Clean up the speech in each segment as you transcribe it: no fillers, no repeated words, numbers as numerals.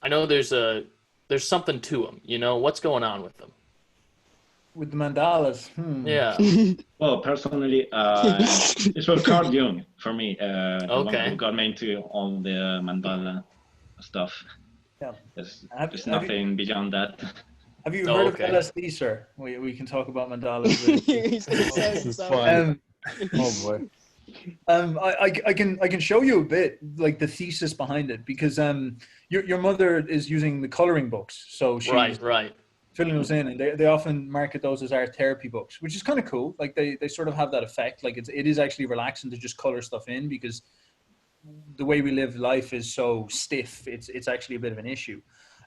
I know there's something to them. You know, what's going on with them? With the mandalas. Yeah. Well, personally, it was Carl Jung for me, the one who Okay. got me into all the mandala stuff. Yeah. There's nothing beyond that. Have you Oh, heard okay. of LSD, sir? We can talk about mandalas really quick. He's gonna say This is something. fun. Oh boy. I can show you a bit like the thesis behind it, because your mother is using the coloring books, so she's Right. filling those in, and they often market those as art therapy books, which is kind of cool. Like they sort of have that effect. Like it is actually relaxing to just color stuff in, because the way we live life is so stiff. It's actually a bit of an issue.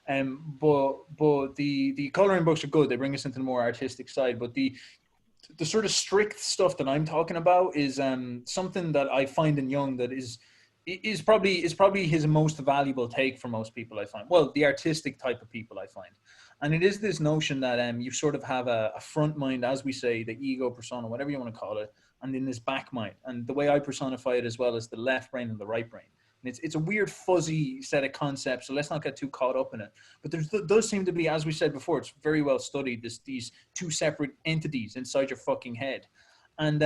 But the coloring books are good. They bring us into the more artistic side. But the sort of strict stuff that I'm talking about is something that I find in Jung that is probably his most valuable take for most people, I find. Well, the artistic type of people, I find. And it is this notion that you sort of have a front mind, as we say, the ego, persona, whatever you want to call it, and then this back mind. And the way I personify it as well is the left brain and the right brain. And it's a weird, fuzzy set of concepts, so let's not get too caught up in it. But there does seem to be, as we said before, it's very well studied, these two separate entities inside your fucking head. And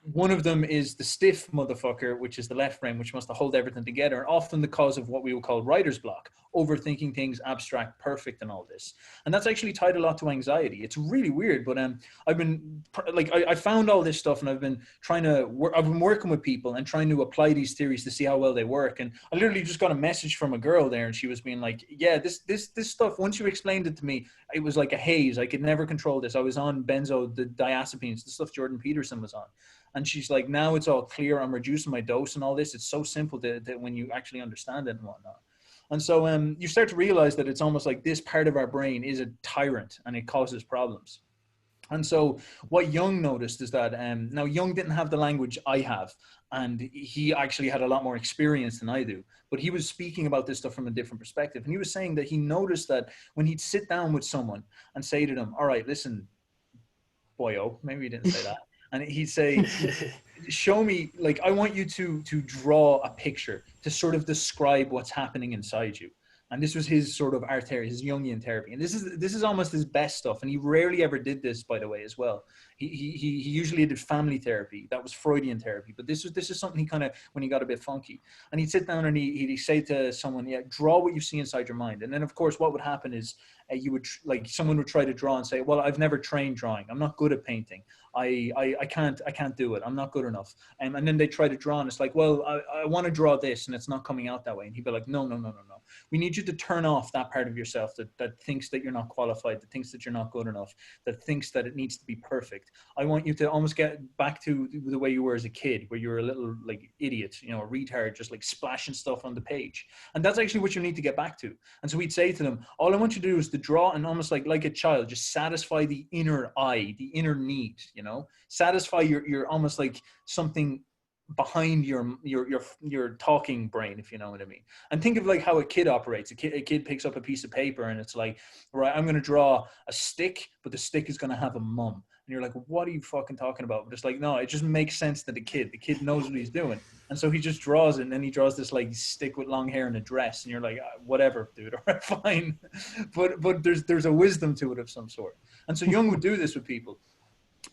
one of them is the stiff motherfucker, which is the left brain, which wants to hold everything together, and often the cause of what we would call writer's block, overthinking things, abstract, perfect, and all this. And that's actually tied a lot to anxiety. It's really weird, but I've been like, I found all this stuff, and I've been working with people and trying to apply these theories to see how well they work. And I literally just got a message from a girl there, and she was being like, yeah, this stuff, once you explained it to me, it was like a haze. I could never control this. I was on benzodiazepines, the stuff Jordan Peterson was on. And she's like, now it's all clear. I'm reducing my dose and all this. It's so simple that when you actually understand it and whatnot. And so you start to realize that it's almost like this part of our brain is a tyrant and it causes problems. And so what Jung noticed is that now Jung didn't have the language I have, and he actually had a lot more experience than I do, but he was speaking about this stuff from a different perspective. And he was saying that he noticed that when he'd sit down with someone and say to them, all right, listen, boyo, maybe he didn't say that. And he'd say, show me, like, I want you to draw a picture to sort of describe what's happening inside you. And this was his sort of art therapy, his Jungian therapy. And this is almost his best stuff. And he rarely ever did this, by the way, as well. He usually did family therapy. That was Freudian therapy. But this is something he kind of, when he got a bit funky. And he'd sit down and he'd say to someone, yeah, draw what you see inside your mind. And then, of course, what would happen is someone would try to draw and say, well, I've never trained drawing. I'm not good at painting. I can't do it. I'm not good enough. And then they try to draw, and it's like, well, I want to draw this, and it's not coming out that way. And he'd be like, no. We need you to turn off that part of yourself that thinks that you're not qualified, that thinks that you're not good enough, that thinks that it needs to be perfect. I want you to almost get back to the way you were as a kid, where you were a little like idiot, a retard, just like splashing stuff on the page. And that's actually what you need to get back to. And so we'd say to them, all I want you to do is to draw, and almost like a child, just satisfy the inner eye, the inner need, satisfy your almost like something behind your talking brain, if you know what I mean. And think of like how a kid operates. A kid picks up a piece of paper and it's like, right, I'm going to draw a stick, but the stick is going to have a mum. And you're like, what are you fucking talking about? But it's like, no, it just makes sense to the kid. The kid knows what he's doing. And so he just draws it, and then he draws this like stick with long hair and a dress. And you're like, whatever, dude, all right, fine. But there's a wisdom to it of some sort. And so Jung would do this with people.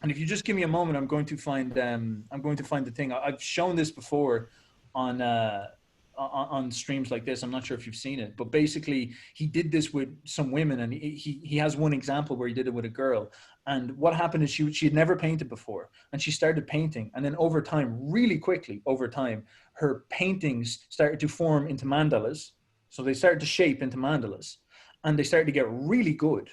And if you just give me a moment, I'm going to find the thing. I've shown this before on streams like this. I'm not sure if you've seen it, but basically he did this with some women, and he has one example where he did it with a girl. And what happened is she had never painted before, and she started painting. And then over time, really quickly over time, her paintings started to form into mandalas. So they started to shape into mandalas, and they started to get really good.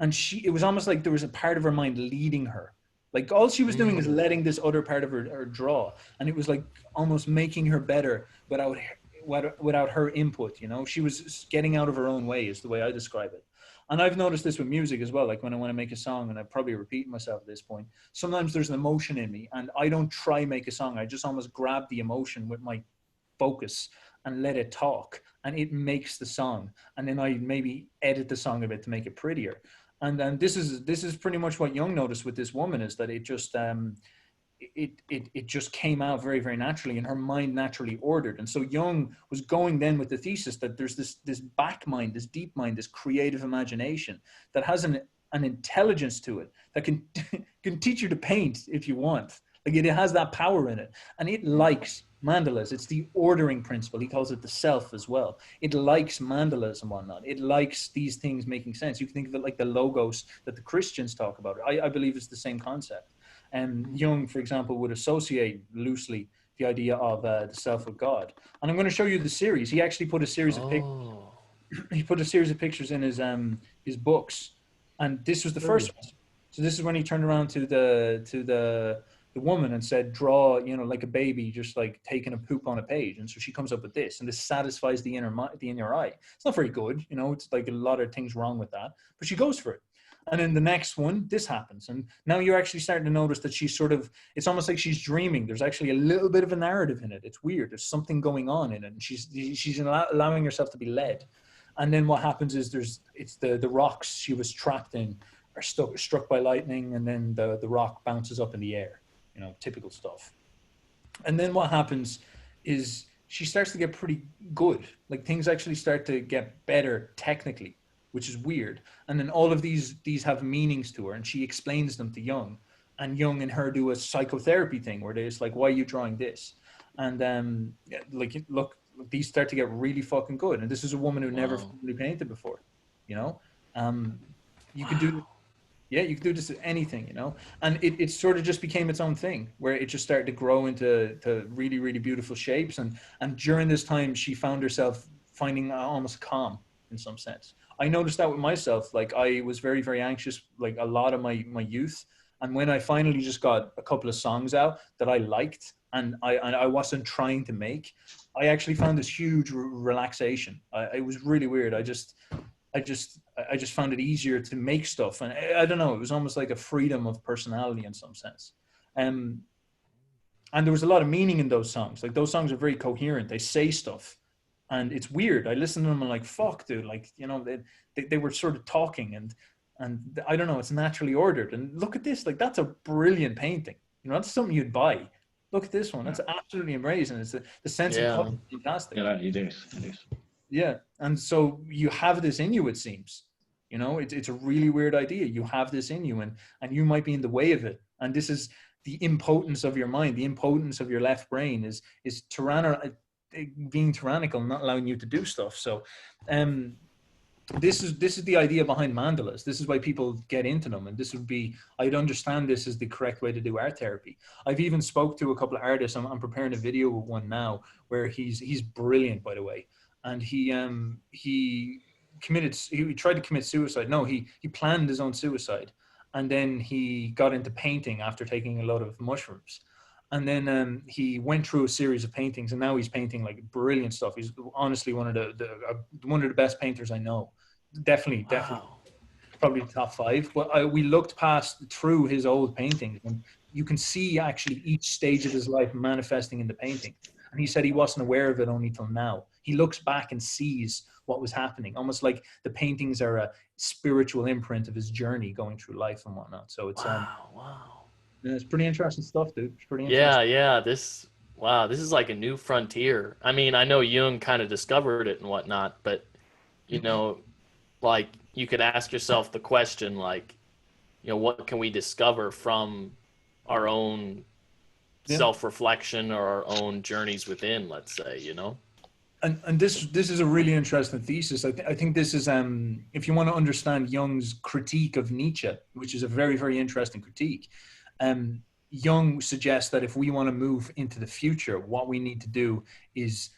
And it was almost like there was a part of her mind leading her. Like all she was doing is letting this other part of her draw. And it was like almost making her better without her input, She was getting out of her own way is the way I describe it. And I've noticed this with music as well. Like when I want to make a song, and I probably repeat myself at this point, sometimes there's an emotion in me, and I don't try make a song. I just almost grab the emotion with my focus and let it talk, and it makes the song. And then I maybe edit the song a bit to make it prettier. And then this is pretty much what Jung noticed with this woman, is that it just it just came out very, very naturally, and her mind naturally ordered. And so Jung was going then with the thesis that there's this back mind, this deep mind, this creative imagination that has an intelligence to it that can can teach you to paint if you want. Like it has that power in it, and it likes mandalas. It's the ordering principle. He calls it the self as well. It likes mandalas and whatnot. It likes these things making sense. You can think of it like the logos that the Christians talk about. I believe it's the same concept. And Jung, for example, would associate loosely the idea of the self with God. And I'm going to show you the series. He actually put a series of pictures. He put a series of pictures in his books, and this was the first one. So this is when he turned around to the woman and said, draw, like a baby, just like taking a poop on a page. And so she comes up with this, and this satisfies the inner eye. It's not very good, it's like a lot of things wrong with that, but she goes for it. And then the next one, this happens. And now you're actually starting to notice that she's it's almost like she's dreaming. There's actually a little bit of a narrative in it. It's weird. There's something going on in it. And she's allowing herself to be led. And then what happens is it's the rocks she was trapped in are struck by lightning. And then the rock bounces up in the air, typical stuff. And then what happens is she starts to get pretty good. Like things actually start to get better technically, which is weird. And then all of these have meanings to her, and she explains them to Jung. And Jung and her do a psychotherapy thing where they're just like, why are you drawing this? And look, these start to get really fucking good. And this is a woman who never fully painted before, you could do, you could do this with anything, and it sort of just became its own thing where it just started to grow into really, really beautiful shapes. And during this time, she found herself finding almost calm in some sense. I noticed that with myself. Like I was very, very anxious, like a lot of my youth. And when I finally just got a couple of songs out that I liked and I wasn't trying to make, I actually found this huge relaxation. It was really weird. I just found it easier to make stuff. And I don't know, it was almost like a freedom of personality in some sense. And there was a lot of meaning in those songs. Like those songs are very coherent. They say stuff. And it's weird. I listen to them and I'm like, fuck, dude. Like, they were sort of talking and I don't know, it's naturally ordered. And look at this, like that's a brilliant painting. That's something you'd buy. Look at this one. That's absolutely amazing. It's the sense of color is fantastic. Yeah, it is. Yeah. And so you have this in you, it seems. It's a really weird idea. You have this in you and you might be in the way of it. And this is the impotence of your mind. The impotence of your left brain is being tyrannical, not allowing you to do stuff. So this is the idea behind mandalas. This is why people get into them, and I'd understand this is the correct way to do art therapy. I've even spoke to a couple of artists. I'm preparing a video with one now where he's brilliant, by the way, and he tried to commit suicide. No, he planned his own suicide, and then he got into painting after taking a lot of mushrooms. And then he went through a series of paintings, and now he's painting like brilliant stuff. He's honestly one of the best painters I know. Definitely, probably top 5. But we looked through his old paintings, and you can see actually each stage of his life manifesting in the painting. And he said he wasn't aware of it only till now. He looks back and sees what was happening, almost like the paintings are a spiritual imprint of his journey going through life and whatnot. So it's wow. Yeah, it's pretty interesting stuff, dude. It's pretty interesting. Yeah. This is like a new frontier. I mean, I know Jung kind of discovered it and whatnot, but like you could ask yourself the question, like, what can we discover from our own self-reflection or our own journeys within, let's say, And this is a really interesting thesis. I think this is if you want to understand Jung's critique of Nietzsche, which is a very, very interesting critique. Jung suggests that if we want to move into the future, what we need to do is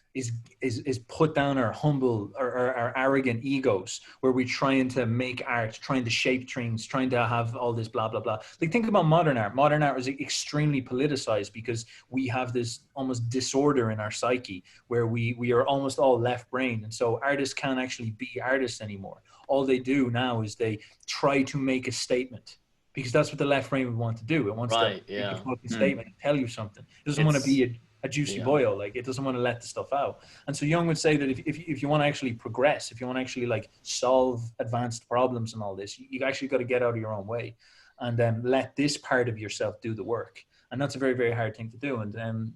put down our humble or our arrogant egos, where we're trying to make art, trying to shape things, trying to have all this blah blah blah. Like think about modern art. Modern art is extremely politicized because we have this almost disorder in our psyche where we are almost all left brain, and so artists can't actually be artists anymore. All they do now is they try to make a statement, because that's what the left brain would want to do. It wants to make a fucking statement and tell you something. It doesn't want to be a juicy boil. Like it doesn't want to let the stuff out. And so Jung would say that if you want to actually progress, if you want to actually like solve advanced problems and all this, you actually got to get out of your own way and let this part of yourself do the work. and that's a very, very hard thing to do. And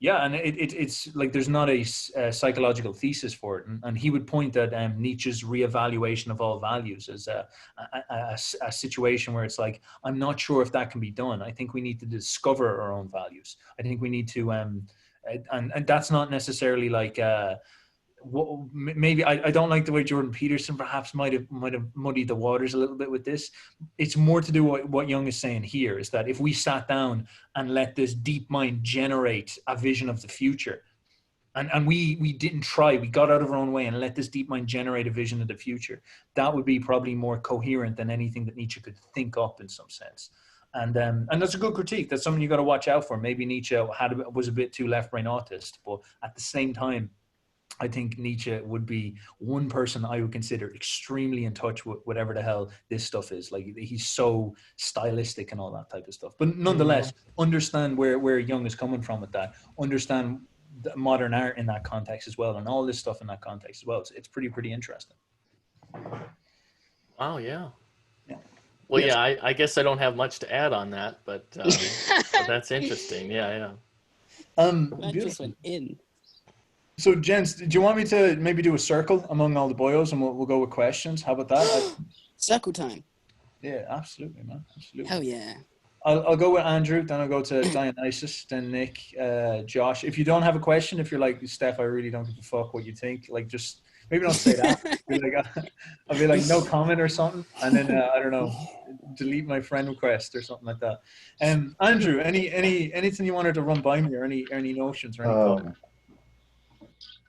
yeah, and it's like there's not a psychological thesis for it, and he would point at Nietzsche's reevaluation of all values as a situation where it's like, I'm not sure if that can be done. I think we need to discover our own values. I think we need to, and that's not necessarily like maybe I don't like the way Jordan Peterson perhaps might have muddied the waters a little bit with this. It's more to do what Jung is saying here, is that if we sat down and let this deep mind generate a vision of the future, and we didn't try, we got out of our own way and let this deep mind generate a vision of the future, that would be probably more coherent than anything that Nietzsche could think up in some sense. And that's a good critique. That's something you got to watch out for. Maybe Nietzsche was a bit too left brain autist, but at the same time, I think Nietzsche would be one person I would consider extremely in touch with whatever the hell this stuff is. Like, he's so stylistic and all that type of stuff. But nonetheless, understand where Jung is coming from with that. Understand the modern art in that context as well, and all this stuff in that context as well. It's pretty interesting. Wow, yeah. Well, yes. Yeah, I guess I don't have much to add on that, but that's interesting. Yeah. That just went in. So, gents, do you want me to maybe do a circle among all the boyos, and we'll go with questions? How about that? Circle time. Yeah, absolutely, man. Absolutely. Hell yeah. I'll go with Andrew, then I'll go to Dionysus, then Nick, Josh. If you don't have a question, if you're like, Steph, I really don't give a fuck what you think, like, just maybe don't say that. I'll be like, no comment or something, and then I don't know, delete my friend request or something like that. Andrew, anything you wanted to run by me, or any notions or any thoughts?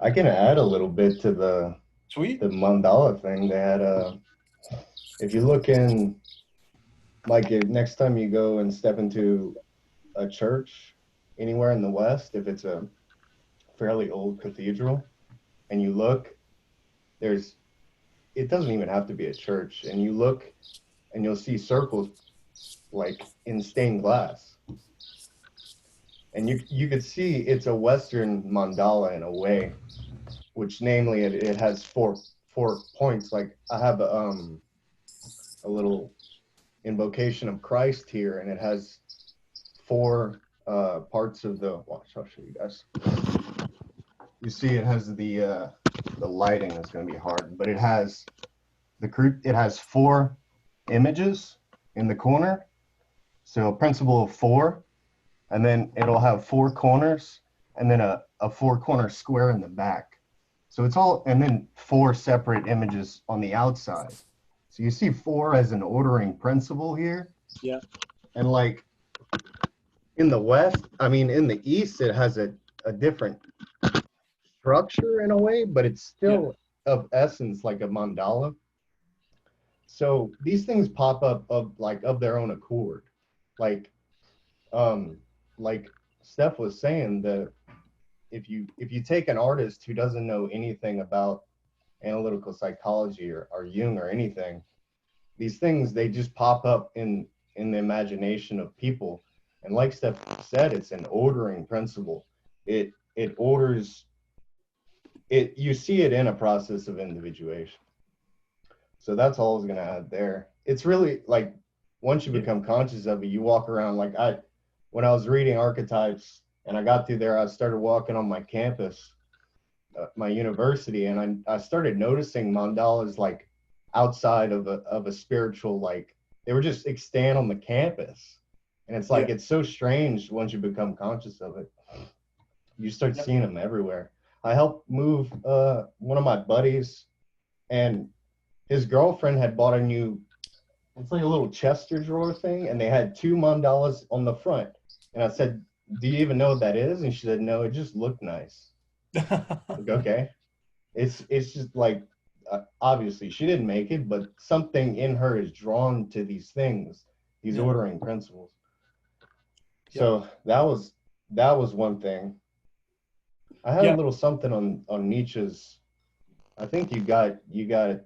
I can add a little bit to the mandala thing. They had if you look in, like, if next time you go and step into a church anywhere in the West, if it's a fairly old cathedral, and you look, it doesn't even have to be a church, and you look and you'll see circles like in stained glass. And you could see it's a Western mandala in a way, which namely it has four points. Like, I have a little invocation of Christ here, and it has four parts of the. Watch, I'll show you guys. You see, it has the lighting is going to be hard, but it has four images in the corner. So a principle of four. And then it'll have four corners, and then a four-corner square in the back. So it's all, and then four separate images on the outside. So you see four as an ordering principle here. Yeah. And like in the West, in the East, it has a different structure in a way, but it's still of essence like a mandala. So these things pop up of their own accord. Like Steph was saying, that if you take an artist who doesn't know anything about analytical psychology or Jung or anything, these things, they just pop up in the imagination of people. And like Steph said, it's an ordering principle. It orders it. You see it in a process of individuation. So that's all I was gonna add there. It's really like, once you become conscious of it, you walk around like when I was reading Archetypes and I got through there, I started walking on my campus, my university, and I started noticing mandalas like outside of a spiritual, like they were just extant on the campus. And it's like, it's so strange once you become conscious of it. You start seeing them everywhere. I helped move one of my buddies, and his girlfriend had bought it's like a little Chester drawer thing, and they had two mandalas on the front. And I said, do you even know what that is? And she said, no, it just looked nice. Like, okay. It's just like, obviously she didn't make it, but something in her is drawn to these things, these ordering principles. So that was one thing. I had a little something on Nietzsche's. I think you got it.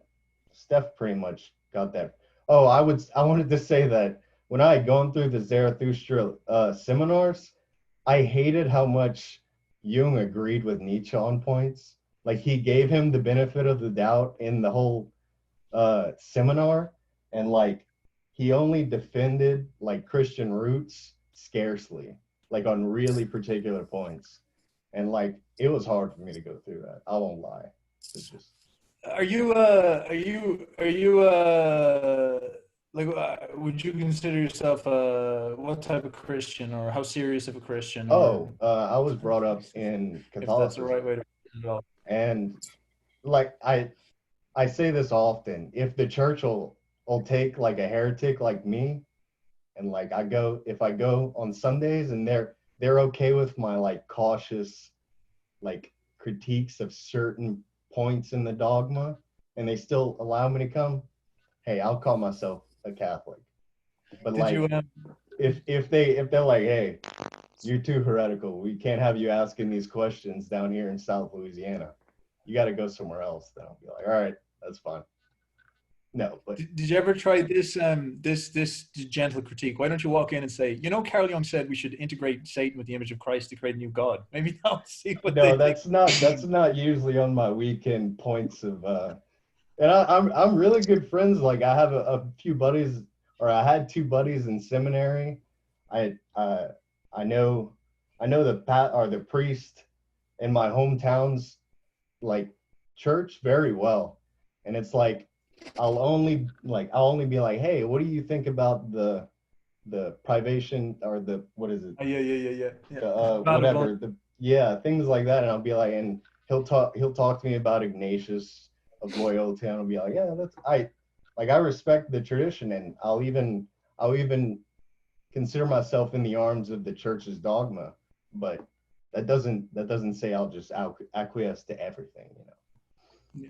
Steph pretty much got that. Oh, I wanted to say that when I had gone through the Zarathustra seminars, I hated how much Jung agreed with Nietzsche on points. Like, he gave him the benefit of the doubt in the whole seminar, and like he only defended like Christian roots scarcely, like on really particular points. And like, it was hard for me to go through that. I won't lie. It's just, like, would you consider yourself what type of Christian, or how serious of a Christian? I was brought up in if that's the right Catholicism. way to put it all. And like, I say this often, if the church will take like a heretic like me, and like if I go on Sundays and they're okay with my like cautious like critiques of certain points in the dogma, and they still allow me to come, hey, I'll call myself a Catholic. But Did like, you if they're like, hey, you're too heretical, we can't have you asking these questions down here in South Louisiana, you got to go somewhere else, then I'll be like, all right, that's fine. No, but did you ever try this this gentle critique? Why don't you walk in and say, Carl Jung said we should integrate Satan with the image of Christ to create a new God? Maybe I'll see what no, they think. that's not usually on my weekend points of and I'm really good friends. Like, I have a few buddies, or I had two buddies in seminary. I know the priest in my hometown's like church very well, and it's like I'll only be like, hey, what do you think about the privation, or the, what is it? Yeah. Whatever, things like that. And I'll be like, and he'll talk to me about Ignatius of Loyalty, and I'll be like, yeah, I respect the tradition, and I'll even consider myself in the arms of the church's dogma, but that doesn't say I'll just acquiesce to everything, Yeah.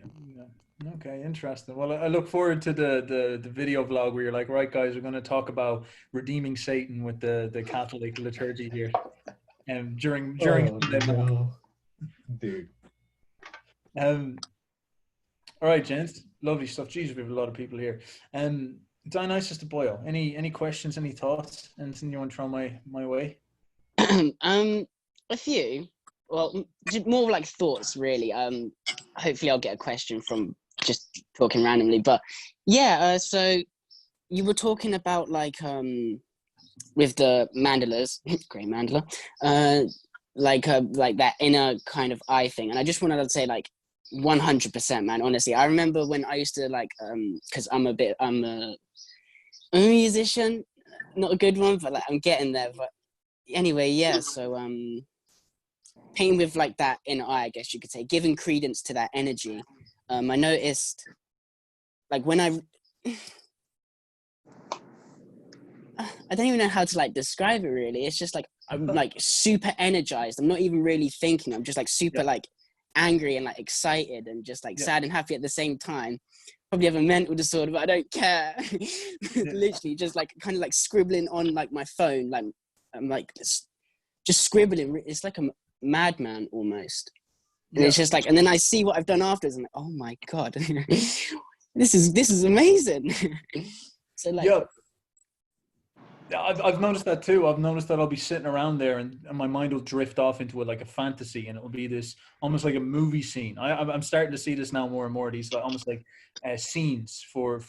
Okay, interesting. Well, I look forward to the video vlog where you're like, right, guys, we're going to talk about redeeming Satan with the Catholic liturgy here, and during no. Dude. All right, gents, lovely stuff. Jesus, we have a lot of people here. Dionysus the Boyle, any questions, any thoughts, anything you want to throw my way? A few. Well, more like thoughts, really. Hopefully I'll get a question from just talking randomly. But yeah, so you were talking about like with the mandalas, great mandala, like that inner kind of eye thing. And I just wanted to say, like, 100%, man. Honestly, I remember when I used to like because I'm a musician, not a good one, but like I'm getting there. But anyway, yeah. So painting with like that inner eye, I guess you could say, giving credence to that energy. I noticed, like, when I don't even know how to like describe it really. It's just like I'm like super energized. I'm not even really thinking. I'm just like super like angry and like excited and just like sad and happy at the same time. Probably have a mental disorder, but I don't care. Literally just like kind of like scribbling on like my phone. Like I'm like just scribbling. It's like a madman almost. And it's just like, and then I see what I've done afterwards and like, oh my God, this is amazing. So like, I've noticed that too. I've noticed that I'll be sitting around there and my mind will drift off into like a fantasy, and it will be this almost like a movie scene. I'm starting to see this now more and more. These like almost like scenes for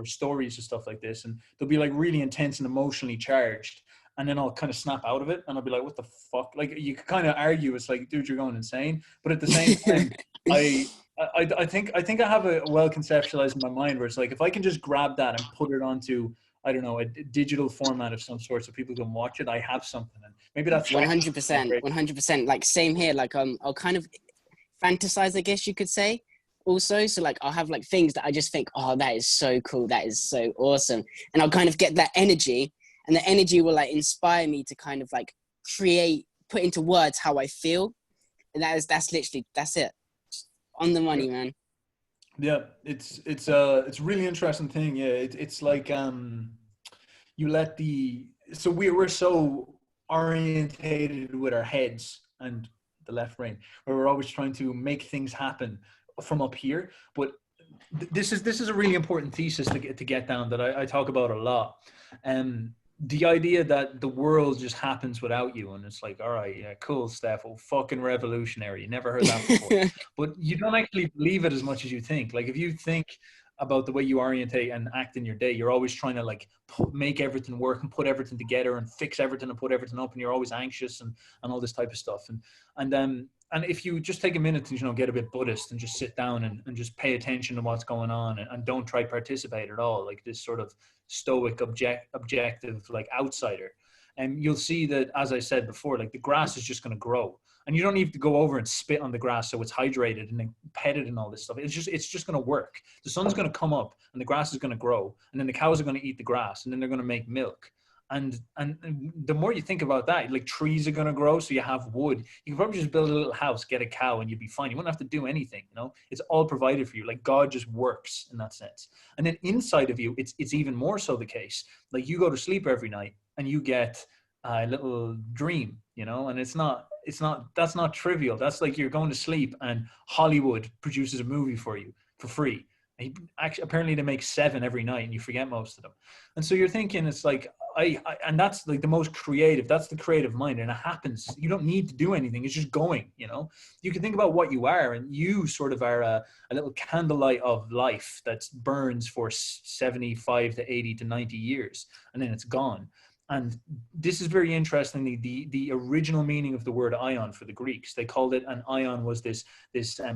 stories and stuff like this, and they'll be like really intense and emotionally charged. And then I'll kind of snap out of it, and I'll be like, "What the fuck?" Like, you could kind of argue, it's like, "Dude, you're going insane." But at the same time, I think I have a well conceptualized in my mind where it's like, if I can just grab that and put it onto, I don't know, a digital format of some sort so people can watch it, I have something. And maybe that's 100%. Like, same here. Like, I'll kind of fantasize, I guess you could say. Also, so like, I'll have like things that I just think, "Oh, that is so cool. That is so awesome," and I'll kind of get that energy. And the energy will like inspire me to kind of like put into words how I feel. And that's literally, that's it. On the money, man. Yeah, it's a really interesting thing. Yeah, it's like you let so we're so orientated with our heads and the left brain, where we're always trying to make things happen from up here. But this is a really important thesis to get down that I talk about a lot. The idea that the world just happens without you, and it's like, all right, yeah, cool, Steph, oh, fucking revolutionary. You never heard that before. But you don't actually believe it as much as you think. Like, if you think about the way you orientate and act in your day. You're always trying to like make everything work and put everything together and fix everything and put everything up, and you're always anxious and all this type of stuff. And if you just take a minute to, you know, get a bit Buddhist and just sit down and just pay attention to what's going on, and don't try to participate at all, like this sort of stoic objective like outsider, and you'll see that, as I said before, like the grass is just going to grow. And you don't need to go over and spit on the grass so it's hydrated and then pet it and all this stuff. It's just going to work. The sun's going to come up and the grass is going to grow, and then the cows are going to eat the grass, and then they're going to make milk. And the more you think about that, like trees are going to grow, so you have wood. You can probably just build a little house, get a cow, and you'd be fine. You wouldn't have to do anything, you know? It's all provided for you. Like God just works in that sense. And then inside of you, it's even more so the case. Like you go to sleep every night and you get a little dream, you know? And that's not trivial. That's like you're going to sleep and Hollywood produces a movie for you for free. Apparently they make 7 every night and you forget most of them. And so you're thinking, it's like, and that's like the most creative, that's the creative mind, and it happens. You don't need to do anything. It's just going, you know. You can think about what you are, and you sort of are a little candlelight of life that burns for 75 to 80 to 90 years, and then it's gone. And this is very interestingly the original meaning of the word ion for the Greeks. They called it, an ion was this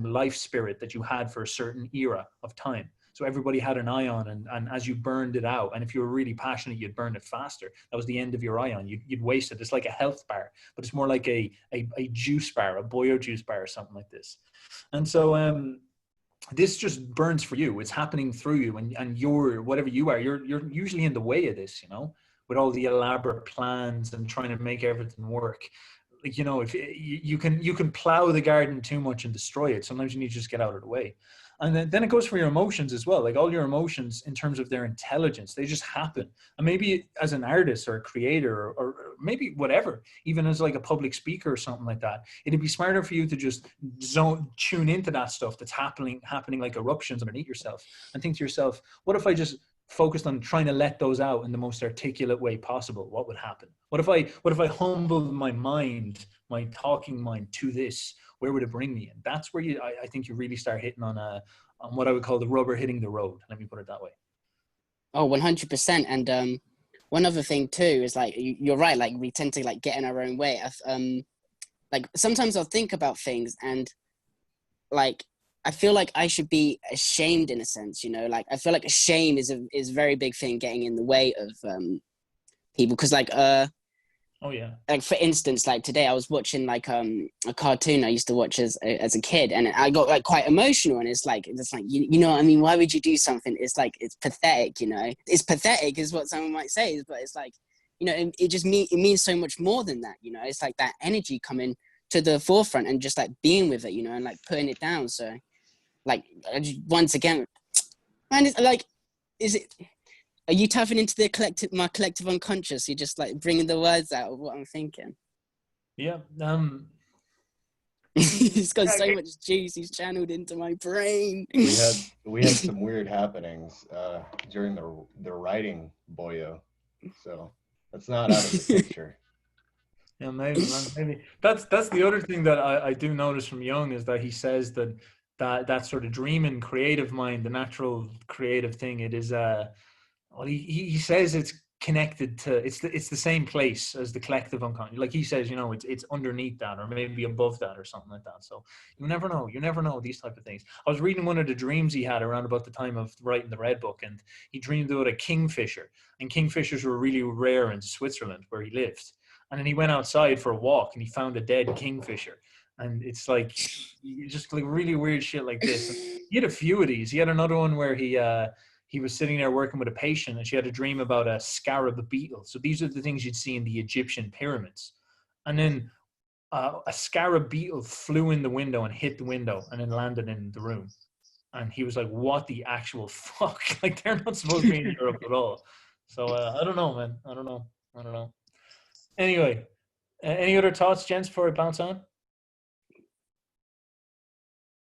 life spirit that you had for a certain era of time. So everybody had an ion, and as you burned it out, and if you were really passionate, you'd burn it faster. That was the end of your ion. You'd waste it. It's like a health bar, but it's more like a juice bar, a boyo juice bar or something like this. And so this just burns for you. It's happening through you, and you're, whatever you are, you're usually in the way of this, you know, with all the elaborate plans and trying to make everything work. Like, you know, if you can plow the garden too much and destroy it. Sometimes you need to just get out of the way. And then it goes for your emotions as well. Like all your emotions in terms of their intelligence, they just happen. And maybe as an artist or a creator, or maybe whatever, even as like a public speaker or something like that, it'd be smarter for you to just tune into that stuff that's happening like eruptions underneath yourself, and think to yourself, what if I just focused on trying to let those out in the most articulate way possible? What would happen? What if I humbled my mind, my talking mind, to this? Where would it bring me? And that's where I think you really start hitting on what I would call the rubber hitting the road. Let me put it that way. Oh, 100%. And one other thing too is, like, you're right. Like, we tend to like get in our own way. Like sometimes I'll think about things, and like I feel like I should be ashamed in a sense, you know. Like I feel like shame is a very big thing getting in the way of people, because like oh yeah, like for instance, like today I was watching like a cartoon I used to watch as a kid, and I got like quite emotional, and it's like you know what I mean, why would you do something? It's like, it's pathetic, you know. It's pathetic is what someone might say, but it's like, you know, it just it means so much more than that, you know. It's like that energy coming to the forefront and just like being with it, you know, and like putting it down. So like, once again, man, it's like, are you tapping into my collective unconscious? You're just like bringing the words out of what I'm thinking. Yeah. He's got so much juice he's channeled into my brain. We had some weird happenings during the writing boyo, so that's not out of the picture. Yeah, maybe. That's the other thing that I do notice from Jung, is that he says that sort of dreaming creative mind, the natural creative thing, it is well, he says it's connected to, it's the same place as the collective unconscious. Like he says, you know, it's underneath that, or maybe above that, or something like that. So you never know these type of things. I was reading one of the dreams he had around about the time of writing the Red Book, and he dreamed about a kingfisher, and kingfishers were really rare in Switzerland where he lived. And then he went outside for a walk and he found a dead kingfisher. And it's like, just like really weird shit like this. And he had a few of these. He had another one where he was sitting there working with a patient, and she had a dream about a scarab beetle. So these are the things you'd see in the Egyptian pyramids. And then a scarab beetle flew in the window and hit the window and then landed in the room. And he was like, what the actual fuck? Like, they're not supposed to be in Europe at all. So I don't know, man. I don't know. Anyway, any other thoughts, gents, before I bounce on?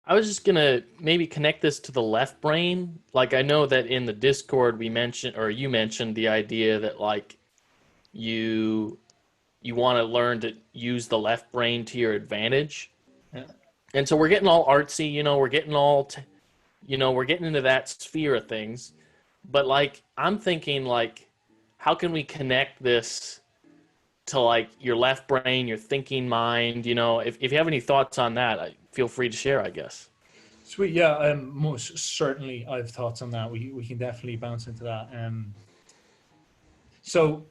I was just gonna maybe connect this to the left brain. Like, I know that in the Discord you mentioned the idea that like you want to learn to use the left brain to your advantage. Yeah. And so we're getting all artsy, you know, we're getting all you know, we're getting into that sphere of things. But like, I'm thinking like, how can we connect this to like your left brain, your thinking mind? You know, if you have any thoughts on that, feel free to share, I guess. Sweet, yeah. Most certainly, I've thoughts on that. We can definitely bounce into that. So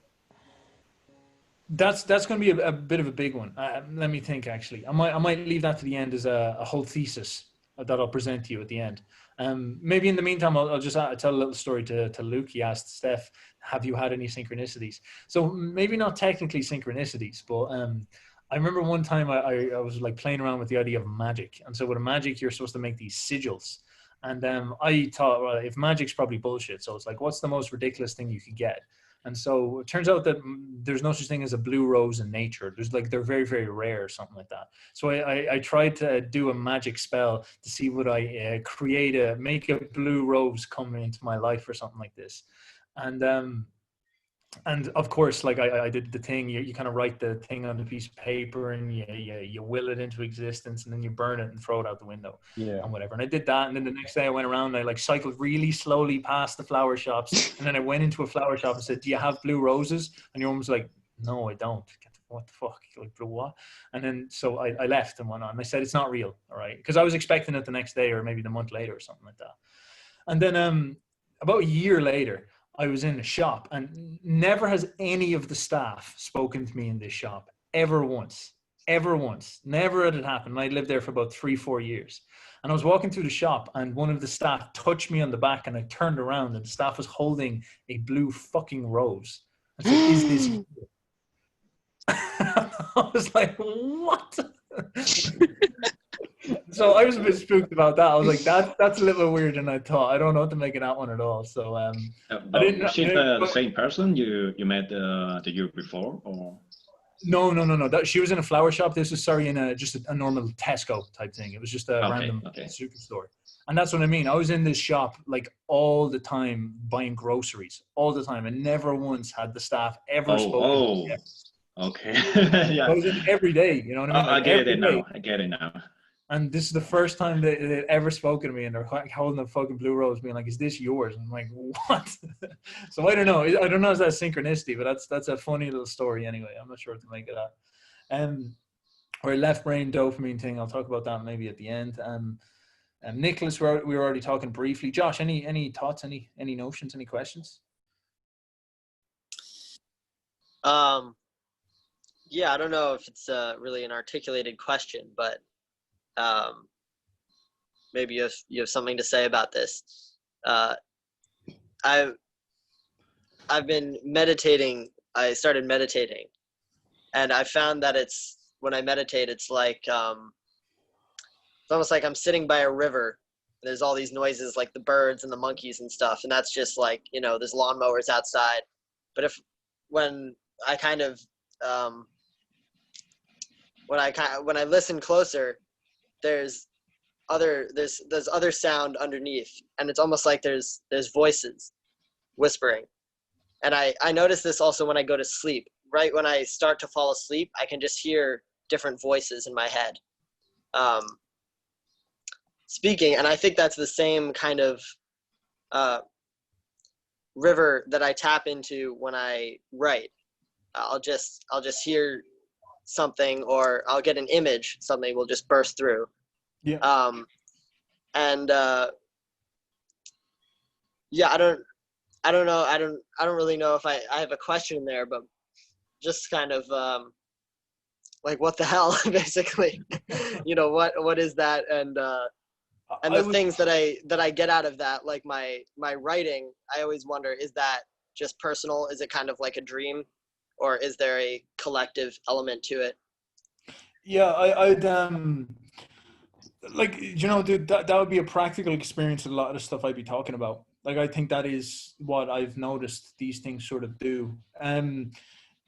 that's going to be a bit of a big one. Let me think. Actually, I might leave that to the end as a whole thesis that I'll present to you at the end. Maybe in the meantime, I'll just tell a little story to Luke. He asked Steph, "Have you had any synchronicities?" So maybe not technically synchronicities, but I remember one time I was like playing around with the idea of magic, and so with a magic, you're supposed to make these sigils. And I thought, well, if magic's probably bullshit, so it's like, what's the most ridiculous thing you could get? And so it turns out that there's no such thing as a blue rose in nature. There's like, they're very, very rare or something like that. So I tried to do a magic spell to see would I make a blue rose come into my life or something like this. And of course, like I did the thing, you kind of write the thing on a piece of paper and you will it into existence, and then you burn it and throw it out the window and whatever. And I did that. And then the next day I went around and I like cycled really slowly past the flower shops. And then I went into a flower shop and said, "Do you have blue roses?" And your woman was like, "No, I don't." What the fuck? Like, blue what? And then so I left and went on. And I said, "It's not real." All right. Because I was expecting it the next day or maybe the month later or something like that. And then about a year later, I was in a shop, and never has any of the staff spoken to me in this shop ever once. Never had it happened. I lived there for about 3-4 years, and I was walking through the shop, and one of the staff touched me on the back, and I turned around, and the staff was holding a blue fucking rose. I said, "Is this you?" I was like, "What?" So I was a bit spooked about that. I was like, that's a little weird than I thought. I don't know what to make of that one at all. So I didn't. Was it the same person you met the year before, or? No. She was in a flower shop. This was in just a normal Tesco type thing. It was just a random superstore. And that's what I mean. I was in this shop like all the time buying groceries all the time, and never once had the staff ever spoken. Okay. Yeah. I was in every day. You know what I mean? Like, I get it now. And this is the first time they'd ever spoken to me, and they're holding a fucking blue rose, being like, "Is this yours?" And I'm like, "What?" So I don't know. I don't know if that's synchronicity, but that's a funny little story anyway. I'm not sure what to make of that. Or left brain dopamine thing. I'll talk about that maybe at the end. Nicholas, we were already talking briefly. Josh, any thoughts? Any notions? Any questions? Yeah, I don't know if it's really an articulated question, but maybe you have something to say about this. I've been meditating. I started meditating, and I found that when I meditate, it's like it's almost like I'm sitting by a river. There's all these noises like the birds and the monkeys and stuff, and that's just like, there's lawnmowers outside. But when I listen closer, there's other sound underneath, and it's almost like there's voices whispering. And I notice this also when I go to sleep. Right when I start to fall asleep, I can just hear different voices in my head speaking, and I think that's the same kind of river that I tap into when I write. I'll just hear something, or I'll get an image, something will just burst through. Yeah. Yeah, I don't know. I don't really know if I have a question there, but just kind of like, what the hell, basically. What is that? And the things that I get out of that, like my writing, I always wonder, is that just personal? Is it kind of like a dream, or is there a collective element to it? Yeah, I'd like, dude, that would be a practical experience of a lot of the stuff I'd be talking about. Like, I think that is what I've noticed these things sort of do.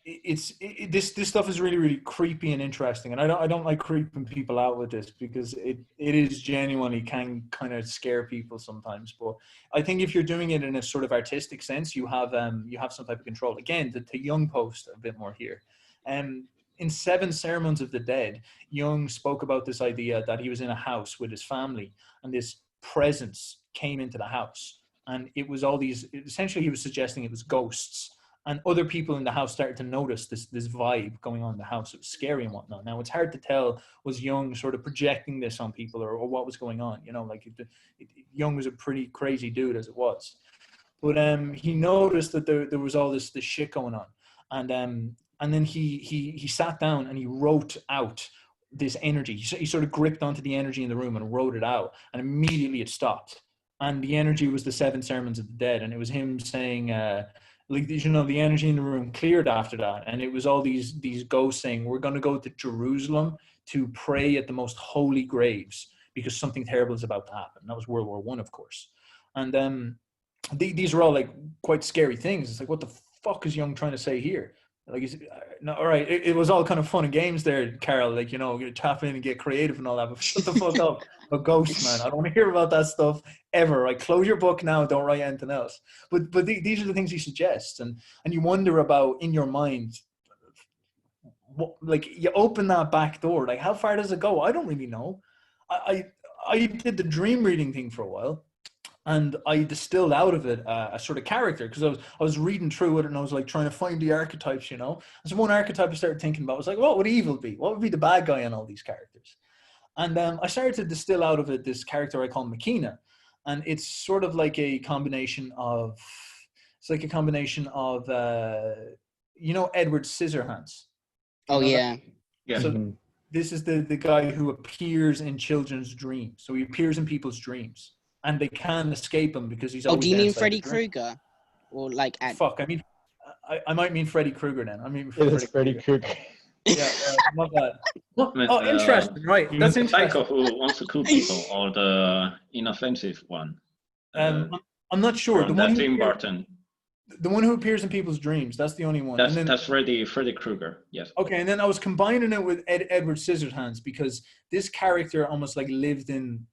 This stuff is really, really creepy and interesting, and I don't like creeping people out with this, because it is genuinely can kind of scare people sometimes. But I think if you're doing it in a sort of artistic sense, you have some type of control. Again, to Jung post a bit more here. In 7 Sermons of the Dead, Jung spoke about this idea that he was in a house with his family, and this presence came into the house, and it was all these, essentially he was suggesting it was ghosts, and other people in the house started to notice this vibe going on in the house. It was scary and whatnot. Now it's hard to tell, was Jung sort of projecting this on people, or what was going on, you know, like Jung was a pretty crazy dude as it was. But he noticed that there was all this shit going on, and then he sat down and he wrote out this energy. He sort of gripped onto the energy in the room and wrote it out, and immediately it stopped. And the energy was the 7 sermons of the dead, and it was him saying, like, you know, the energy in the room cleared after that, and it was all these ghosts saying, we're going to go to Jerusalem to pray at the most holy graves because something terrible is about to happen. And that was World War I, of course. And these are all like quite scary things. It's like, what the fuck is Jung trying to say here? Like, no, all right, it was all kind of fun and games there, Carol. Like, you know, you tap in and get creative and all that, but shut the fuck up. A ghost, man. I don't want to hear about that stuff ever. Right? Close your book now. Don't write anything else. But these are the things he suggests, and you wonder about in your mind. What, like, you open that back door. Like, how far does it go? I don't really know. I did the dream reading thing for a while. And I distilled out of it a sort of character, because I was reading through it and I was like trying to find the archetypes, you know. And so one archetype I started thinking about was like, what would evil be? What would be the bad guy in all these characters? And I started to distill out of it this character I call Makina, and it's sort of like a combination of, you know, Edward Scissorhands. Oh yeah. Yeah. So this is the guy who appears in children's dreams. So he appears in people's dreams. And they can't escape him because he's always. Oh, do you mean inside Freddy the dream. Krueger, or like? Fuck, I mean, I might mean Freddy Krueger then. I mean Freddy Krueger. Yeah, not bad. But, Oh, interesting, right? That's the interesting. psycho who wants to kill people, or the inoffensive one. I'm not sure. From that Tim Burton. The one who appears in people's dreams. That's the only one. That's Freddy Krueger. Yes. Okay, and then I was combining it with Edward Scissorhands, because this character almost like lived in,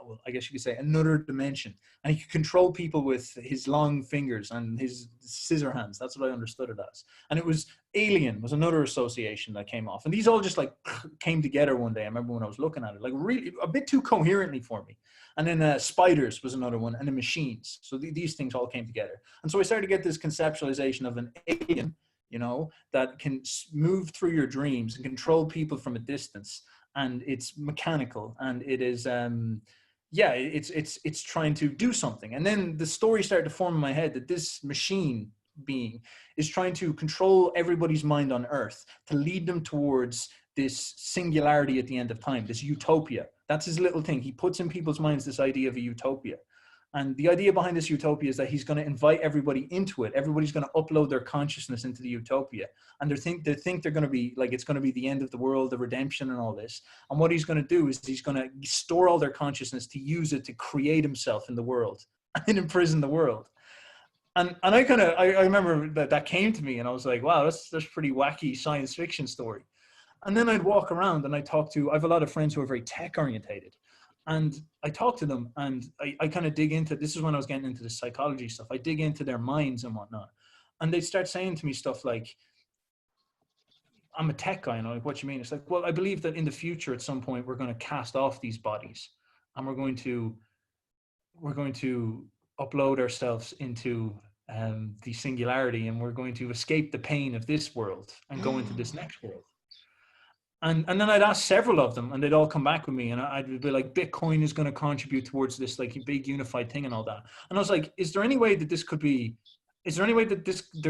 well, I guess you could say, another dimension, and he could control people with his long fingers and his scissor hands. That's what I understood it as. And it was Alien was another association that came off, and these all just like came together one day. I remember when I was looking at it, like really a bit too coherently for me. And then spiders was another one, and the machines. So these things all came together, and so I started to get this conceptualization of an alien, you know, that can move through your dreams and control people from a distance, and it's mechanical, and it is it's trying to do something. And then the story started to form in my head that this machine being is trying to control everybody's mind on Earth to lead them towards this singularity at the end of time, this utopia. That's his little thing. He puts in people's minds this idea of a utopia. And the idea behind this utopia is that he's going to invite everybody into it. Everybody's going to upload their consciousness into the utopia. And they think they're going to be like, it's going to be the end of the world, the redemption and all this. And what he's going to do is he's going to store all their consciousness to use it to create himself in the world and imprison the world. And I remember that came to me, and I was like, wow, that's pretty wacky science fiction story. And then I'd walk around and I have a lot of friends who are very tech orientated. And I talk to them, and I kind of dig into, this is when I was getting into the psychology stuff. I dig into their minds and whatnot. And they start saying to me stuff like, I'm a tech guy, and I'm like, what do you mean? It's like, well, I believe that in the future at some point we're going to cast off these bodies, and we're going to upload ourselves into the singularity, and we're going to escape the pain of this world and go into this next world. And then I'd ask several of them, and they'd all come back with me, and I'd be like, Bitcoin is going to contribute towards this like big unified thing and all that. And I was like, is there any way that there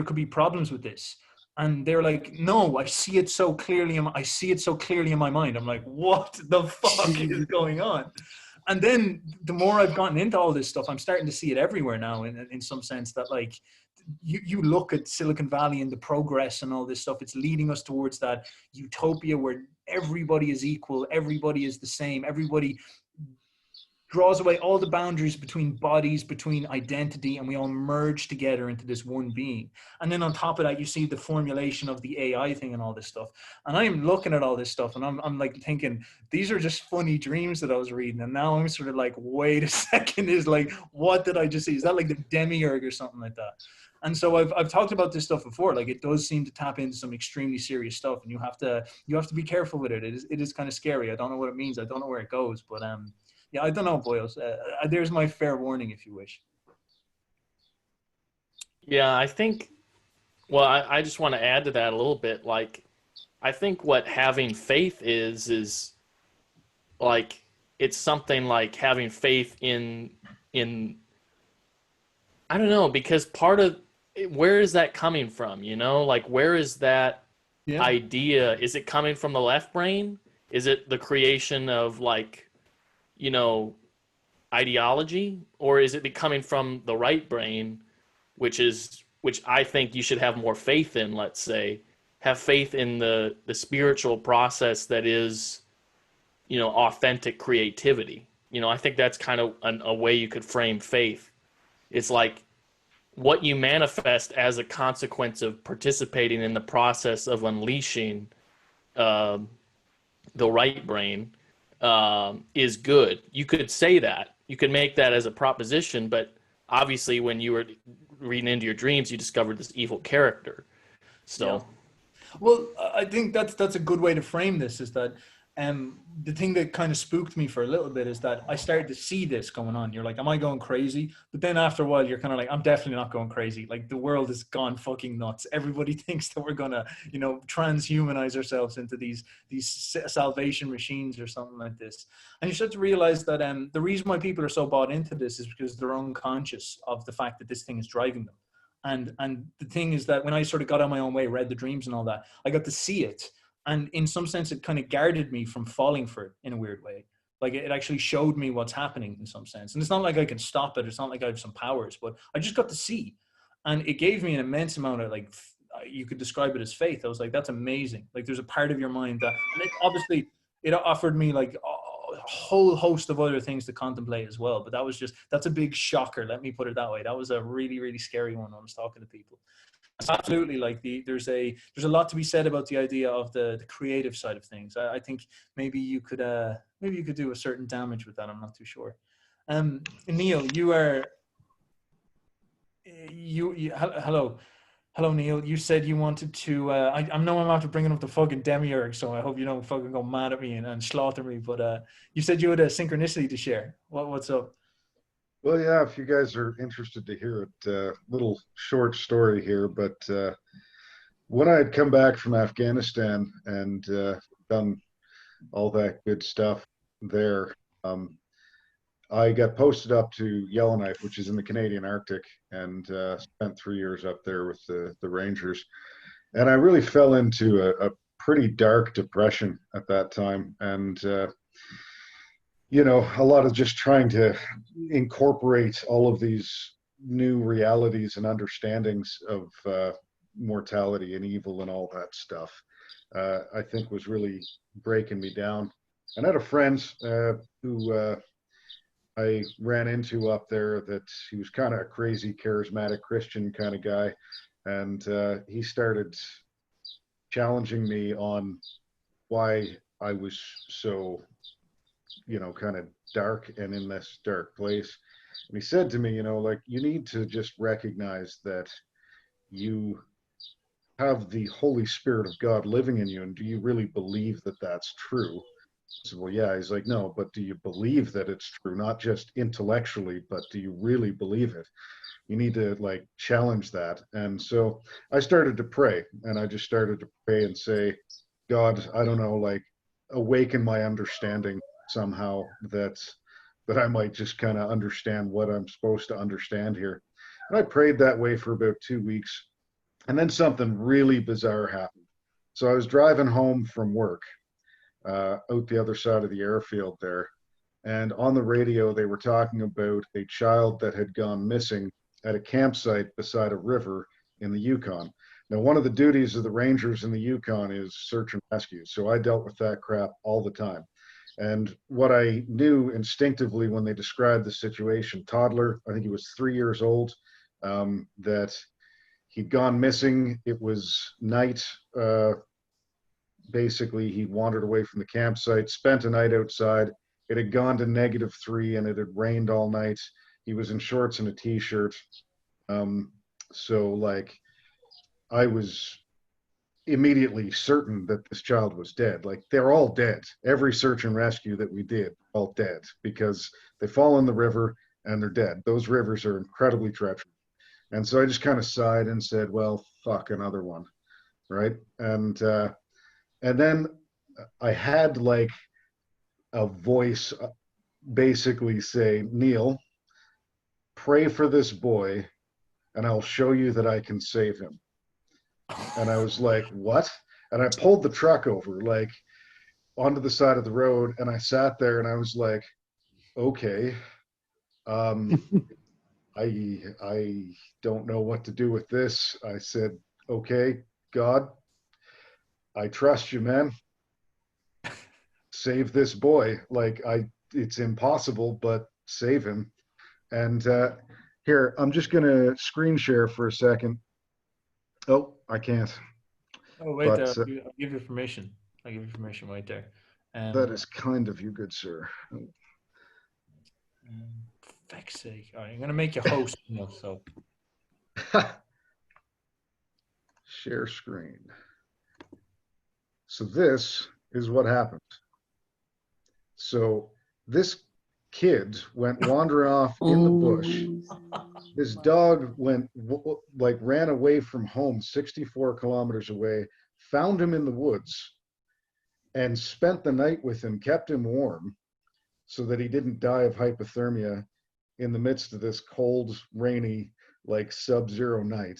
could be problems with this? And they're like, no, I see it so clearly in my mind. I'm like, what the fuck is going on? And then the more I've gotten into all this stuff, I'm starting to see it everywhere now in some sense, that like, you look at Silicon Valley and the progress and all this stuff, it's leading us towards that utopia where everybody is equal, everybody is the same, everybody draws away all the boundaries between bodies, between identity, and we all merge together into this one being. And then on top of that, you see the formulation of the AI thing and all this stuff. And I'm looking at all this stuff, and I'm like thinking, these are just funny dreams that I was reading. And now I'm sort of like, wait a second, is like, what did I just see? Is that like the demiurge or something like that? And so I've talked about this stuff before. Like, it does seem to tap into some extremely serious stuff, and you have to be careful with it. It is kind of scary. I don't know what it means. I don't know where it goes, but Yeah, I don't know, boys. There's my fair warning, if you wish. Yeah, I think, well, I just want to add to that a little bit. Like, I think what having faith is like, it's something like having faith in, I don't know, because part of, where is that coming from, you know? Like, where is that Yeah. idea? Is it coming from the left brain? Is it the creation of, like, you know, ideology? Or is it coming from the right brain, which I think you should have more faith in, let's say, have faith in the spiritual process that is, you know, authentic creativity. You know, I think that's kind of a way you could frame faith. It's like what you manifest as a consequence of participating in the process of unleashing um the right brain is good. You could say that. You could make that as a proposition, but obviously, when you were reading into your dreams, you discovered this evil character. Yeah. So, Well, I think that's a good way to frame this. Is that the thing that kind of spooked me for a little bit is that I started to see this going on. You're like, am I going crazy? But then after a while, you're kind of like, I'm definitely not going crazy. Like the world has gone fucking nuts. Everybody thinks that we're gonna, you know, transhumanize ourselves into these salvation machines or something like this. And you start to realize that the reason why people are so bought into this is because they're unconscious of the fact that this thing is driving them. And the thing is that when I sort of got on my own way, read the dreams and all that, I got to see it. And in some sense, it kind of guarded me from falling for it in a weird way. Like it actually showed me what's happening in some sense. And it's not like I can stop it. It's not like I have some powers, but I just got to see. And it gave me an immense amount of like, you could describe it as faith. I was like, that's amazing. Like there's a part of your mind that, and it obviously, it offered me like a whole host of other things to contemplate as well. But that's a big shocker. Let me put it that way. That was a really, really scary one when I was talking to people. Absolutely, like there's a lot to be said about the idea of the creative side of things. I think maybe you could do a certain damage with that. I'm not too sure. Neil, hello Neil. You said you wanted to. I know I'm after bringing up the fucking demiurge, so I hope you don't fucking go mad at me and slaughter me. But you said you had a synchronicity to share. What's up? Well, yeah, if you guys are interested to hear it, little short story here, but when I had come back from Afghanistan and done all that good stuff there, I got posted up to Yellowknife, which is in the Canadian Arctic, and spent 3 years up there with the Rangers. And I really fell into a pretty dark depression at that time. And you know, a lot of just trying to incorporate all of these new realities and understandings of mortality and evil and all that stuff, I think was really breaking me down. And I had a friend who I ran into up there that he was kind of a crazy, charismatic Christian kind of guy. And he started challenging me on why I was so, you know, kind of dark and in this dark place. And he said to me, you know, like, you need to just recognize that you have the Holy Spirit of God living in you. And do you really believe that that's true? I said, well, yeah. He's like, no, but do you believe that it's true? Not just intellectually, but do you really believe it? You need to like challenge that. And so I started to pray, and I just started to pray and say, God, I don't know, like, awaken my understanding somehow that I might just kind of understand what I'm supposed to understand here. And I prayed that way for about 2 weeks, and then something really bizarre happened. So I was driving home from work out the other side of the airfield there, and on the radio they were talking about a child that had gone missing at a campsite beside a river in the Yukon. Now, one of the duties of the Rangers in the Yukon is search and rescue, so I dealt with that crap all the time. And what I knew instinctively when they described the situation, toddler, I think he was 3 years old, that he'd gone missing. It was night. Basically, he wandered away from the campsite, spent a night outside. It had gone to -3 and it had rained all night. He was in shorts and a t-shirt. So like, I was immediately certain that this child was dead. Like, they're all dead. Every search and rescue that we did, all dead, because they fall in the river and they're dead. Those rivers are incredibly treacherous. And so I just kind of sighed and said, well, fuck, another one, right? And then I had like a voice basically say, Neil, pray for this boy and I'll show you that I can save him. And I was like, what? And I pulled the truck over, like, onto the side of the road, and I sat there and I was like, okay, I don't know what to do with this. I said, okay, God, I trust you, man. Save this boy. Like, it's impossible, but save him. And here, I'm just gonna screen share for a second. Oh, I can't. Oh, wait But, there. I'll give you permission. I'll give you permission right there. That is kind of you, good sir. Feck's sake. All right, I'm going to make you host. So Share screen. So this is what happened. So this kid went wandering off in the bush. This dog ran away from home 64 kilometers away, found him in the woods, and spent the night with him, kept him warm so that he didn't die of hypothermia in the midst of this cold, rainy, like sub-zero night.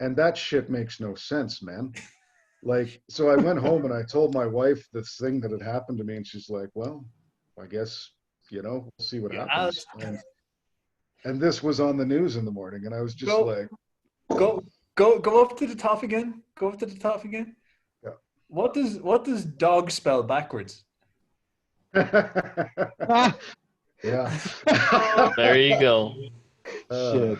And that shit makes no sense, man. Like, so I went home and I told my wife this thing that had happened to me, and she's like, well, I guess, we'll see what happens. And this was on the news in the morning, and I was just like, go up to the top again. Go up to the top again. Yeah. What does dog spell backwards? Yeah. There you go. Shit.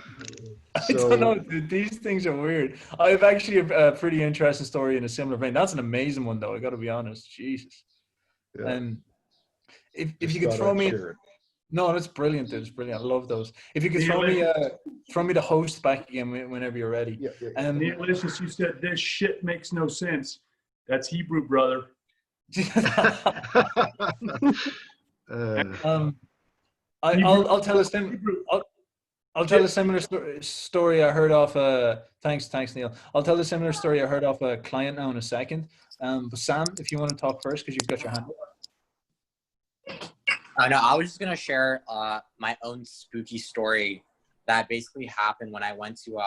I don't know. These things are weird. I have actually a pretty interesting story in a similar vein. That's an amazing one, though. I got to be honest. Jesus. Yeah. If you could throw me, no, that's brilliant. Dude. It's brilliant. I love those. If you could throw me the host back again whenever you're ready. Yeah. Delicious. You said this shit makes no sense. That's Hebrew, brother. I'll tell a similar story I heard off. Thanks, Neil. I'll tell a similar story I heard off a client now in a second. But Sam, if you want to talk first, because you've got your hand up. No, I was just gonna share my own spooky story that basically happened when I went to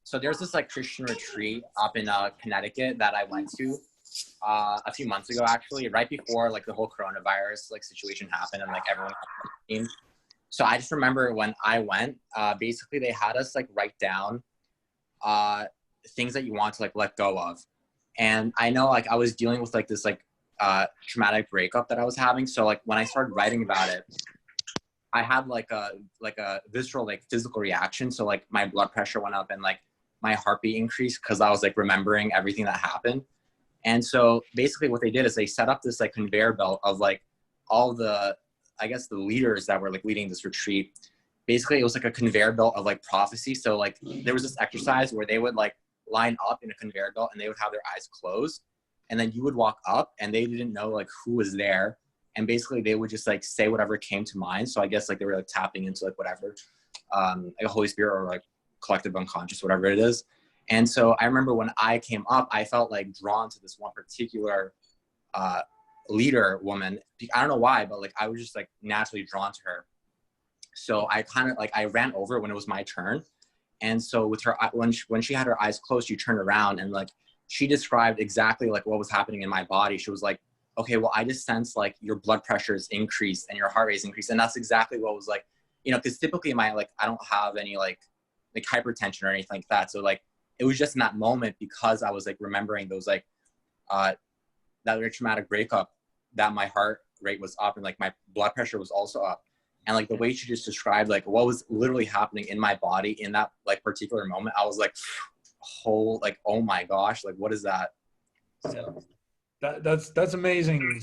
so there's this like Christian retreat up in Connecticut that I went to a few months ago, actually, right before like the whole coronavirus like situation happened and like everyone came. So I just remember when I went, basically they had us like write down things that you want to like let go of. And I know like I was dealing with like this like traumatic breakup that I was having. So like when I started writing about it, I had like a visceral like physical reaction. So like my blood pressure went up and like my heartbeat increased because I was like remembering everything that happened. And so basically what they did is they set up this like conveyor belt of like all the, I guess, the leaders that were like leading this retreat. Basically it was like a conveyor belt of like prophecy. So like there was this exercise where they would like line up in a conveyor belt and they would have their eyes closed, and then you would walk up and they didn't know like who was there, and basically they would just like say whatever came to mind. So I guess like they were like tapping into like whatever like a Holy Spirit or like collective unconscious, whatever it is. And so I remember when I came up, I felt like drawn to this one particular leader woman. I don't know why, but like I was just like naturally drawn to her. So I kind of like, I ran over when it was my turn. And so with her, when she had her eyes closed, she turned around and like, she described exactly like what was happening in my body. She was like, okay, well, I just sense like your blood pressure is increased and your heart rate is increased. And that's exactly what was like, because typically I don't have any like hypertension or anything like that. So like, it was just in that moment, because I was like remembering those like, that very traumatic breakup, that my heart rate was up and like my blood pressure was also up. And like the way she just described like what was literally happening in my body in that like particular moment, I was like, oh my gosh, like what is that? So that's amazing.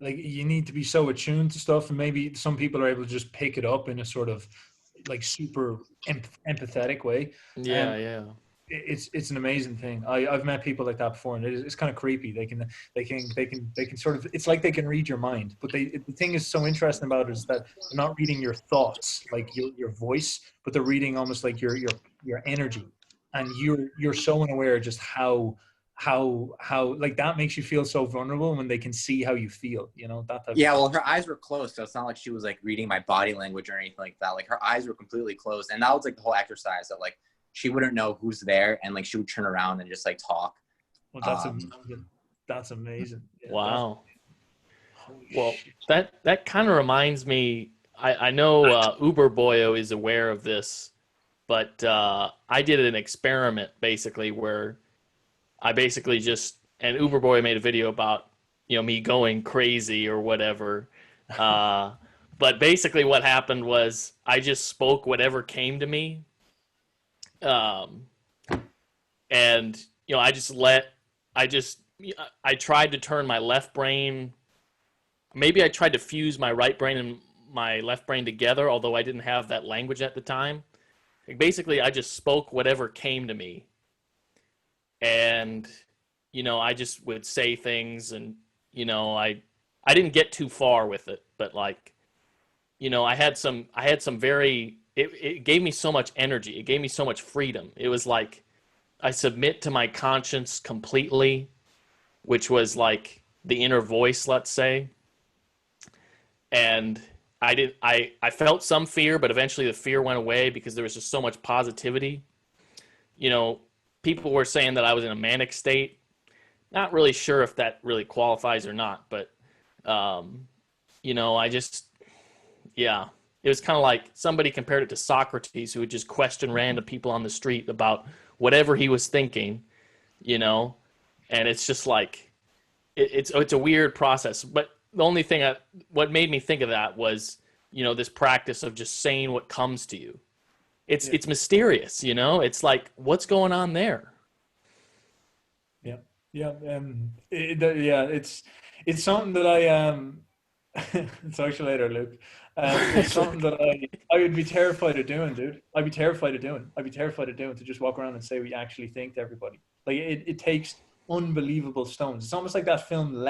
Like you need to be so attuned to stuff, and maybe some people are able to just pick it up in a sort of like super empathetic way. Yeah. it's an amazing thing. I've met people like that before, and it's kind of creepy. They can sort of, it's like they can read your mind. But the thing is so interesting about it is that they're not reading your thoughts, like your voice, but they're reading almost like your energy, and you're so unaware just how like that makes you feel so vulnerable when they can see how you feel, you know, that type Yeah, of well, her eyes were closed, so it's not like she was like reading my body language or anything like that. Like her eyes were completely closed, and that was like the whole exercise that like she wouldn't know who's there, and like she would turn around and just like talk. Well, that's amazing. Yeah, Wow. holy Well, shit. that kind of reminds me. I know Uber Boyo is aware of this, but I did an experiment basically where I basically just, and Uber Boy made a video about, you know, me going crazy or whatever. But basically what happened was I just spoke whatever came to me. And, you know, I tried to turn my left brain, maybe I tried to fuse my right brain and my left brain together, although I didn't have that language at the time. Like basically, I just spoke whatever came to me. And, you know, I just would say things, and, you know, I didn't get too far with it, but like, you know, I had some very, it gave me so much energy. It gave me so much freedom. It was like I submit to my conscience completely, which was like the inner voice, let's say. And I felt some fear, but eventually the fear went away because there was just so much positivity. You know, people were saying that I was in a manic state. Not really sure if that really qualifies or not, but, you know, yeah, it was kind of like somebody compared it to Socrates, who would just question random people on the street about whatever he was thinking, you know, and it's just like, it's a weird process. But the only thing, what made me think of that was, you know, this practice of just saying what comes to you. It's mysterious, you know, it's like, what's going on there? Yeah, yeah, it's something that talk to you later, Luke. It's something that I would be terrified of doing, dude. I'd be terrified of doing. To just walk around and say what you actually think to everybody. Like it takes unbelievable stones. It's almost like that film,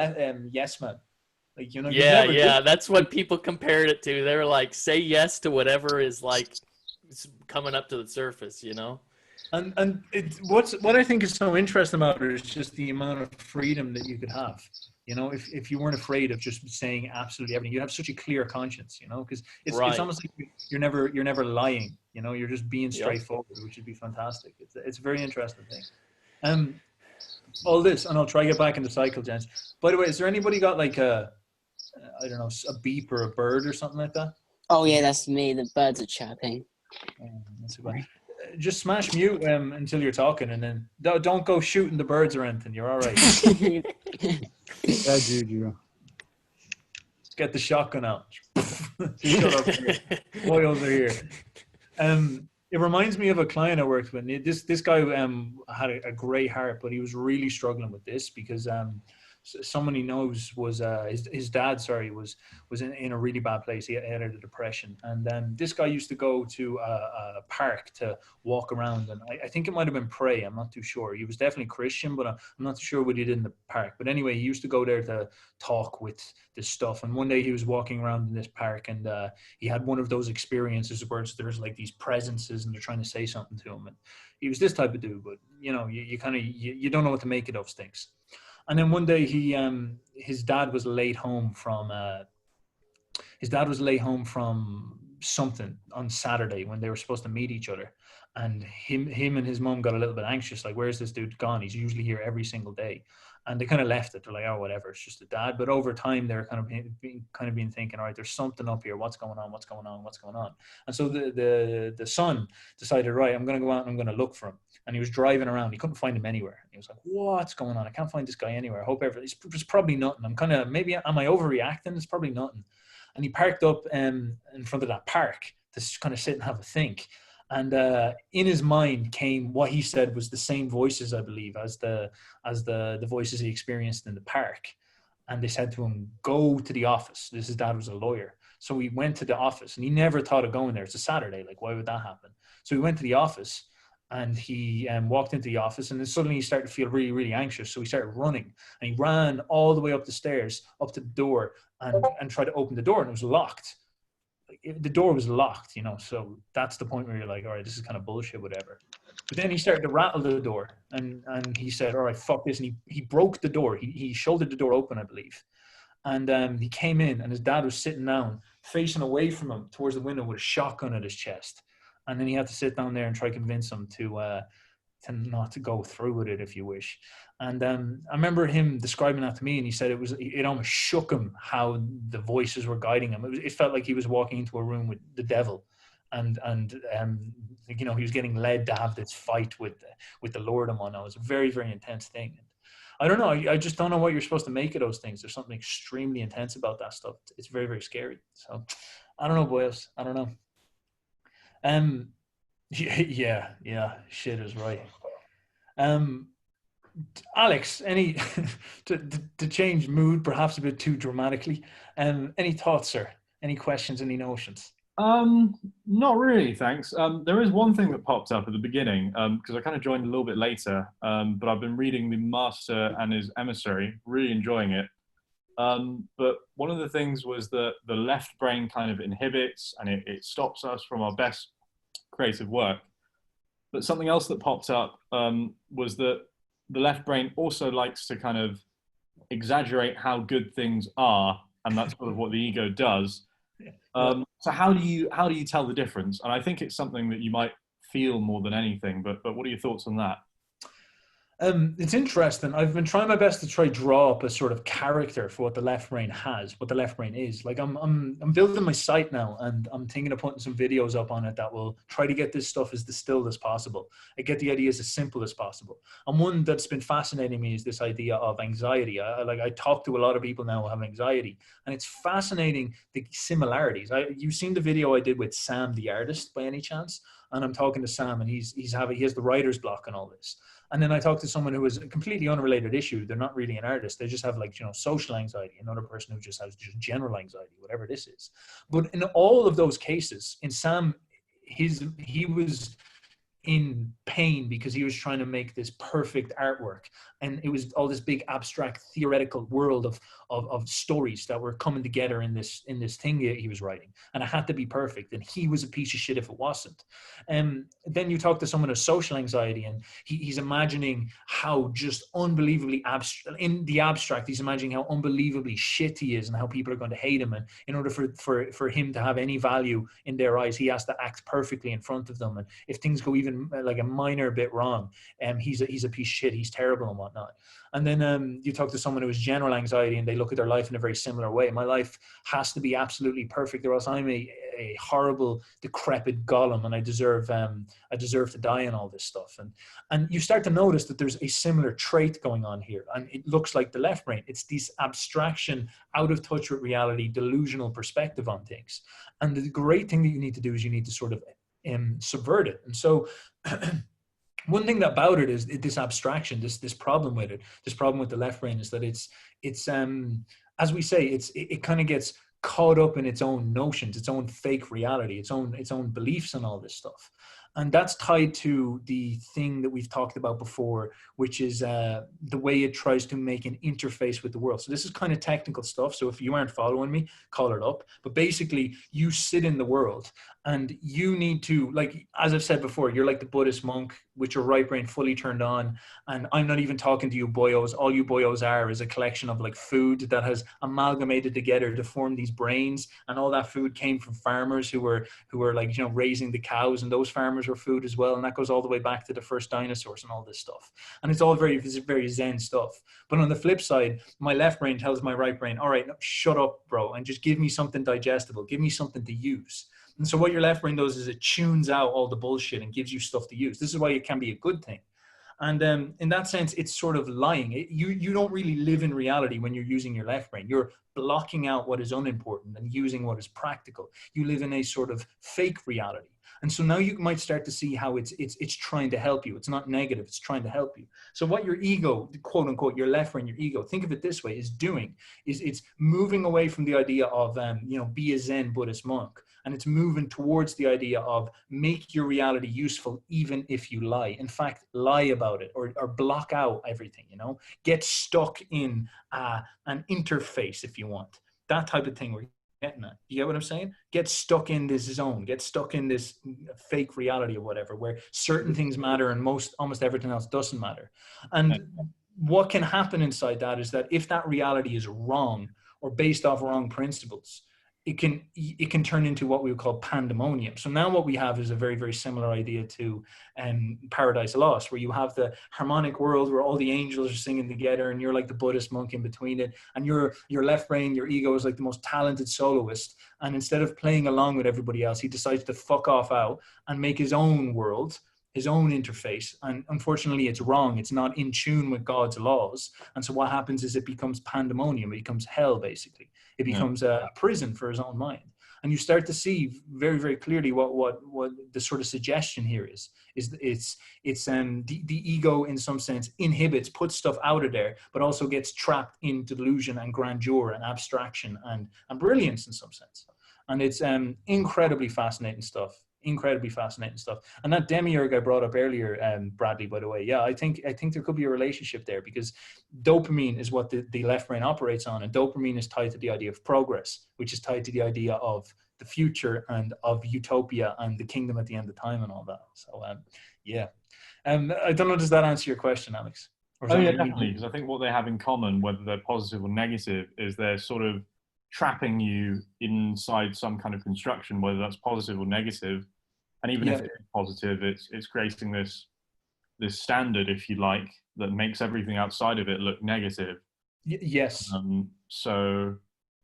Yes Man. Like, you know, you'd never do. That's what people compared it to. They were like, say yes to whatever is like coming up to the surface, you know. And what I think is so interesting about it is just the amount of freedom that you could have. You know, if you weren't afraid of just saying absolutely everything, you have such a clear conscience. You know, because it's almost like you're never lying. You know, you're just being straightforward, which would be fantastic. It's a very interesting thing. All this, and I'll try to get back in the cycle, gents. By the way, is there anybody got like I don't know, a beep or a bird or something like that? Oh yeah, that's me. The birds are chirping. That's about it. Just smash mute until you're talking, and then don't go shooting the birds or anything. You're all right. Yeah, Juju. Get the shotgun out. Shut up. Boils are here. It reminds me of a client I worked with. This guy had a great heart, but he was really struggling with this because someone he knows was his dad. Sorry, was in a really bad place. He had a depression, and this guy used to go to a park to walk around, and I think it might have been pray. I'm not too sure. He was definitely Christian, but I'm not too sure what he did in the park. But anyway, he used to go there to talk with this stuff. And one day he was walking around in this park, and he had one of those experiences where there's like these presences, and they're trying to say something to him. And he was this type of dude, but you know, you kind of you don't know what to make of those things. And then one day his dad was late home from something on Saturday when they were supposed to meet each other. And him and his mom got a little bit anxious, like, where's this dude gone? He's usually here every single day. And they kind of left it. They're like, oh, whatever, it's just a dad. But over time, they're kind of been thinking, all right, there's something up here. What's going on? And so the son decided, right, I'm going to go out and I'm going to look for him. And he was driving around. He couldn't find him anywhere. He was like, what's going on? I can't find this guy anywhere. I hope it's probably nothing. Am I overreacting? It's probably nothing. And he parked up in front of that park to kind of sit and have a think. And in his mind came what he said was the same voices, I believe, as the voices he experienced in the park. And they said to him, go to the office. His dad was a lawyer. So he went to the office, and he never thought of going there. It's a Saturday. Like, why would that happen? So he went to the office, and he walked into the office, and then suddenly he started to feel really, really anxious. So he started running, and he ran all the way up the stairs, up to the door, and tried to open the door, and it was locked. The door was locked, you know, so that's the point where you're like, all right, this is kind of bullshit, whatever. But then he started to rattle the door, and he said, all right, fuck this, and he broke the door. He shouldered the door open, I believe. And he came in, and his dad was sitting down, facing away from him towards the window with a shotgun at his chest. And then he had to sit down there and try to convince him to not to go through with it, if you wish. And I remember him describing that to me, and he said it almost shook him how the voices were guiding him. It felt like he was walking into a room with the devil, and you know, he was getting led to have this fight with the Lord and whatnot. It was a very, very intense thing. I don't know. I just don't know what you're supposed to make of those things. There's something extremely intense about that stuff. It's very, very scary. So I don't know, boys. I don't know. Yeah, shit is right. Alex, any to change mood perhaps a bit too dramatically? Any thoughts, sir? Any questions? Any notions? Not really, thanks. There is one thing that popped up at the beginning, because I kind of joined a little bit later, but I've been reading The Master and His Emissary, really enjoying it. But one of the things was that the left brain kind of inhibits and it stops us from our best creative work. But something else that popped up was that the left brain also likes to kind of exaggerate how good things are, and that's sort of what the ego does. So how do you tell the difference? And I think it's something that you might feel more than anything, but what are your thoughts on that? It's interesting. I've been trying my best to try draw up a sort of character for what the left brain has, what the left brain is. Like I'm building my site now, and I'm thinking of putting some videos up on it that will try to get this stuff as distilled as possible. I get the ideas as simple as possible. And one that's been fascinating me is this idea of anxiety. I talk to a lot of people now who have anxiety, and it's fascinating the similarities. You've seen the video I did with Sam the artist by any chance? And I'm talking to Sam, and he has the writer's block and all this. And then I talked to someone who has a completely unrelated issue. They're not really an artist. They just have, like, you know, social anxiety. Another person who just has just general anxiety, whatever this is. But in all of those cases, in Sam, he was in pain because he was trying to make this perfect artwork, and it was all this big abstract theoretical world of stories that were coming together in this thing he was writing, and it had to be perfect, and he was a piece of shit if it wasn't. And then you talk to someone with social anxiety, and he's imagining how just unbelievably in the abstract, he's imagining how unbelievably shit he is and how people are going to hate him, and in order for him to have any value in their eyes, he has to act perfectly in front of them, and if things go even like a minor bit wrong, he's a piece of shit, he's terrible and whatnot. And then you talk to someone who has general anxiety, and they look at their life in a very similar way. My life has to be absolutely perfect, or else I'm a horrible, decrepit golem, and I deserve to die and all this stuff. And you start to notice that there's a similar trait going on here, and it looks like the left brain. It's this abstraction, out of touch with reality, delusional perspective on things. And the great thing that you need to do is you need to sort of subvert it. And so one thing about it is this abstraction, this problem with it, this problem with the left brain is that it's as we say, it kind of gets caught up in its own notions, its own fake reality, its own beliefs and all this stuff. And that's tied to the thing that we've talked about before, which is the way it tries to make an interface with the world. So this is kind of technical stuff. So if you aren't following me, call it up. But basically, you sit in the world, and you need to, like, as I've said before, you're like the Buddhist monk with your right brain fully turned on. And I'm not even talking to you boyos. All you boyos are is a collection of like food that has amalgamated together to form these brains. And all that food came from farmers who were like, you know, raising the cows, and those farmers were food as well. And that goes all the way back to the first dinosaurs and all this stuff. And it's all very Zen stuff. But on the flip side, my left brain tells my right brain, all right, no, shut up, bro, and just give me something digestible. Give me something to use. And so what your left brain does is it tunes out all the bullshit and gives you stuff to use. This is why it can be a good thing. And in that sense, it's sort of lying. You don't really live in reality when you're using your left brain. You're blocking out what is unimportant and using what is practical. You live in a sort of fake reality. And so now you might start to see how it's trying to help you. It's not negative. It's trying to help you. So what your ego, quote unquote, your left brain, your ego, think of it this way, is doing is it's moving away from the idea of, be a Zen Buddhist monk, And it's moving towards the idea of make your reality useful even if you lie. In fact, lie about it or block out everything, you know, get stuck in an interface if you want. That type of thing we're getting at. You get what I'm saying? Get stuck in this zone, get stuck in this fake reality or whatever, where certain things matter and almost everything else doesn't matter. And what can happen inside that is that if that reality is wrong or based off wrong principles, it can turn into what we would call pandemonium. So now what we have is a very, very similar idea to Paradise Lost, where you have the harmonic world where all the angels are singing together and you're like the Buddhist monk in between it. And your left brain, your ego is like the most talented soloist. And instead of playing along with everybody else, he decides to fuck off out and make his own world, his own interface. And unfortunately, it's wrong. It's not in tune with God's laws. And so what happens is it becomes pandemonium. It becomes hell, basically. It becomes a prison for his own mind. And you start to see very, very clearly what the sort of suggestion here is the ego in some sense inhibits, puts stuff out of there, but also gets trapped in delusion and grandeur and abstraction and brilliance in some sense. And it's incredibly fascinating stuff. Incredibly fascinating stuff. And that demiurge I brought up earlier, Bradley, by the way, yeah, I think there could be a relationship there, because dopamine is what the left brain operates on, and dopamine is tied to the idea of progress, which is tied to the idea of the future and of utopia and the kingdom at the end of time and all that. So yeah, I don't know, does that answer your question, Alex? Oh yeah, definitely, because I think what they have in common, whether they're positive or negative, is they're sort of trapping you inside some kind of construction, whether that's positive or negative. And even if it's positive, it's creating this standard, if you like, that makes everything outside of it look negative. Yes. So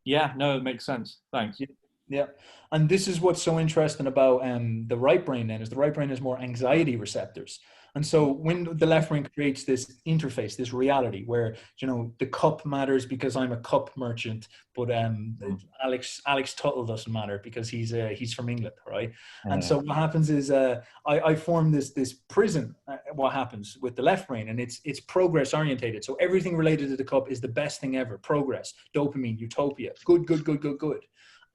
yeah, no, it makes sense. Thanks. Yeah. And this is what's so interesting about the right brain then, is the right brain has more anxiety receptors. And so when the left brain creates this interface, this reality where, you know, the cup matters because I'm a cup merchant, but Alex Tuttle doesn't matter because he's from England, right? And so what happens is I form this prison. What happens with the left brain, and it's progress orientated. So everything related to the cup is the best thing ever. Progress, dopamine, utopia, good.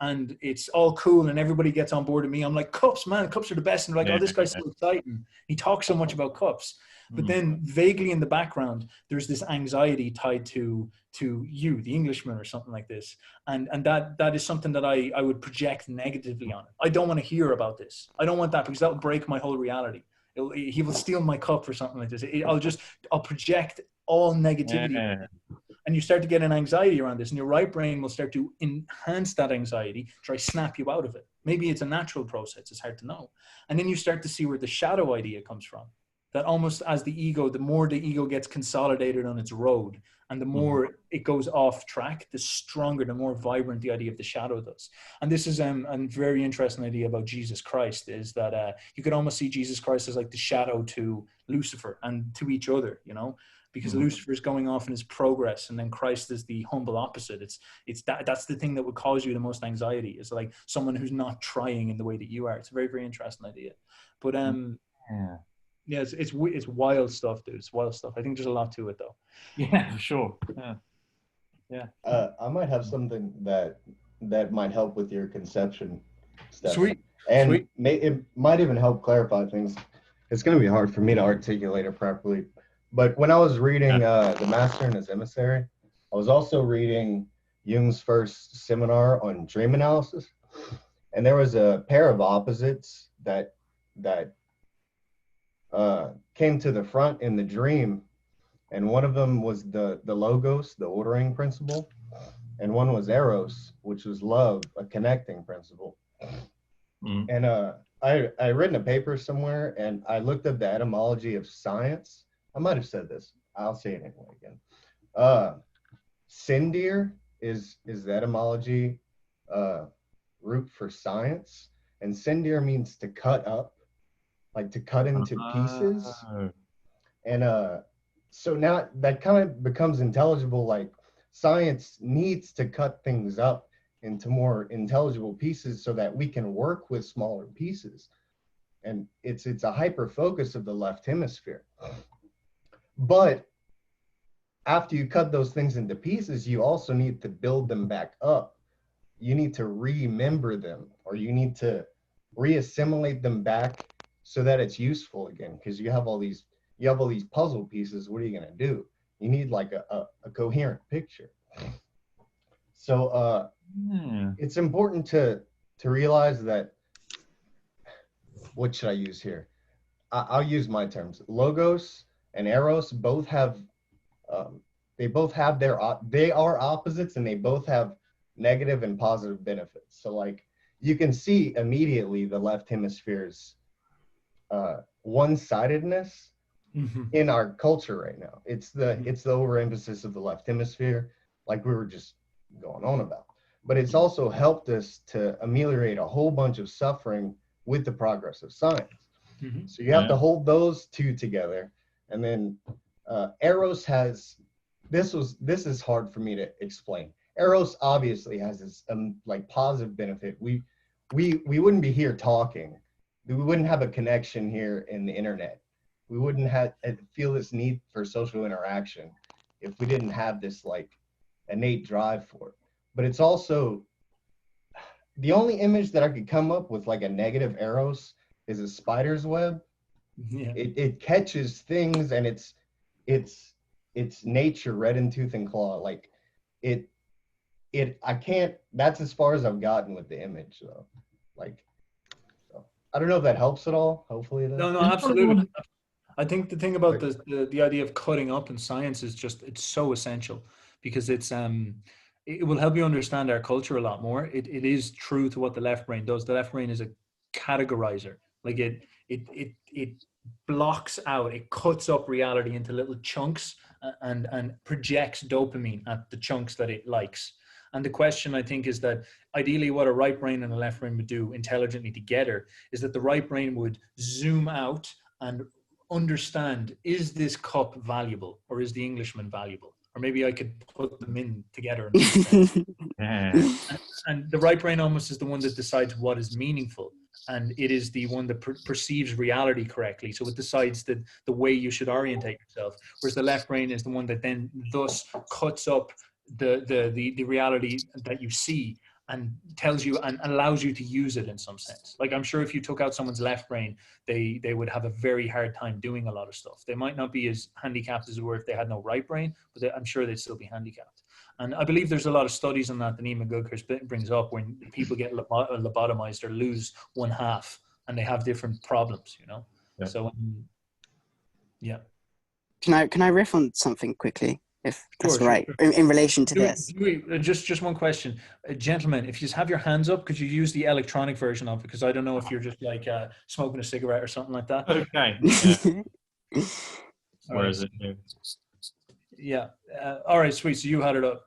And it's all cool and everybody gets on board with me. I'm like, cups, man, cups are the best. And they're like, oh, this guy's so exciting. He talks so much about cups. But then vaguely in the background, there's this anxiety tied to you, the Englishman, or something like this. And that is something that I would project negatively on it. I don't want to hear about this. I don't want that, because that will break my whole reality. He will steal my cup or something like this. I'll project all negativity. And you start to get an anxiety around this, and your right brain will start to enhance that anxiety, try to snap you out of it. Maybe it's a natural process, it's hard to know. And then you start to see where the shadow idea comes from. That almost as the more the ego gets consolidated on its road, and the more it goes off track, the stronger, the more vibrant the idea of the shadow does. And this is a very interesting idea about Jesus Christ, is that you could almost see Jesus Christ as like the shadow to Lucifer and to each other, you know? Because Lucifer is going off in his progress, and then Christ is the humble opposite. That's the thing that would cause you the most anxiety, is like someone who's not trying in the way that you are. It's a very, very interesting idea. But it's wild stuff, dude. It's wild stuff. I think there's a lot to it, though. Yeah, for sure. Yeah. I might have something that might help with your conception stuff. Sweet. And it might even help clarify things. It's going to be hard for me to articulate it properly. But when I was reading The Master and His Emissary, I was also reading Jung's first seminar on dream analysis. And there was a pair of opposites that came to the front in the dream. And one of them was the logos, the ordering principle. And one was eros, which was love, a connecting principle. And I read in a paper somewhere, and I looked up the etymology of science. I might have said this. I'll say it anyway again. Sindir is the etymology root for science. And sindir means to cut up, like to cut into pieces. And so now that kind of becomes intelligible, like science needs to cut things up into more intelligible pieces so that we can work with smaller pieces. And it's a hyper focus of the left hemisphere. But after you cut those things into pieces, you also need to build them back up. you need to remember them, or you need to reassimilate them back so that it's useful again, because you have all these puzzle pieces. What are you going to do? You need like a coherent picture. So it's important to realize that, what should I use here? I'll use my terms. Logos and eros both have they are opposites, and they both have negative and positive benefits. So like you can see immediately the left hemisphere's one-sidedness in our culture right now. It's the overemphasis of the left hemisphere, like we were just going on about. But it's also helped us to ameliorate a whole bunch of suffering with the progress of science. So you have to hold those two together. And then Eros has, this is hard for me to explain. Eros obviously has this like positive benefit. We wouldn't be here talking. We wouldn't have a connection here in the internet. We wouldn't feel this need for social interaction if we didn't have this like innate drive for it. But it's also, the only image that I could come up with like a negative Eros is a spider's web. It catches things, and it's nature red in tooth and claw. Like I can't, that's as far as I've gotten with the image though. Like, so I don't know if that helps at all. Hopefully it does. No, absolutely. I think the thing about the idea of cutting up in science is just, it's so essential, because it will help you understand our culture a lot more. It is true to what the left brain does. The left brain is a categorizer. Like it blocks out, it cuts up reality into little chunks and projects dopamine at the chunks that it likes. And the question, I think, is that ideally what a right brain and a left brain would do intelligently together is that the right brain would zoom out and understand, is this cup valuable, or is the Englishman valuable? Or maybe I could put them in together. And the right brain almost is the one that decides what is meaningful. And it is the one that perceives reality correctly. So it decides the way you should orientate yourself. Whereas the left brain is the one that then thus cuts up the reality that you see and tells you and allows you to use it in some sense. Like, I'm sure if you took out someone's left brain, they would have a very hard time doing a lot of stuff. They might not be as handicapped as they were if they had no right brain, but I'm sure they'd still be handicapped. And I believe there's a lot of studies on that Nima Gulkar brings up, when people get lobotomized or lose one half, and they have different problems, you know? Yeah. So, yeah. Can I riff on something quickly? If that's sure, right, sure. In relation to this. Just one question. Gentlemen, if you just have your hands up, could you use the electronic version of it? Because I don't know if you're just like smoking a cigarette or something like that. Okay. Yeah. Where is it? Yeah. All right, sweet. So you had it up.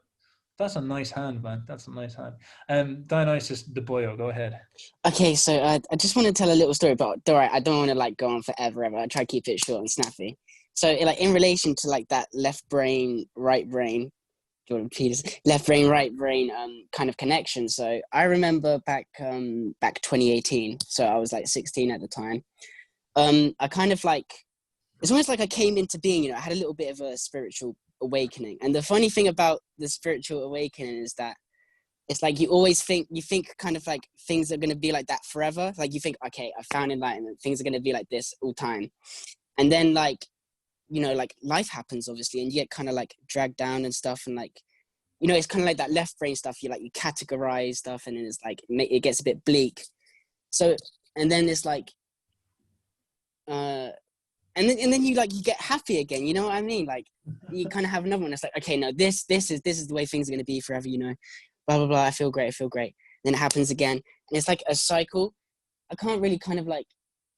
That's a nice hand, man. That's a nice hand. Dionysus de Boyo, go ahead. Okay, so I just want to tell a little story, but alright, I don't want to like go on forever. I try to keep it short and snappy. So like in relation to like that left brain, right brain, Jordan Peters, left brain, right brain kind of connection. So I remember back 2018. So I was like 16 at the time. I kind of like, it's almost like I came into being, you know, I had a little bit of a spiritual awakening. And the funny thing about the spiritual awakening is that it's like you think kind of like things are going to be like that forever. Like you think, okay, I found enlightenment. Things are going to be like this all time. And then like, you know, like life happens obviously, and you get kind of like dragged down and stuff. And like, you know, it's kind of like that left brain stuff. You categorize stuff, and then it's like, it gets a bit bleak. So, and then it's like, and then you like, you get happy again. You know what I mean? Like you kind of have another one. It's like, okay, no, this is the way things are going to be forever, you know, blah, blah, blah. I feel great. Then it happens again. And it's like a cycle. I can't really kind of like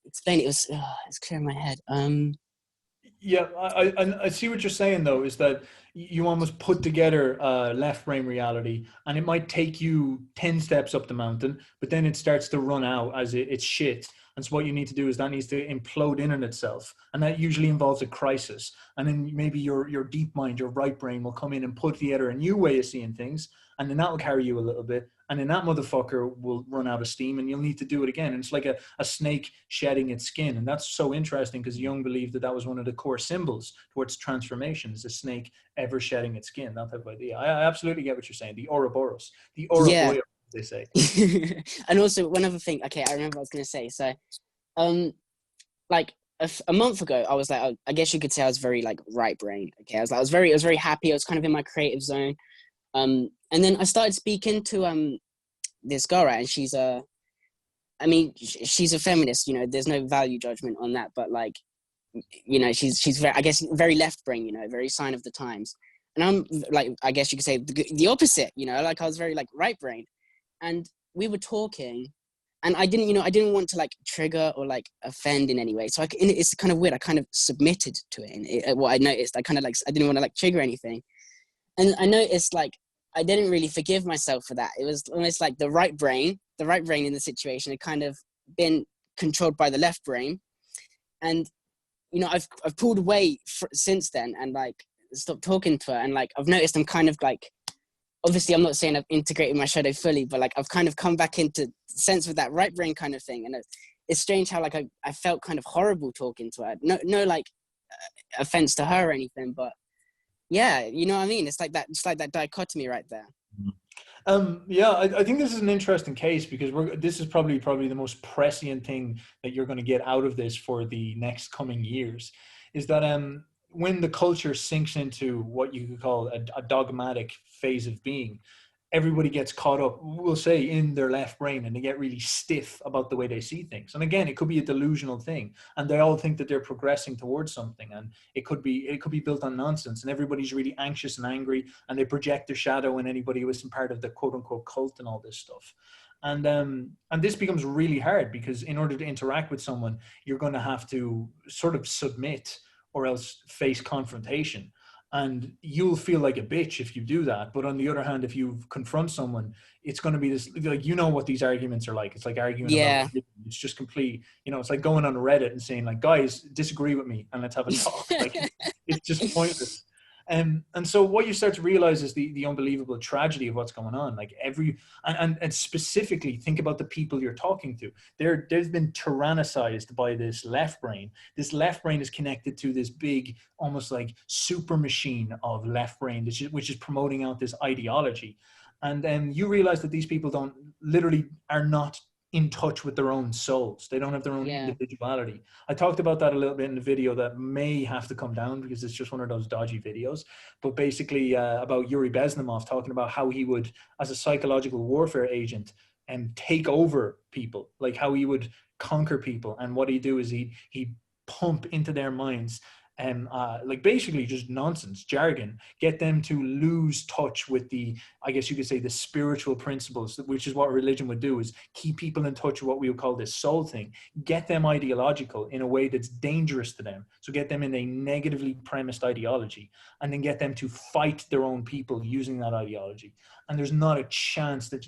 explain it. It's clear in my head. Yeah, I see what you're saying though, is that you almost put together left brain reality, and it might take you 10 steps up the mountain, but then it starts to run out as it's shit. And so what you need to do is that needs to implode in on itself. And that usually involves a crisis. And then maybe your deep mind, your right brain will come in and put together a new way of seeing things. And then that will carry you a little bit. And then that motherfucker will run out of steam, and you'll need to do it again. And it's like a snake shedding its skin. And that's so interesting, because Jung believed that was one of the core symbols towards transformation, is a snake ever shedding its skin, that type of idea. I absolutely get what you're saying. The Ouroboros. The Ouroboros. they say. And also one other thing. Okay, I remember what I was gonna say. So, like a month ago, I was like, I guess you could say I was very like right brained. Okay, I was very happy. I was kind of in my creative zone. And then I started speaking to this girl, right? And she's I mean, she's a feminist. You know, there's no value judgment on that, but like, you know, she's very, I guess, very left brain. You know, very sign of the times. And I'm like, I guess you could say the opposite. You know, like I was very like right brained. And we were talking, and I didn't want to like trigger or like offend in any way. So it's kind of weird. I kind of submitted to it. And what I noticed, I kind of like, I didn't want to like trigger anything. And I noticed like, I didn't really forgive myself for that. It was almost like the right brain in the situation had kind of been controlled by the left brain. And, you know, I've pulled away since then and like stopped talking to her. And like, I've noticed I'm kind of like, obviously I'm not saying I've integrated my shadow fully, but like I've kind of come back into sense with that right brain kind of thing. And it's strange how like I felt kind of horrible talking to her. No like offense to her or anything, but yeah, you know what I mean? It's like that dichotomy right there. Yeah, I think this is an interesting case because this is probably the most prescient thing that you're going to get out of this for the next coming years, is that when the culture sinks into what you could call a dogmatic phase of being, everybody gets caught up, we'll say, in their left brain, and they get really stiff about the way they see things. And again, it could be a delusional thing, and they all think that they're progressing towards something, and it could be built on nonsense, and everybody's really anxious and angry, and they project their shadow in anybody who isn't part of the quote unquote cult and all this stuff. And this becomes really hard because in order to interact with someone, you're going to have to sort of submit or else face confrontation. And you'll feel like a bitch if you do that. But on the other hand, if you confront someone, it's going to be this, like, you know what these arguments are like. It's like arguing about religion. It's just complete, you know, it's like going on Reddit and saying like, guys, disagree with me and let's have a talk. Like, it's just pointless. And so what you start to realize is the unbelievable tragedy of what's going on. Like and specifically think about the people you're talking to. They've been tyrannicized by this left brain. This left brain is connected to this big, almost like super machine of left brain, which is promoting out this ideology. And then you realize that these people are not in touch with their own souls. They don't have their own individuality. I talked about that a little bit in the video that may have to come down because it's just one of those dodgy videos. But basically about Yuri Bezmenov talking about how he would, as a psychological warfare agent, take over people, like how he would conquer people. And what he'd do is he'd pump into their minds like basically just nonsense, jargon, get them to lose touch with the, I guess you could say, the spiritual principles, which is what religion would do, is keep people in touch with what we would call this soul thing, get them ideological in a way that's dangerous to them. So get them in a negatively premised ideology and then get them to fight their own people using that ideology. And there's not a chance that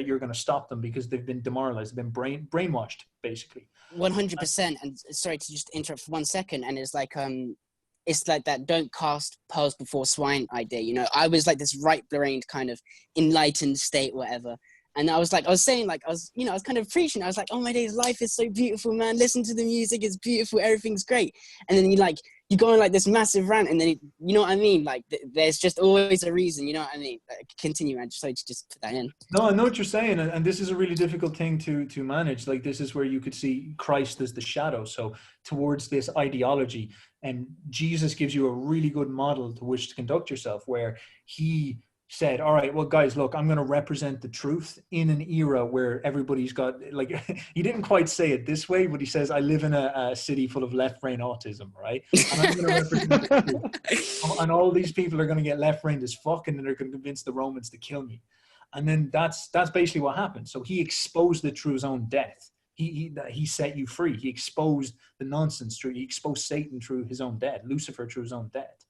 you're going to stop them because they've been demoralized, they've been brainwashed, basically. 100%. And sorry to just interrupt for 1 second. And it's like that don't cast pearls before swine idea. You know, I was like this right-brained kind of enlightened state, whatever. And I was saying, I was kind of preaching. I was like, oh my days, life is so beautiful, man. Listen to the music, it's beautiful, everything's great. And then you go on like this massive rant, and then you know what I mean? Like there's just always a reason, you know what I mean? Continue, man. Just put that in. No, I know what you're saying, and this is a really difficult thing to manage. Like this is where you could see Christ as the shadow. So towards this ideology, and Jesus gives you a really good model to which to conduct yourself, where he said, all right, well, guys, look, I'm going to represent the truth in an era where everybody's got, like, he didn't quite say it this way, but he says, I live in a city full of left brain autism, right? And I'm going to represent the truth. And all these people are going to get left brained as fuck, and then they're going to convince the Romans to kill me. And then that's basically what happened. So he exposed it through his own death. He set you free. He exposed the nonsense through, he exposed Satan through his own death, Lucifer through his own death.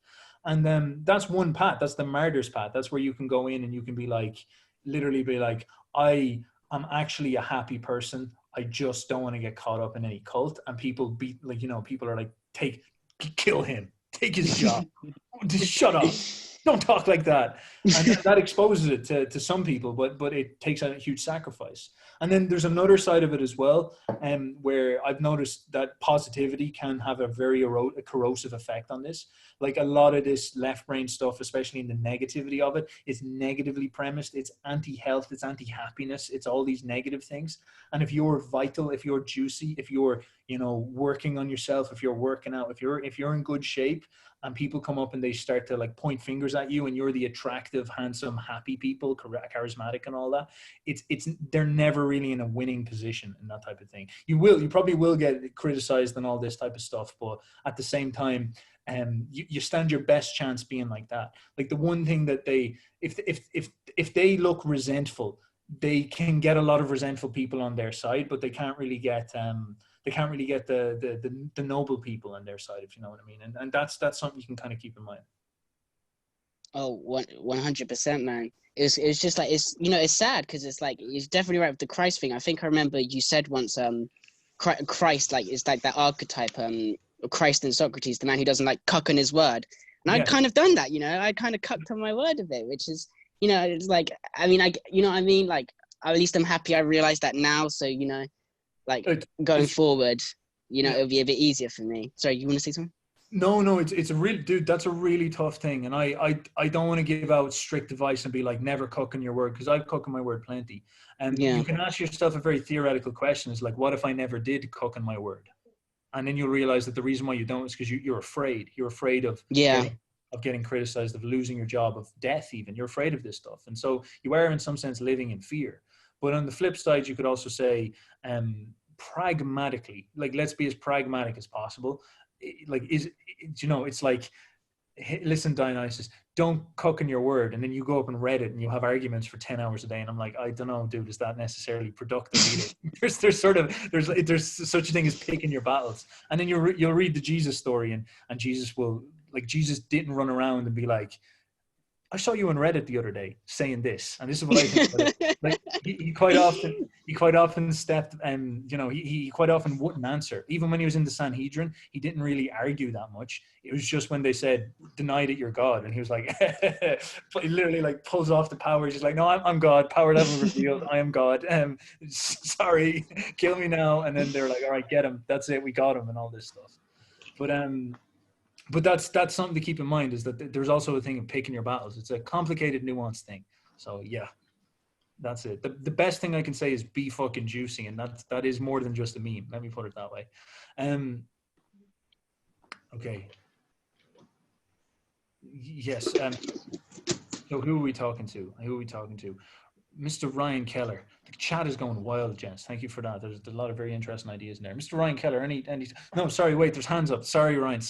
And that's one path. That's the martyr's path. That's where you can go in and you can be like, literally be like, I am actually a happy person. I just don't want to get caught up in any cult. And people people are like, kill him, take his job, just shut up. don't talk like that. And that exposes it to some people, but it takes a huge sacrifice. And then there's another side of it as well, where I've noticed that positivity can have a very corrosive effect on this. Like a lot of this left brain stuff, especially in the negativity of it, is negatively premised. It's anti-health, it's anti-happiness, it's all these negative things. And if you're vital, if you're juicy, if you're, you know, working on yourself, if you're working out, if you're in good shape, and people come up and they start to like point fingers at you, and you're the attractive, handsome, happy people, charismatic and all that, they're never really in a winning position in that type of thing. You probably will get criticized and all this type of stuff, but at the same time, you stand your best chance being like that. Like the one thing that if they look resentful, they can get a lot of resentful people on their side, but they can't really get the noble people on their side, if you know what I mean. And that's something you can kind of keep in mind. Oh, 100%, man. It's just like, it's, you know, it's sad because it's like, it's definitely right with the Christ thing. I think I remember you said once, Christ, like, it's like that archetype, Christ and Socrates, the man who doesn't like cuck on his word. And I'd kind of done that, you know, I kind of cucked on my word a bit, which is, you know, it's like, I mean, you know what I mean? Like, at least I'm happy I realized that now. So, you know, like going forward, you know, it'll be a bit easier for me. Sorry, you want to say something? No, it's a real, dude, that's a really tough thing. And I don't want to give out strict advice and be like, never cook on your word, because I've cooked on my word plenty. And you can ask yourself a very theoretical question, is like, what if I never did cook on my word? And then you'll realize that the reason why you don't is because you're afraid. You're afraid of getting criticized, of losing your job, of death even. You're afraid of this stuff. And so you are in some sense living in fear. But on the flip side, you could also say, pragmatically, like, let's be as pragmatic as possible. Like, you know, it's like, listen, Dionysus, don't cook in your word. And then you go up and read it and you have arguments for 10 hours a day. And I'm like, I don't know, dude, is that necessarily productive either? there's such a thing as picking your battles. And then you'll read the Jesus story, and Jesus will, like, Jesus didn't run around and be like, I saw you on Reddit the other day saying this, and this is what I think about it. Like, he quite often stepped, you know, he quite often wouldn't answer. Even when he was in the Sanhedrin, he didn't really argue that much. It was just when they said, deny that you're God, and he was like, he literally like pulls off the power. He's just like, no, I'm God, power level revealed, I am God. Sorry, kill me now. And then they're like, all right, get him. That's it, we got him, and all this stuff. But that's something to keep in mind, is that there's also a thing of picking your battles. It's a complicated, nuanced thing. So yeah, that's it. The best thing I can say is be fucking juicy, and that is more than just a meme. Let me put it that way. Okay. Yes. So who are we talking to? Mr. Ryan Keller. The chat is going wild, gents. Thank you for that. There's a lot of very interesting ideas in there. Mr. Ryan Keller, any no, sorry, wait, there's hands up. Sorry, Ryan,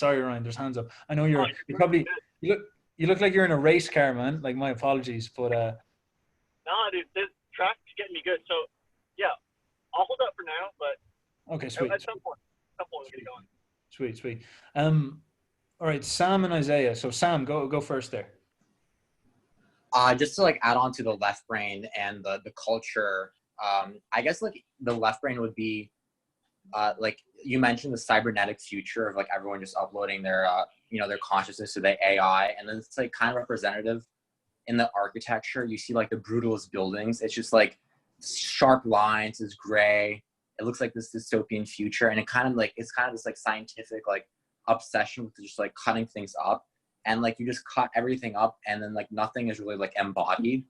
there's hands up. I know you look like you're in a race car, man. Like, my apologies, but No, dude, this traffic's getting me good. So yeah, I'll hold up for now, but okay, sweet. At some point we'll get going. Sweet. All right, Sam and Isaiah. So Sam, go first there. Just to like add on to the left brain and the culture, I guess like the left brain would be like you mentioned, the cybernetic future of like everyone just uploading their their consciousness to the AI, and then it's like kind of representative in the architecture. You see like the brutalist buildings. It's just like sharp lines, it's gray. It looks like this dystopian future, and it's kind of this like scientific like obsession with just like cutting things up. And like you just cut everything up, and then like nothing is really like embodied.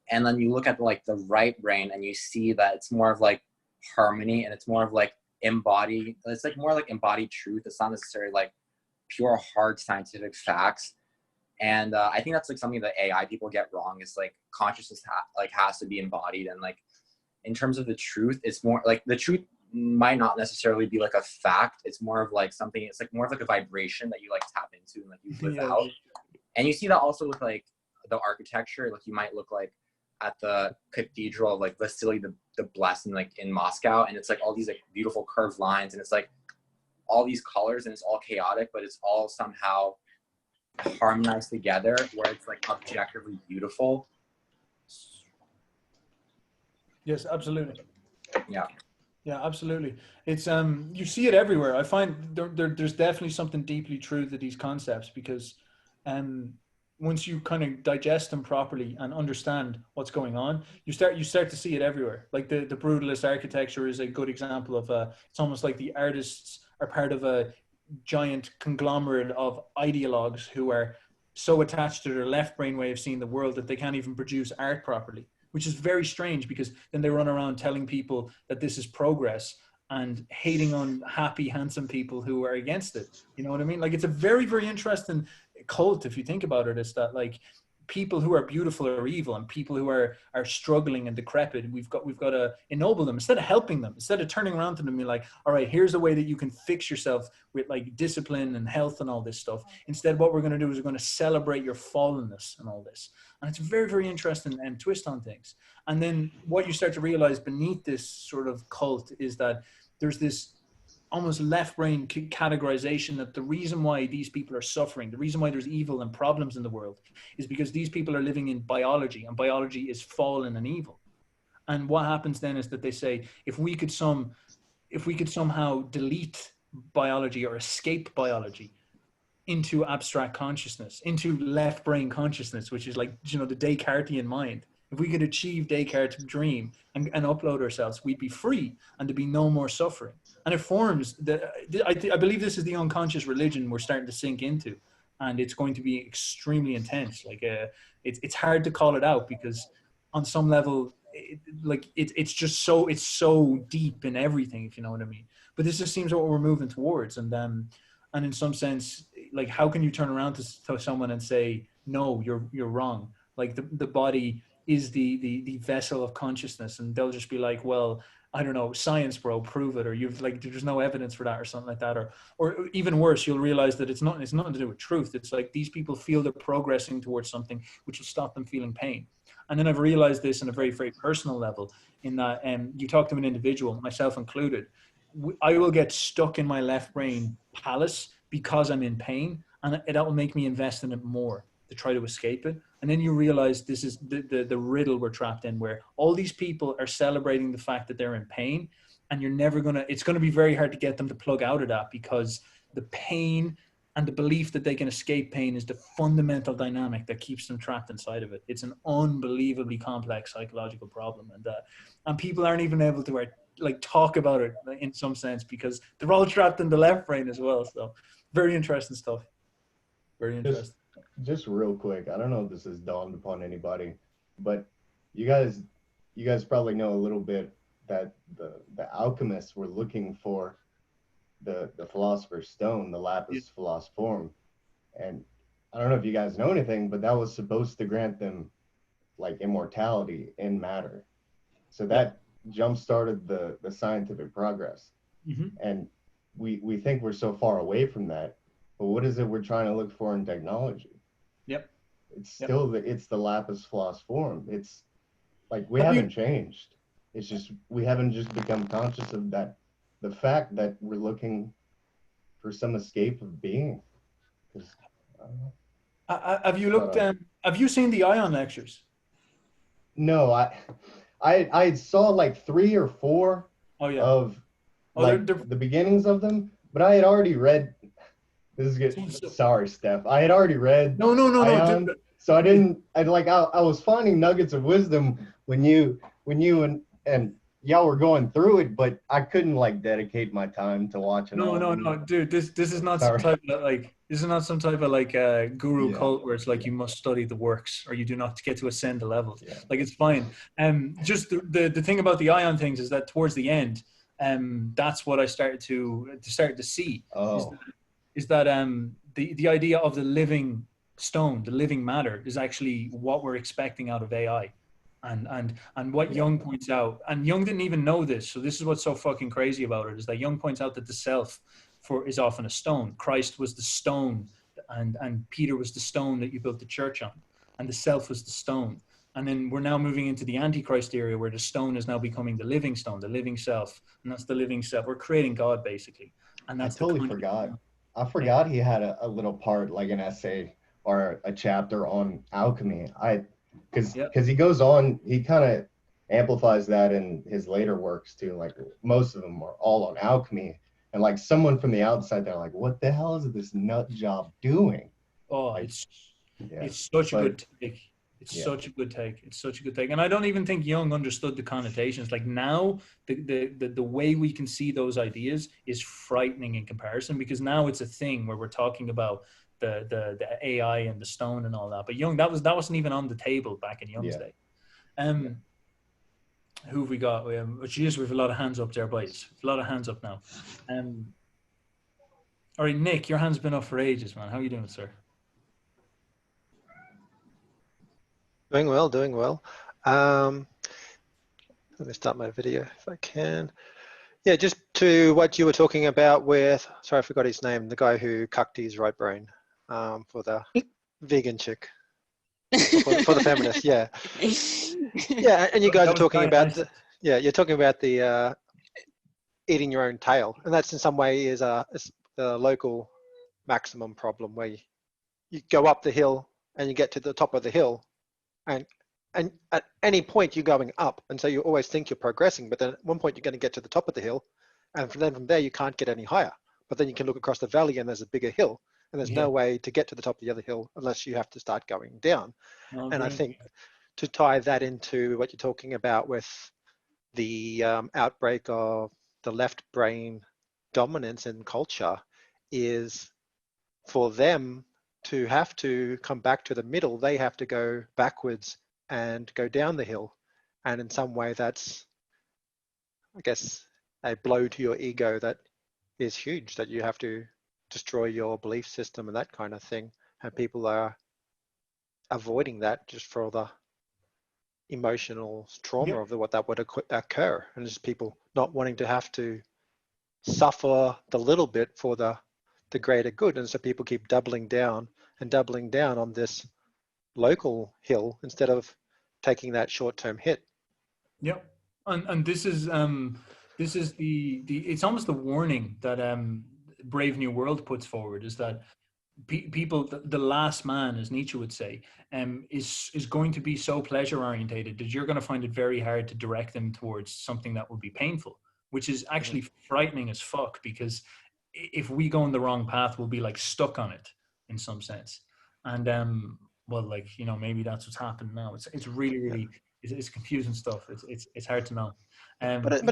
And then you look at like the right brain, and you see that it's more of like harmony, and it's more of like embodied. It's like more like embodied truth. It's not necessarily like pure hard scientific facts. And I think that's like something that AI people get wrong, is like consciousness has to be embodied. And like in terms of the truth, it's more like the truth might not necessarily be like a fact. It's more of like something, it's like more of like a vibration that you like tap into and like you live out. And you see that also with like the architecture. Like you might look like at the cathedral of like Vasily the Blessed in Moscow, and it's like all these like beautiful curved lines, and it's like all these colors, and it's all chaotic, but it's all somehow harmonized together where it's like objectively beautiful. Yes, absolutely. Yeah, absolutely. It's you see it everywhere. I find there's definitely something deeply true to these concepts, because once you kind of digest them properly and understand what's going on, you start to see it everywhere. Like the brutalist architecture is a good example of it's almost like the artists are part of a giant conglomerate of ideologues who are so attached to their left brain way of seeing the world that they can't even produce art properly, which is very strange, because then they run around telling people that this is progress and hating on happy, handsome people who are against it. You know what I mean? Like, it's a very, very interesting cult if you think about it. It's that, like, people who are beautiful are evil, and people who are struggling and decrepit, we've got to ennoble them instead of helping them, instead of turning around to them and be like, all right, here's a way that you can fix yourself with like discipline and health and all this stuff. Instead, what we're going to do is we're going to celebrate your fallenness and all this. And it's very, very interesting and twist on things. And then what you start to realize beneath this sort of cult is that there's this almost left brain categorization that the reason why these people are suffering, the reason why there's evil and problems in the world, is because these people are living in biology, and biology is fallen and evil. And what happens then is that they say, if we could somehow delete biology or escape biology into abstract consciousness, into left brain consciousness, which is like, you know, the Descartesian mind. If we could achieve Descartes' dream and upload ourselves, we'd be free and there'd be no more suffering. And it forms I believe this is the unconscious religion we're starting to sink into, and it's going to be extremely intense. Like it's hard to call it out, because on some level, it's so deep in everything, if you know what I mean. But this just seems what we're moving towards, and in some sense, like, how can you turn around to someone and say, no, you're wrong? Like the body is the vessel of consciousness, and they'll just be like, well, I don't know, science, bro, prove it, or you've like, there's no evidence for that, or something like that, or even worse, you'll realize that it's nothing to do with truth. It's like these people feel they're progressing towards something which will stop them feeling pain. And then I've realized this on a very, very personal level, in that you talk to an individual, myself included, I will get stuck in my left brain palace because I'm in pain, and that will make me invest in it more to try to escape it. And then you realize this is the riddle we're trapped in, where all these people are celebrating the fact that they're in pain, and it's going to be very hard to get them to plug out of that, because the pain and the belief that they can escape pain is the fundamental dynamic that keeps them trapped inside of it. It's an unbelievably complex psychological problem, and people aren't even able to like talk about it in some sense, because they're all trapped in the left brain as well. So very interesting stuff. Very interesting. Just real quick, I don't know if this has dawned upon anybody, but you guys probably know a little bit that the alchemists were looking for the philosopher's stone, the lapis philosophorum, and I don't know if you guys know anything, but that was supposed to grant them like immortality in matter. So that jump-started the scientific progress. Mm-hmm. And we think we're so far away from that, but what is it we're trying to look for in technology? Yep. It's still it's the lapis philosophorum. It's like we haven't changed. It's just we haven't just become conscious of that, the fact that we're looking for some escape of being. Have you looked? Have you seen the Ion lectures? No, I saw like 3 or 4 of like the beginnings of them, but I had already read. This is good. Sorry, Steph. I had already read. No. So I was finding nuggets of wisdom when you and y'all were going through it, but I couldn't like dedicate my time to watching. No, dude. This is not some type of guru cult where it's like you must study the works or you do not get to ascend the levels. Yeah. Like, it's fine. Just the thing about the Ion things is that towards the end, that's what I started to see. Is that the idea of the living stone, the living matter, is actually what we're expecting out of AI. And what Jung points out, and Jung didn't even know this, so this is what's so fucking crazy about it, is that Jung points out that the self is often a stone. Christ was the stone, and Peter was the stone that you built the church on, and the self was the stone. And then we're now moving into the Antichrist area, where the stone is now becoming the living stone, the living self, and that's the living self. We're creating God, basically. And that's I totally forgot. I forgot he had a little part, like an essay or a chapter on alchemy. Because he goes on, he kind of amplifies that in his later works too. Like most of them are all on alchemy, and like someone from the outside, they're like, "What the hell is this nut job doing?" Oh, like, Yeah. It's such a But- good take. It's Yeah. such a good take. It's such a good take. And I don't even think Jung understood the connotations. Like now, the way we can see those ideas is frightening in comparison, because now it's a thing where we're talking about the AI and the stone and all that. But Jung, that wasn't even on the table back in Jung's day. Who have we got? We have a lot of hands up there, boys. A lot of hands up now. All right, Nick, your hand's been up for ages, man. How are you doing, sir? Doing well, doing well. Let me start my video if I can. Yeah, just to what you were talking about with, sorry, I forgot his name, the guy who cucked his right brain for the vegan chick, for the feminist, yeah. Yeah, and you guys are talking about, you're talking about the eating your own tail. And that's in some way is the local maximum problem where you go up the hill and you get to the top of the hill, and at any point you're going up, and so you always think you're progressing, but then at one point you're going to get to the top of the hill, and then from there you can't get any higher. But then you can look across the valley and there's a bigger hill, and there's no way to get to the top of the other hill unless you have to start going down. And I think to tie that into what you're talking about with the outbreak of the left brain dominance in culture is for them to have to come back to the middle, they have to go backwards and go down the hill. And in some way that's, I guess, a blow to your ego that is huge, that you have to destroy your belief system and that kind of thing. And people are avoiding that just for the emotional trauma of what that would occur. And just people not wanting to have to suffer the little bit for the greater good. And so people keep doubling down on this local hill instead of taking that short-term hit. Yep. And this is the it's almost the warning that Brave New World puts forward, is that people, the last man, as Nietzsche would say, is going to be so pleasure orientated that you're going to find it very hard to direct them towards something that will be painful, which is actually frightening as fuck, because if we go on the wrong path, we'll be like stuck on it in some sense. And well, like, you know, maybe that's what's happened now. It's really it's confusing stuff. It's hard to know. But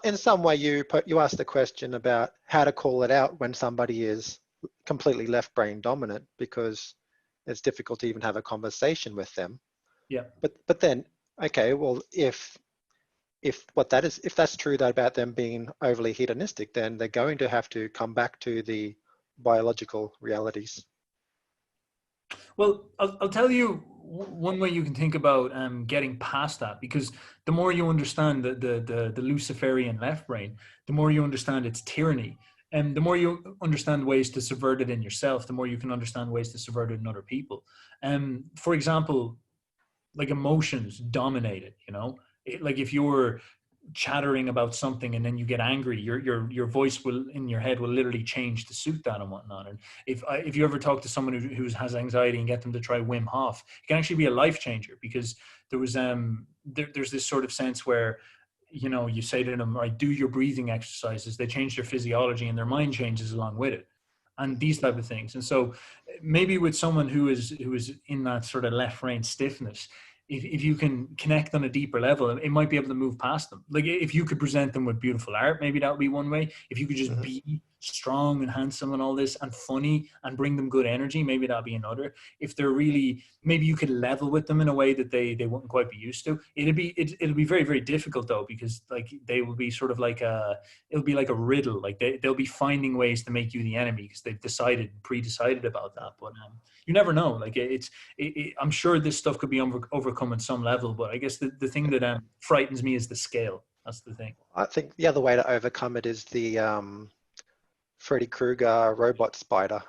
in some way you asked the question about how to call it out when somebody is completely left brain dominant, because it's difficult to even have a conversation with them. Yeah. But then, okay, well, if that's true about them being overly hedonistic, then they're going to have to come back to the biological realities. Well, I'll tell you one way you can think about getting past that, because the more you understand the Luciferian left brain, the more you understand its tyranny. And the more you understand ways to subvert it in yourself, the more you can understand ways to subvert it in other people. For example, like emotions dominate it, you know? Like if you're chattering about something and then you get angry, your voice will in your head will literally change to suit that and whatnot. And if you ever talk to someone who has anxiety and get them to try Wim Hof, it can actually be a life changer, because there was there's this sort of sense where, you know, you say to them, right, do your breathing exercises, they change their physiology and their mind changes along with it, and these type of things. And so maybe with someone who is in that sort of left brain stiffness, if you can connect on a deeper level, it might be able to move past them. Like if you could present them with beautiful art, maybe that would be one way. If you could just be strong and handsome and all this and funny and bring them good energy, maybe that'd be another. If they're really, maybe you could level with them in a way that they wouldn't quite be used to. It'll be very, very difficult though, because like they will be sort of like it'll be like a riddle. Like they'll be finding ways to make you the enemy because they've pre-decided about that. But you never know. Like I'm sure this stuff could be overcome at some level, but I guess the thing that frightens me is the scale. That's the thing. I think the other way to overcome it is the Freddy Krueger robot spider.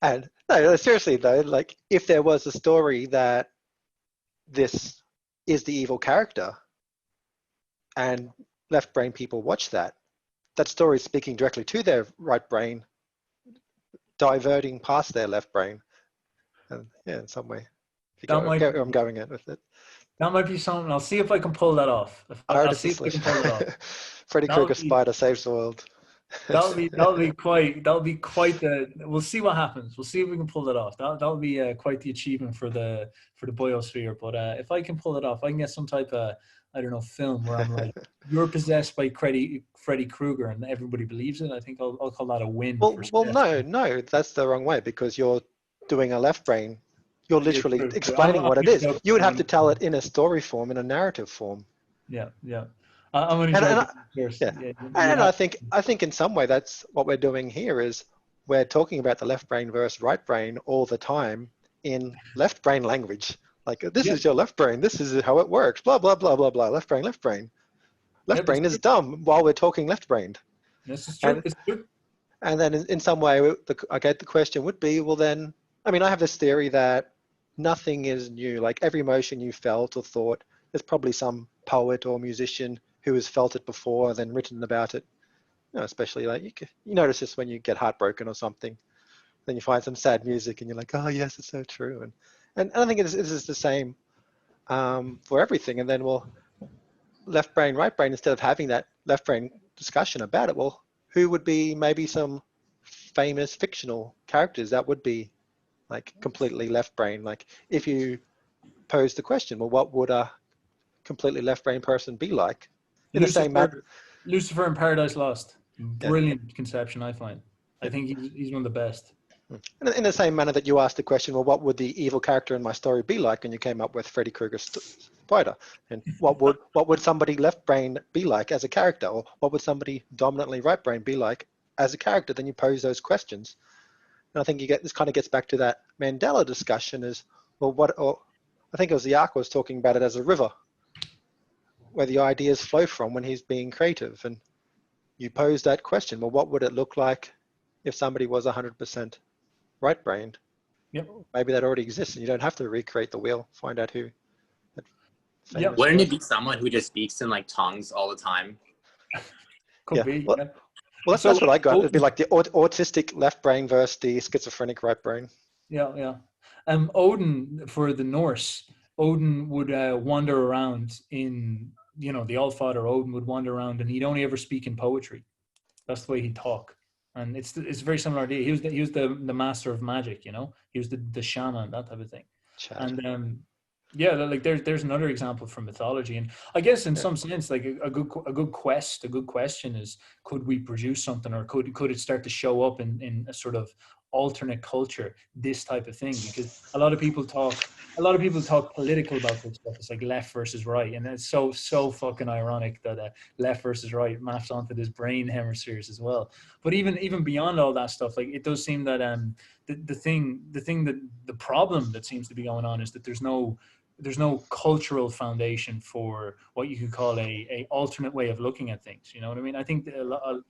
And no, seriously though, like if there was a story that this is the evil character and left brain people watch that story is speaking directly to their right brain, diverting past their left brain. And yeah, in some way. I'm going in with it. That might be something. I'll see if I can pull that off. I'll see if I can pull it off. Freddy Krueger spider saves the world. that'll be quite the. We'll see what happens. We'll see if we can pull it off. That'll be quite the achievement for the biosphere. But if I can pull it off, I can get some type of, I don't know, film where I'm like, you're possessed by Freddy Krueger, and everybody believes it. I think I'll call that a win. Well, no, that's the wrong way, because you're doing a left brain. You're literally explaining what it is. You would have to tell it in a story form, in a narrative form. Yeah. I'm going to and I think in some way that's what we're doing here, is we're talking about the left brain versus right brain all the time in left brain language. Like, this is your left brain. This is how it works. Blah, blah, blah, blah, blah. Left brain, left brain. Left brain is dumb while we're talking left brained. This is true. It's true. And then in some way, the question would be, well then, I mean, I have this theory that nothing is new. Like, every emotion you felt or thought, there's probably some poet or musician who has felt it before and then written about it. You know, especially like you notice this when you get heartbroken or something. Then you find some sad music and you're like, oh yes, it's so true. And I think this is the same for everything. And then, well, left brain, right brain, instead of having that left brain discussion about it, well, who would be maybe some famous fictional characters that would be like completely left brain? Like, if you pose the question, well, what would a completely left brain person be like? In the same manner. Lucifer in Paradise Lost. Brilliant conception, I find. I think he's one of the best. In the same manner that you asked the question, well, what would the evil character in my story be like? And you came up with Freddy Krueger's spider. And what would somebody left brain be like as a character? Or what would somebody dominantly right brain be like as a character? Then you pose those questions. And I think this kind of gets back to that Mandala discussion is, well, I think it was the Ark was talking about it as a river, where the ideas flow from when he's being creative. And you pose that question, well, what would it look like if somebody was 100% right-brained? Yep. Maybe that already exists and you don't have to recreate the wheel, find out who. Yep. Wouldn't it be someone who just speaks in like tongues all the time? Could be. Well, that's what I got. It'd be like the autistic left brain versus the schizophrenic right brain. Yeah. Odin, for the Norse, Odin would wander around in, the Allfather Odin would wander around and he'd only ever speak in poetry. That's the way he'd talk. And it's a very similar idea. He was the master of magic, he was the shaman, that type of thing. And like there's another example from mythology. And I guess in some sense, like a good question is, could we produce something, or could it start to show up in a sort of alternate culture, this type of thing? Because a lot of people talk political about this stuff. It's like left versus right, and it's so fucking ironic that left versus right maps onto this brain hemispheres as well. But even beyond all that stuff, like, it does seem that the problem that seems to be going on is that there's no cultural foundation for what you could call a alternate way of looking at things. You know what I mean? I think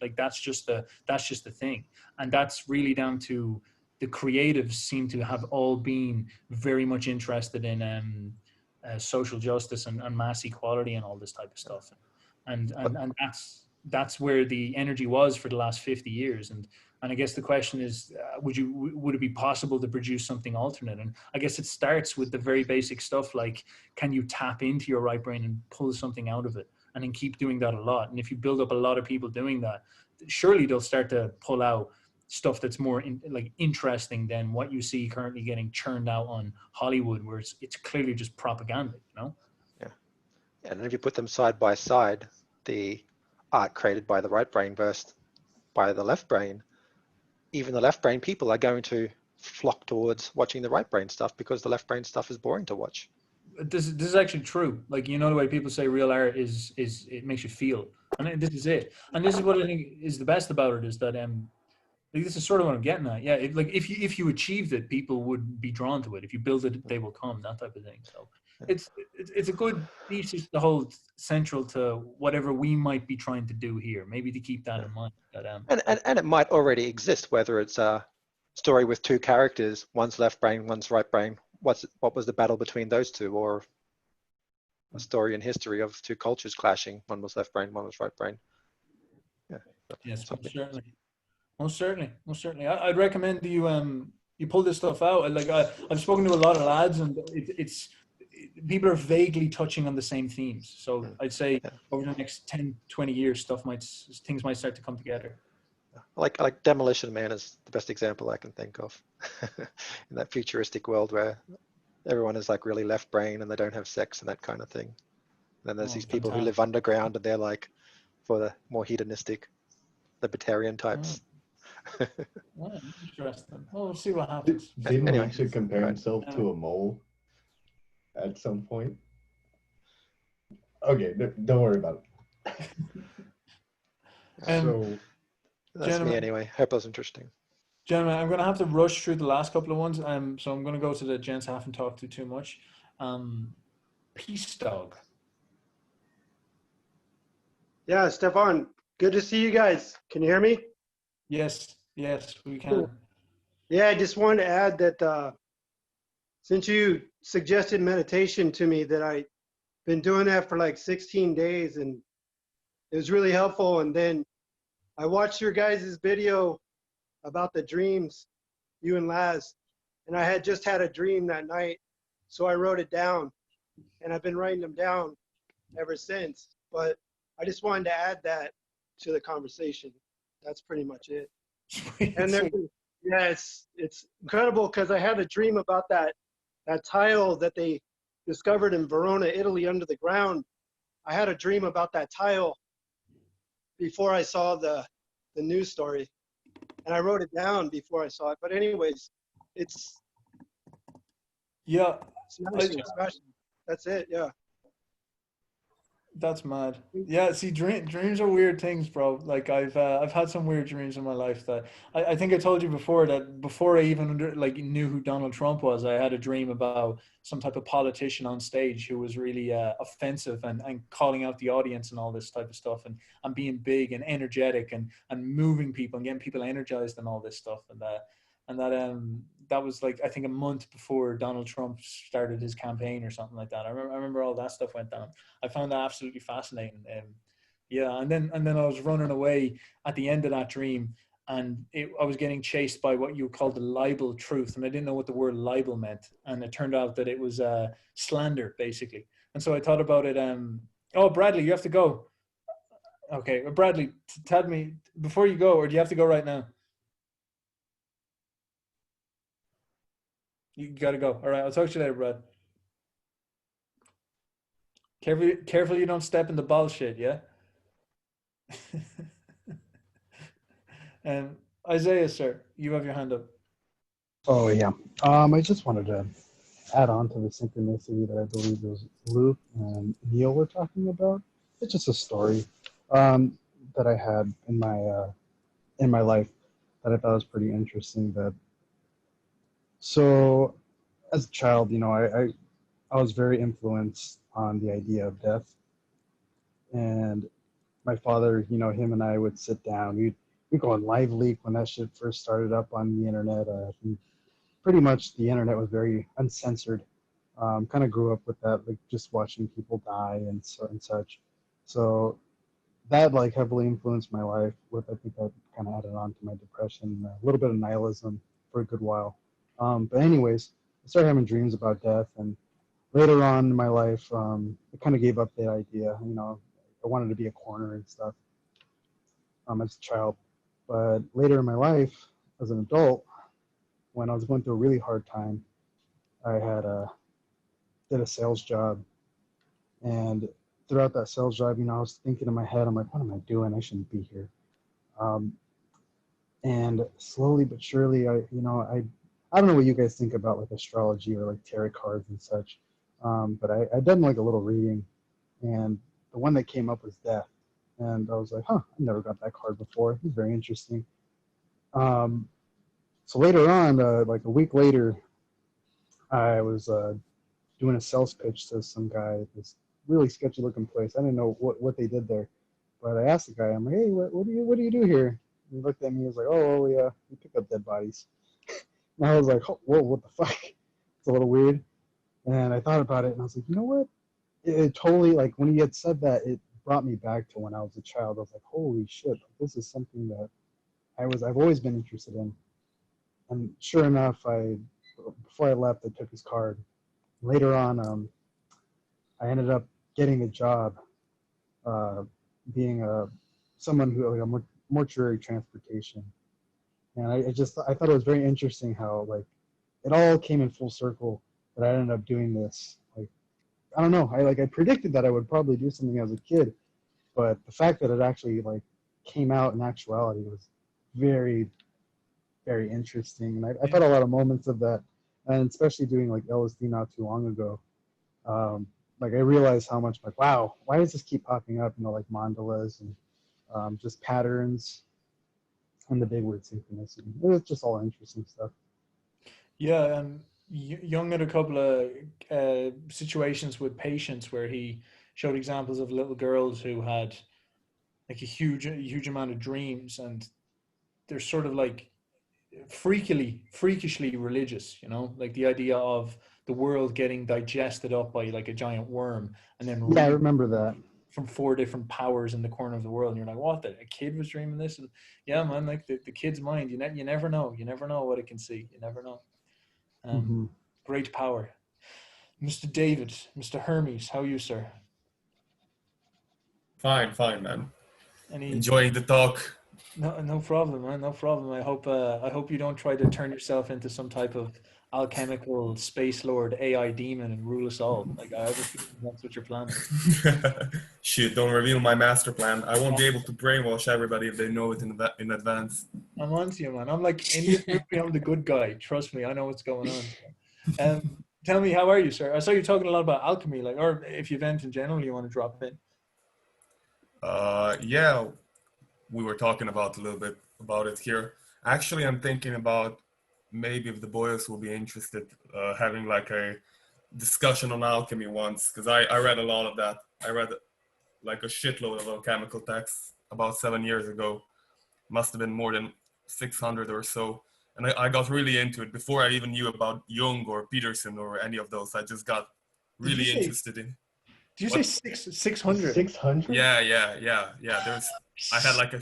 like that's just the thing, and that's really down to the creatives seem to have all been very much interested in social justice and mass equality and all this type of stuff, and that's where the energy was for the last 50 years. And I guess the question is, would it be possible to produce something alternate? And I guess it starts with the very basic stuff, like, can you tap into your right brain and pull something out of it, and then keep doing that a lot? And if you build up a lot of people doing that, surely they'll start to pull out stuff that's more interesting than what you see currently getting churned out on Hollywood, where it's clearly just propaganda, Yeah. And if you put them side by side, the art created by the right brain versus by the left brain, even the left brain people are going to flock towards watching the right brain stuff because the left brain stuff is boring to watch. This is actually true. Like, the way people say real art is it makes you feel, and this is it. And this is what I think is the best about it, is that like, this is sort of what I'm getting at. Yeah, if you achieved it, people would be drawn to it. If you build it, they will come. That type of thing. So it's a good thesis to hold central to whatever we might be trying to do here. Maybe to keep that in mind. That, and it might already exist, whether it's a story with two characters, one's left brain, one's right brain. What was the battle between those two, or a story in history of two cultures clashing? One was left brain, one was right brain. Yeah. Yes, most certainly. I'd recommend you pull this stuff out. Like, I've spoken to a lot of lads, and it's people are vaguely touching on the same themes. So I'd say over the next 10, 20 years, things might start to come together. Like Demolition Man is the best example I can think of in that futuristic world where everyone is like really left brain and they don't have sex and that kind of thing. And then there's these people who live underground and they're like for the more hedonistic libertarian types. Interesting. Well, we'll see what happens. Didn't Anyway, Nietzsche compare himself to a mole at some point? Okay, don't worry about it. So that's me anyway. Hope it was interesting. Gentlemen, I'm going to have to rush through the last couple of ones. So I'm going to go to the gents I haven't talked to too much. Peace Dog. Yeah, Stefan, good to see you guys. Can you hear me? Yes, we can. Cool. Yeah, I just wanted to add that since you suggested meditation to me, that I've been doing that for like 16 days and it was really helpful. And then I watched your guys' video about the dreams, you and Laz, and I had just had a dream that night. So I wrote it down and I've been writing them down ever since. But I just wanted to add that to the conversation. That's pretty much it. And then, yeah, it's incredible because I had a dream about that tile that they discovered in Verona, Italy, under the ground. I had a dream about that tile before I saw the news story, and I wrote it down before I saw it. But anyways, it's smashing. That's it. Yeah. That's mad. Yeah, see, dreams are weird things, bro. Like I've had some weird dreams in my life that I think I told you before that before I even knew who Donald Trump was, I had a dream about some type of politician on stage who was really offensive and calling out the audience and all this type of stuff and being big and energetic and moving people and getting people energized and all this stuff that was like I think a month before Donald Trump started his campaign or something like that. I remember all that stuff went down. I found that absolutely fascinating. Yeah, and then I was running away at the end of that dream, and I was getting chased by what you call the libel truth, and I didn't know what the word libel meant, and it turned out that it was slander basically. And so I thought about it. Oh, Bradley, you have to go. Okay, Bradley, tell me before you go, or do you have to go right now? You gotta go. All right, I'll talk to you later, Brad. Careful you don't step in the bullshit, yeah? And Isaiah, sir, you have your hand up. Oh, yeah. I just wanted to add on to the synchronicity that I believe it was Luke and Neil were talking about. It's just a story that I had in my life that I thought was pretty interesting. So as a child, I was very influenced on the idea of death. And my father, him and I would sit down. We'd go on Live Leak when that shit first started up on the internet. Pretty much the internet was very uncensored. Kind of grew up with that, like just watching people die and such. So that like heavily influenced my life. I think that kind of added on to my depression, a little bit of nihilism for a good while. But anyways, I started having dreams about death, and later on in my life, I kind of gave up that idea. I wanted to be a coroner and stuff as a child. But later in my life, as an adult, when I was going through a really hard time, I did a sales job, and throughout that sales job, I was thinking in my head, I'm like, what am I doing? I shouldn't be here. And slowly but surely, I don't know what you guys think about like astrology or like tarot cards and such, but I done like a little reading, and the one that came up was death, and I was like, I never got that card before. It's very interesting. So later on, like a week later, I was doing a sales pitch to some guy at this really sketchy looking place. I didn't know what they did there, but I asked the guy, I'm like, hey, what do you do here? And he looked at me, he was like, oh, we pick up dead bodies. And I was like, whoa, what the fuck? It's a little weird. And I thought about it, and I was like, you know what? It totally, like, when he had said that, it brought me back to when I was a child. I was like, holy shit, this is something that I've always been interested in. And sure enough, before I left, I took his card. Later on, I ended up getting a job being someone who, like, mortuary transportation. And I thought it was very interesting how like it all came in full circle that I ended up doing this. Like, I don't know, I predicted that I would probably do something as a kid, but the fact that it actually like came out in actuality was very, very interesting. And I felt a lot of moments of that, and especially doing like LSD not too long ago. Like I realized how much like, wow, why does this keep popping up? You know, like mandalas and just patterns and the big word synchronicity. It was just all interesting stuff. Yeah, and Jung had a couple of situations with patients where he showed examples of little girls who had like a huge amount of dreams, and they're sort of like freakishly religious, you know, like the idea of the world getting digested up by like a giant worm, and then Yeah, I remember that. from 4 different powers in the corner of the world, and you're like, what? A kid was dreaming this? And yeah, man, like the kid's mind, you never know. You never know what it can see. You never know. Great power. Mr. David, Mr. Hermes, how are you, sir? Fine, man. Any... Enjoying the talk. No problem, man. No problem. I hope you don't try to turn yourself into some type of alchemical space lord AI demon and rule us all. Like I have a feeling that's what you're planning. Shit, don't reveal my master plan. I won't be able to brainwash everybody if they know it in advance. I'm on to you, man. I'm like, in this movie, I'm the good guy. Trust me, I know what's going on. Tell me, how are you, sir? I saw you talking a lot about alchemy, like, or if you vent in general, you want to drop in. Yeah, we were talking about a little bit about it here. Actually, I'm thinking about maybe if the boys will be interested, having like a discussion on alchemy once, because I read a lot of that. I read like a shitload of alchemical texts about 7 years ago. Must have been more than 600 or so. And I got really into it before I even knew about Jung or Peterson or any of those. I just got really interested in. Did you say 600? 600? Yeah. I had like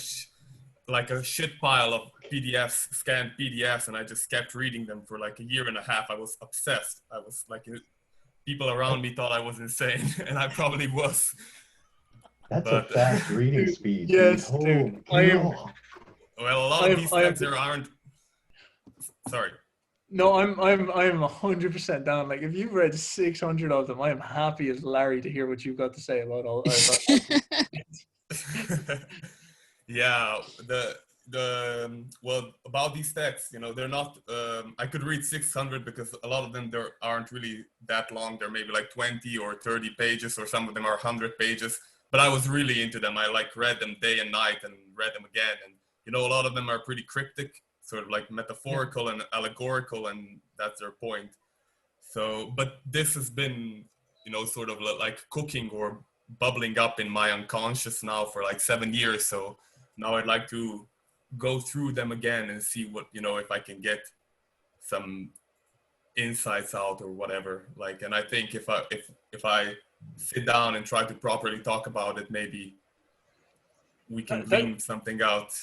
a shit pile of PDFs, scanned PDFs, and I just kept reading them for like a year and a half. I was obsessed. I was like, people around me thought I was insane, and I probably was. That's a fast reading speed. Yes, dude. Well, a lot of these texts there aren't. Sorry. No, I'm 100% down. Like, if you've read 600 of them, I am happy as Larry to hear what you've got to say about all. Yeah, well, about these texts, you know, they're not. I could read 600 because a lot of them aren't really that long. They're maybe like 20 or 30 pages, or some of them are 100 pages. But I was really into them. I like read them day and night and read them again. And you know, a lot of them are pretty cryptic, sort of like metaphorical and allegorical, and that's their point. So, but this has been, you know, sort of like cooking or bubbling up in my unconscious now for like 7 years. So now I'd like to go through them again and see what, you know, if I can get some insights out or whatever. Like, and I think if I sit down and try to properly talk about it, maybe we can glean something out.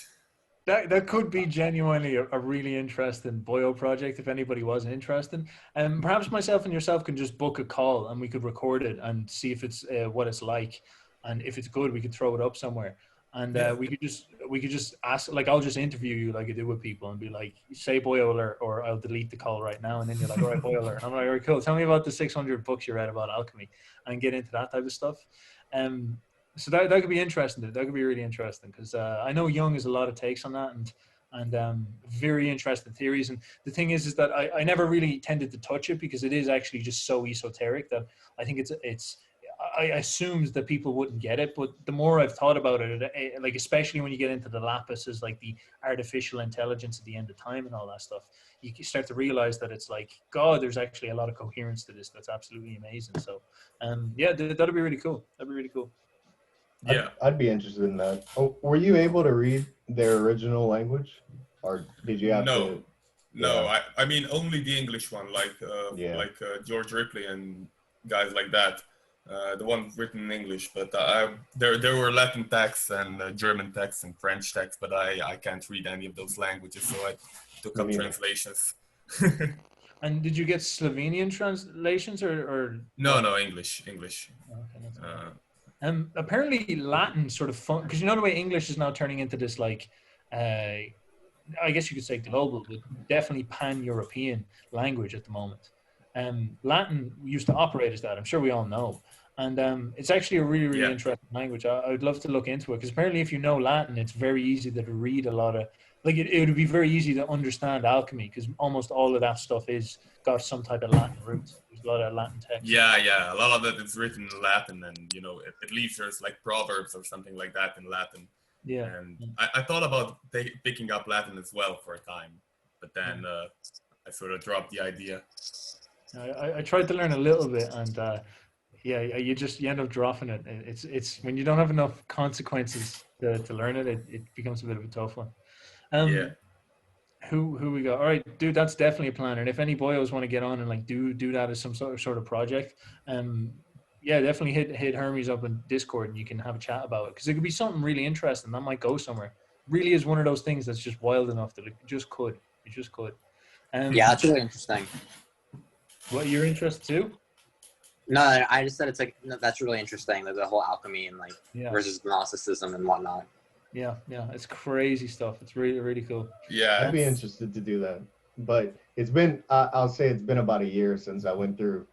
That could be genuinely a really interesting Boyo project if anybody was interested. And perhaps myself and yourself can just book a call and we could record it and see if it's what it's like, and if it's good, we could throw it up somewhere. And we could just ask, like, I'll just interview you like I do with people and be like, say Boyo alert, or I'll delete the call right now. And then you're like, all right, Boyo alert. I'm like, all right, cool. Tell me about the 600 books you read about alchemy, and get into that type of stuff. So that could be interesting. That could be really interesting, because I know Jung has a lot of takes on that, and very interesting theories. And the thing is that I never really tended to touch it because it is actually just so esoteric that I think I assumed that people wouldn't get it. But the more I've thought about it, like especially when you get into the lapises, like the artificial intelligence at the end of time and all that stuff, you start to realize that it's like, God, there's actually a lot of coherence to this. That's absolutely amazing. So, yeah, that'd be really cool. That'd be really cool. Yeah, I'd be interested in that. Oh, were you able to read their original language, or did you have to? No, I mean only the English one, like George Ripley and guys like that. The one written in English, but there were Latin texts and German texts and French texts, but I can't read any of those languages, so I took up translations. And did you get Slovenian translations or? No, English. Okay, Apparently Latin sort of fun, because you know the way English is now turning into this like, I guess you could say global, but definitely pan-European language at the moment. Latin used to operate as that. I'm sure we all know. And it's actually a really, really Yeah. interesting language. I would love to look into it because apparently if you know Latin, it's very easy to read a lot of, like it would be very easy to understand alchemy because almost all of that stuff is got some type of Latin roots. There's a lot of Latin text. Yeah. A lot of it is written in Latin, and at least there's like proverbs or something like that in Latin. Yeah. And I thought about picking up Latin as well for a time, but then I sort of dropped the idea. I tried to learn a little bit, and you end up dropping it. It's when you don't have enough consequences to learn it, it becomes a bit of a tough one. Yeah. Who we got? All right, dude, that's definitely a plan. And if any boyos want to get on and like do that as some sort of project, yeah, definitely hit Hermes up in Discord and you can have a chat about it because it could be something really interesting that might go somewhere. Really is one of those things that's just wild enough that it just could. Yeah, that's really interesting. What, you're interested too? No, I just said that's really interesting. Like the whole alchemy and versus Gnosticism and whatnot. Yeah, it's crazy stuff. It's really, really cool. Yeah, I'd be interested to do that. But it's been, I'll say it's been about a year since I went through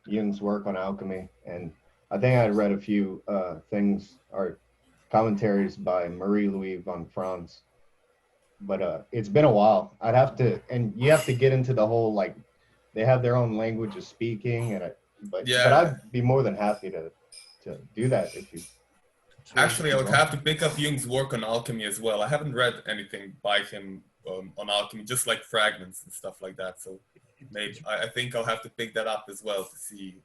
Jung's work on alchemy. And I think I read a few things or commentaries by Marie-Louise von Franz. But it's been a while. I'd have to, and you have to get into the whole, like, they have their own language of speaking. But I'd be more than happy to do that if you. Actually, I would have to pick up Jung's work on alchemy as well. I haven't read anything by him on alchemy, just like fragments and stuff like that. So maybe I think I'll have to pick that up as well to see,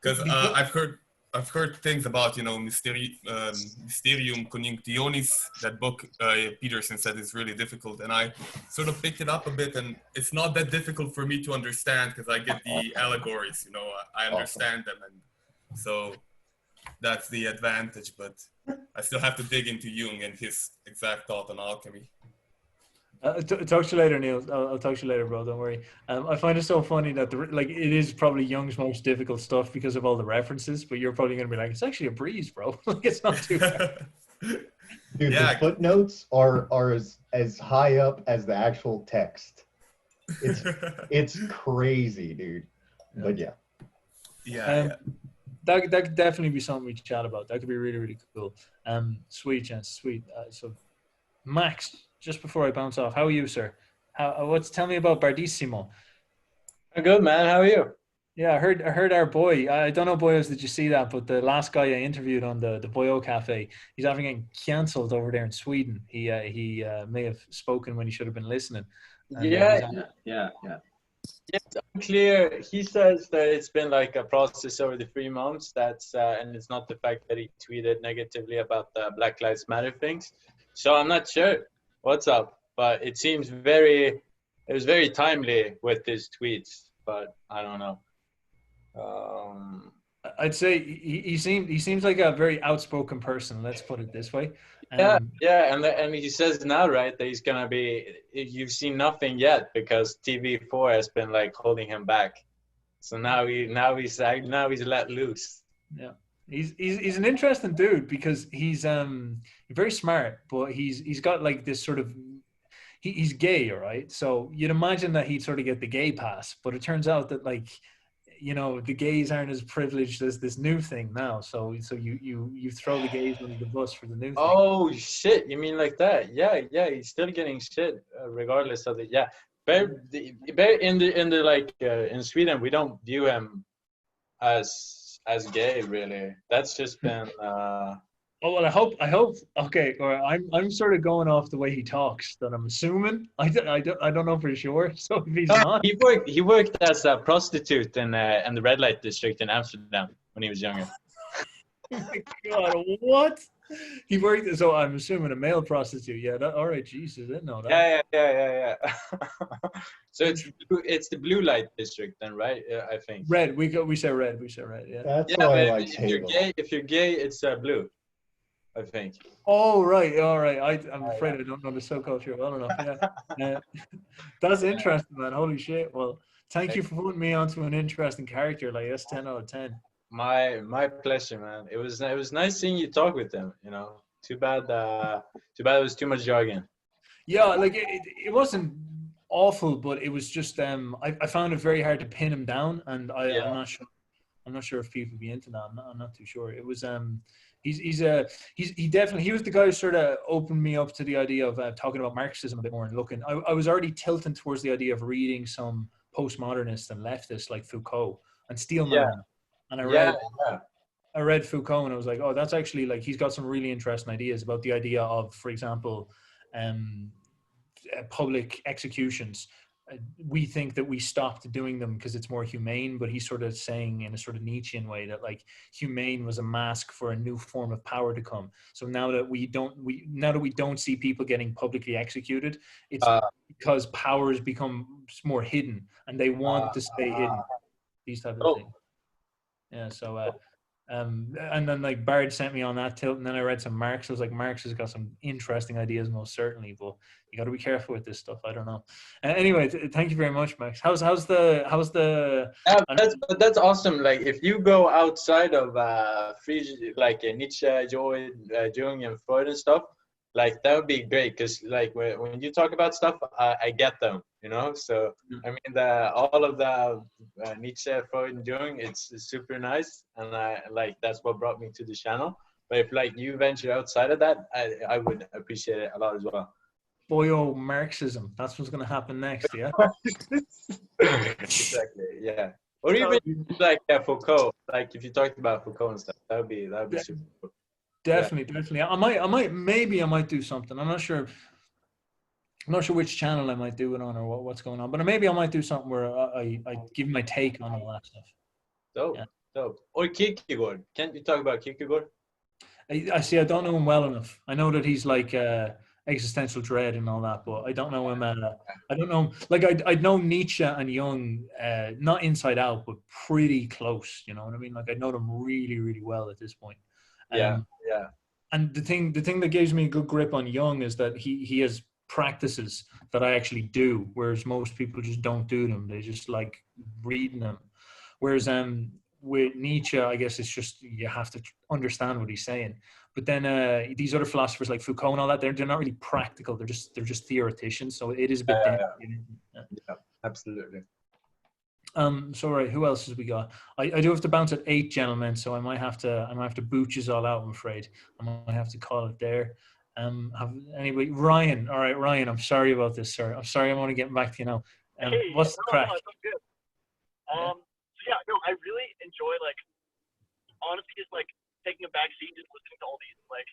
because I've heard things about, Mysterium Conjunctionis, that book Peterson said is really difficult, and I sort of picked it up a bit, and it's not that difficult for me to understand because I get the allegories, I understand them, and so that's the advantage, but I still have to dig into Jung and his exact thought on alchemy. Talk to you later, Neil. I'll talk to you later, bro. Don't worry. I find it so funny that it is probably Jung's most difficult stuff because of all the references, but you're probably going to be like, it's actually a breeze, bro. Like it's not too bad. Dude, the footnotes are as high up as the actual text. It's crazy, dude. But yeah. That could definitely be something we chat about. That could be really, really cool. Sweet, gents, sweet. So, Max, just before I bounce off, how are you, sir? Tell me about Bardissimo. I'm good, man. How are you? Yeah, I heard our boy. I don't know, boyos, did you see that? But the last guy I interviewed on the Boyo Cafe, he's having getting cancelled over there in Sweden. He may have spoken when he should have been listening. Yeah. It's unclear. He says that it's been like a process over the 3 months. And it's not the fact that he tweeted negatively about the Black Lives Matter things. So I'm not sure what's up, but it was very timely with his tweets, but I don't know. I'd say he seems like a very outspoken person. Let's put it this way. And he says now, right, that he's gonna be. You've seen nothing yet because TV4 has been like holding him back. So now he's let loose. Yeah, he's an interesting dude because he's very smart, but he's got like this sort of. He's gay, all right. So you'd imagine that he'd sort of get the gay pass, but it turns out that like. The gays aren't as privileged as this new thing now. So you throw the gays under the bus for the new thing. Oh shit! You mean like that? Yeah. He's still getting shit regardless of it. Yeah, but in Sweden we don't view him as gay really. That's just been. Oh well, I hope. Okay, or I'm sort of going off the way he talks. That I'm assuming. I don't know for sure. So if he's not, he worked as a prostitute in the red light district in Amsterdam when he was younger. Oh my God, what? He worked. So I'm assuming a male prostitute. Yeah. All right. Jesus, I didn't know that. Yeah. So it's the blue light district then, right? I think. Red. We say red. Yeah. That's why I like if you're gay, it's blue. I think. Oh right, all right. I'm afraid I don't know the subculture well enough. Yeah. That's interesting, man. Holy shit. Well, thank you for putting me onto an interesting character. Like that's 10 out of 10. My pleasure, man. It was nice seeing you talk with them. You know, too bad it was too much jargon. Yeah, like it wasn't awful, but it was just I found it very hard to pin him down, and I'm not sure. I'm not sure if people would be into that. I'm not too sure. It was he definitely, he was the guy who sort of opened me up to the idea of talking about Marxism a bit more and looking. I was already tilting towards the idea of reading some postmodernists and leftists like Foucault and Steelman, and I read Foucault and I was like, oh, that's actually, like, he's got some really interesting ideas about the idea of, for example, public executions. We think that we stopped doing them because it's more humane, but he's sort of saying in a sort of Nietzschean way that, like, humane was a mask for a new form of power to come. So now that we don't see people getting publicly executed, it's because power has become more hidden and they want to stay hidden. These type of things. Yeah. So and then, like, Bard sent me on that tilt, and then I read some Marx. I was like, Marx has got some interesting ideas, most certainly, but you got to be careful with this stuff. I don't know. Anyway, thank you very much, Max. How's the? That's awesome. Like, if you go outside of like Nietzsche, Jung, and Freud and stuff, like, that would be great, because, like, when you talk about stuff, I get them, you know. So I mean, all of the Nietzsche, Freud, and Jung, it's super nice, and that's what brought me to the channel. But if, like, you venture outside of that, I would appreciate it a lot as well. Boyo Marxism. That's what's going to happen next, yeah. Exactly. Yeah. Or even like Foucault. Like, if you talked about Foucault and stuff, that would be super cool. Definitely. I might do something. I'm not sure which channel I might do it on or what's going on, but maybe I might do something where I give my take on all that stuff. Dope. Or Kierkegaard. Can't you talk about Kierkegaard? I see. I don't know him well enough. I know that he's like existential dread and all that, but I don't know him. I don't know. Like, I know Nietzsche and Jung, not inside out, but pretty close. You know what I mean? Like, I know them really, really well at this point. Yeah. And the thing that gives me a good grip on Jung is that he has practices that I actually do, whereas most people just don't do them. They just like reading them. Whereas with Nietzsche, I guess it's just you have to understand what he's saying. But then these other philosophers like Foucault and all that, they're not really practical. They're just theoreticians. So it is a bit yeah, absolutely. So right, who else has we got? I do have to bounce at 8, gentlemen, so I might have to booch us all out, I'm afraid. I might have to call it there. Anyway, Ryan. All right, Ryan, I'm sorry about this, sir. I'm sorry I'm only getting back to you now. What's the crack? No, it's all good. So yeah, no, I really enjoy, like, honestly, just like taking a back seat, just listening to all these like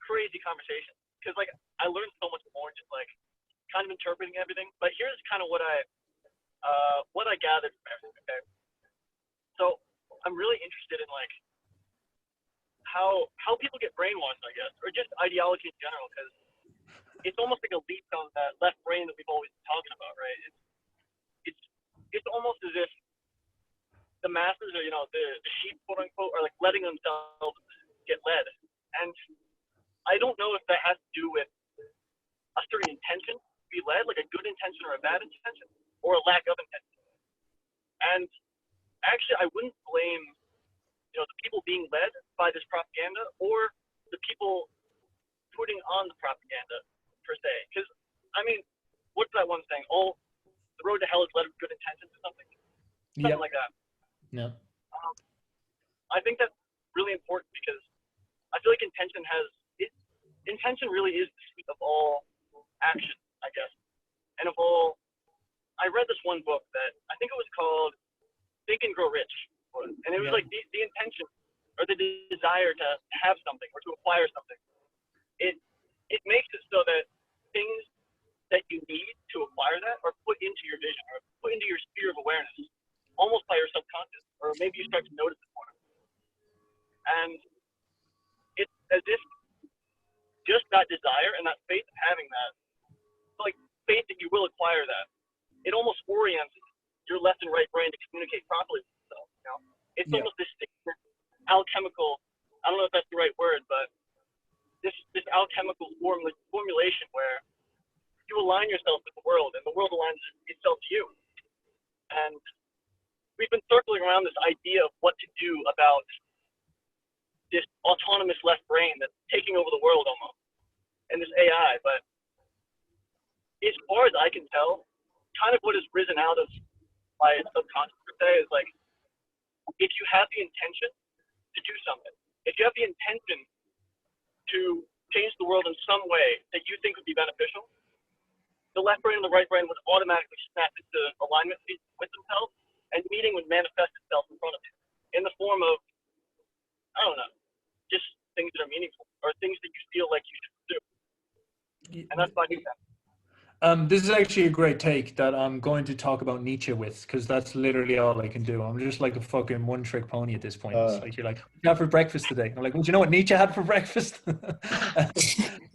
crazy conversations, because, like, I learned so much more just like kind of interpreting everything. But here's kind of what I gathered from everything. Okay, so I'm really interested in, like, how people get brainwashed, I guess, or just ideology in general, because it's almost like a leap on that left brain that we've always been talking about, right? It's almost as if the masses, or, you know, the sheep, quote unquote, are like letting themselves get led. And I don't know if that has to do with a certain intention to be led, like a good intention or a bad intention, or a lack of intention. And actually, I wouldn't blame, you know, the people being led by this propaganda or the people putting on the propaganda per se. Because, I mean, what's that one saying? Oh, the road to hell is led with good intentions or something. Something like that. No. I think that's really important, because I feel like intention really is the seat of all action, I guess. And of all, I read this one book that I think it was called Think and Grow Rich. And it was like the intention or the desire to have something or to acquire something. It makes it so that things that you need to acquire that are put into your vision or put into your sphere of awareness, almost by your subconscious, or maybe you start to notice it more. And it's as if just that desire and that faith of having that, like faith that you will acquire that, it almost orients your left and right brain to communicate properly with itself. You know, it's almost this alchemical. I don't know if that's the right word, but this alchemical formulation where you align yourself with the world, and the world aligns itself to you. And we've been circling around this idea of what to do about this autonomous left brain that's taking over the world almost, and this AI. But as far as I can tell, kind of what has risen out of my subconscious per se is like, if you have the intention to do something, if you have the intention to change the world in some way that you think would be beneficial, the left brain and the right brain would automatically snap into alignment with themselves, and meeting would manifest itself in front of you in the form of, I don't know, just things that are meaningful or things that you feel like you should do. And that's my new sense. This is actually a great take that I'm going to talk about Nietzsche with, because that's literally all I can do. I'm just like a fucking one-trick pony at this point. It's like, you're like, what did you have for breakfast today? I'm like, well, do you know what Nietzsche had for breakfast?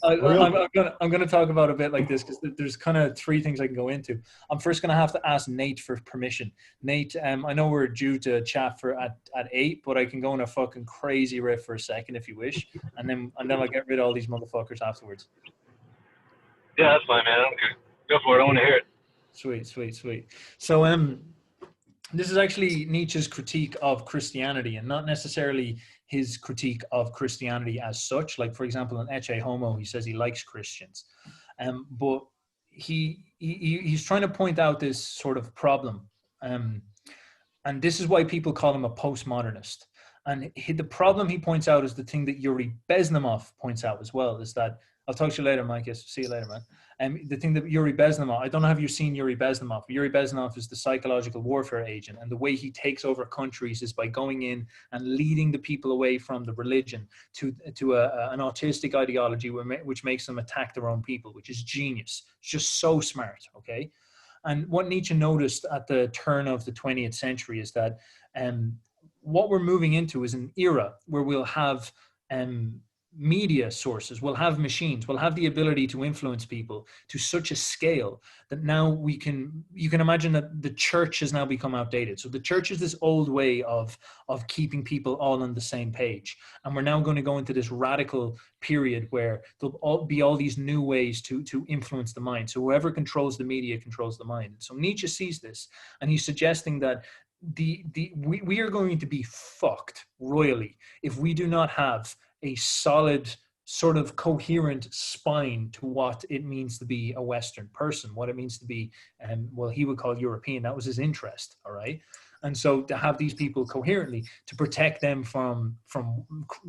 I'm going to talk about a bit like this, because there's kind of three things I can go into. I'm first going to have to ask Nate for permission. Nate, I know we're due to chat for at 8, but I can go on a fucking crazy riff for a second if you wish, and then I'll get rid of all these motherfuckers afterwards. Yeah, that's fine, man. I'm good. Go for it. I want to hear it. Sweet. So, this is actually Nietzsche's critique of Christianity, and not necessarily his critique of Christianity as such. Like, for example, in Ecce Homo, he says he likes Christians, but he's trying to point out this sort of problem, and this is why people call him a postmodernist. And the problem he points out is the thing that Yuri Bezmenov points out as well, is that, I'll talk to you later, Mike. Yes, see you later, man. The thing that Yuri Bezmenov, I don't know if you've seen Yuri Bezmenov. Yuri Bezmenov is the psychological warfare agent, and the way he takes over countries is by going in and leading the people away from the religion to an autistic ideology which makes them attack their own people, which is genius. It's just so smart, okay? And what Nietzsche noticed at the turn of the 20th century is that what we're moving into is an era where we'll have media sources, we'll have machines, we'll have the ability to influence people to such a scale that now you can imagine that the church has now become outdated. So the church is this old way of keeping people all on the same page, and we're now going to go into this radical period where there'll be all these new ways to influence the mind. So whoever controls the media controls the mind. So Nietzsche sees this, and he's suggesting that we are going to be fucked royally if we do not have a solid sort of coherent spine to what it means to be a Western person, what it means to be, well, he would call European. That was his interest, all right? And so to have these people coherently, to protect them from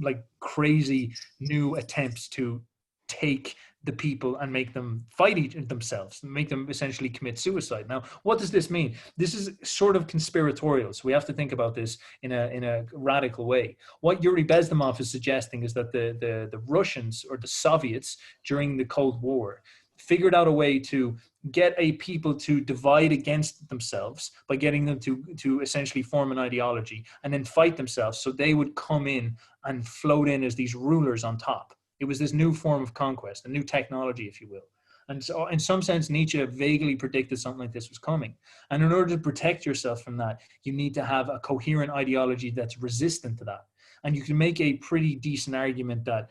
like crazy new attempts to take the people and make them fight themselves, make them essentially commit suicide. Now, what does this mean? This is sort of conspiratorial, so we have to think about this in a radical way. What Yuri Bezmenov is suggesting is that the Russians or the Soviets during the Cold War figured out a way to get a people to divide against themselves by getting them to essentially form an ideology and then fight themselves, so they would come in and float in as these rulers on top. It was this new form of conquest, a new technology, if you will. And so in some sense, Nietzsche vaguely predicted something like this was coming. And in order to protect yourself from that, you need to have a coherent ideology that's resistant to that. And you can make a pretty decent argument that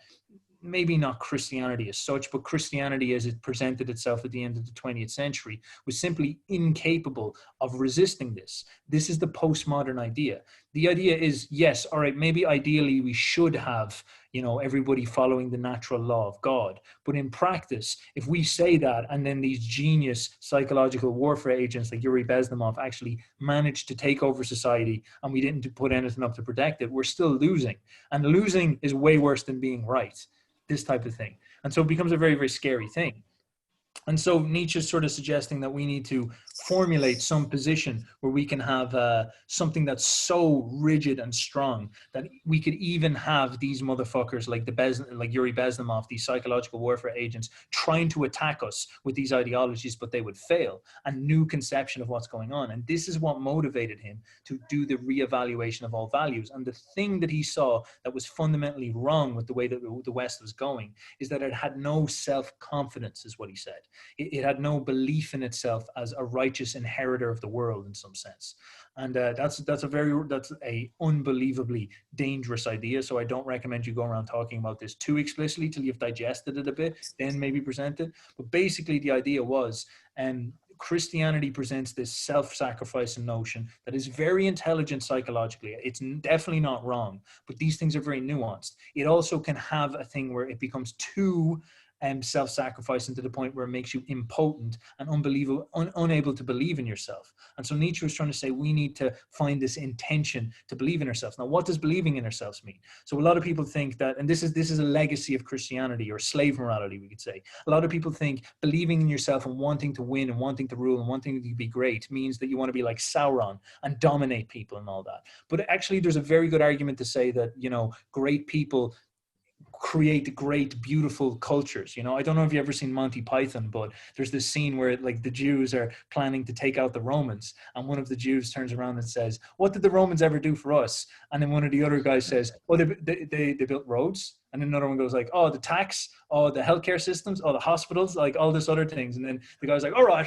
maybe not Christianity as such, but Christianity as it presented itself at the end of the 20th century was simply incapable of resisting this. This is the postmodern idea. The idea is, yes, all right, maybe ideally we should have, everybody following the natural law of God. But in practice, if we say that, and then these genius psychological warfare agents like Yuri Bezmenov actually managed to take over society and we didn't put anything up to protect it, we're still losing. And losing is way worse than being right. This type of thing. And so it becomes a very, very scary thing. And so Nietzsche's sort of suggesting that we need to formulate some position where we can have something that's so rigid and strong that we could even have these motherfuckers like Yuri Bezmenov, these psychological warfare agents, trying to attack us with these ideologies, but they would fail. A new conception of what's going on. And this is what motivated him to do the reevaluation of all values. And the thing that he saw that was fundamentally wrong with the way that the West was going is that it had no self-confidence, is what he said. It had no belief in itself as a righteous inheritor of the world in some sense. And that's a unbelievably dangerous idea. So I don't recommend you go around talking about this too explicitly till you've digested it a bit, then maybe present it. But basically the idea was, Christianity presents this self-sacrificing notion that is very intelligent psychologically. It's definitely not wrong, but these things are very nuanced. It also can have a thing where it becomes too self-sacrificing to the point where it makes you impotent and unbelievable, unable to believe in yourself. And so Nietzsche was trying to say we need to find this intention to believe in ourselves. Now, what does believing in ourselves mean? So a lot of people think that, and this is a legacy of Christianity or slave morality, we could say. A lot of people think believing in yourself and wanting to win and wanting to rule and wanting to be great means that you want to be like Sauron and dominate people and all that. But actually, there's a very good argument to say that, you know, great people create great, beautiful cultures. You know, I don't know if you've ever seen Monty Python, but there's this scene where like the Jews are planning to take out the Romans, and one of the Jews turns around and says, "What did the Romans ever do for us?" And then one of the other guys says, "Oh, they built roads." And then another one goes like, "Oh, the tax, oh, the healthcare systems, oh, the hospitals, like all this other things." And then the guy's like, all right.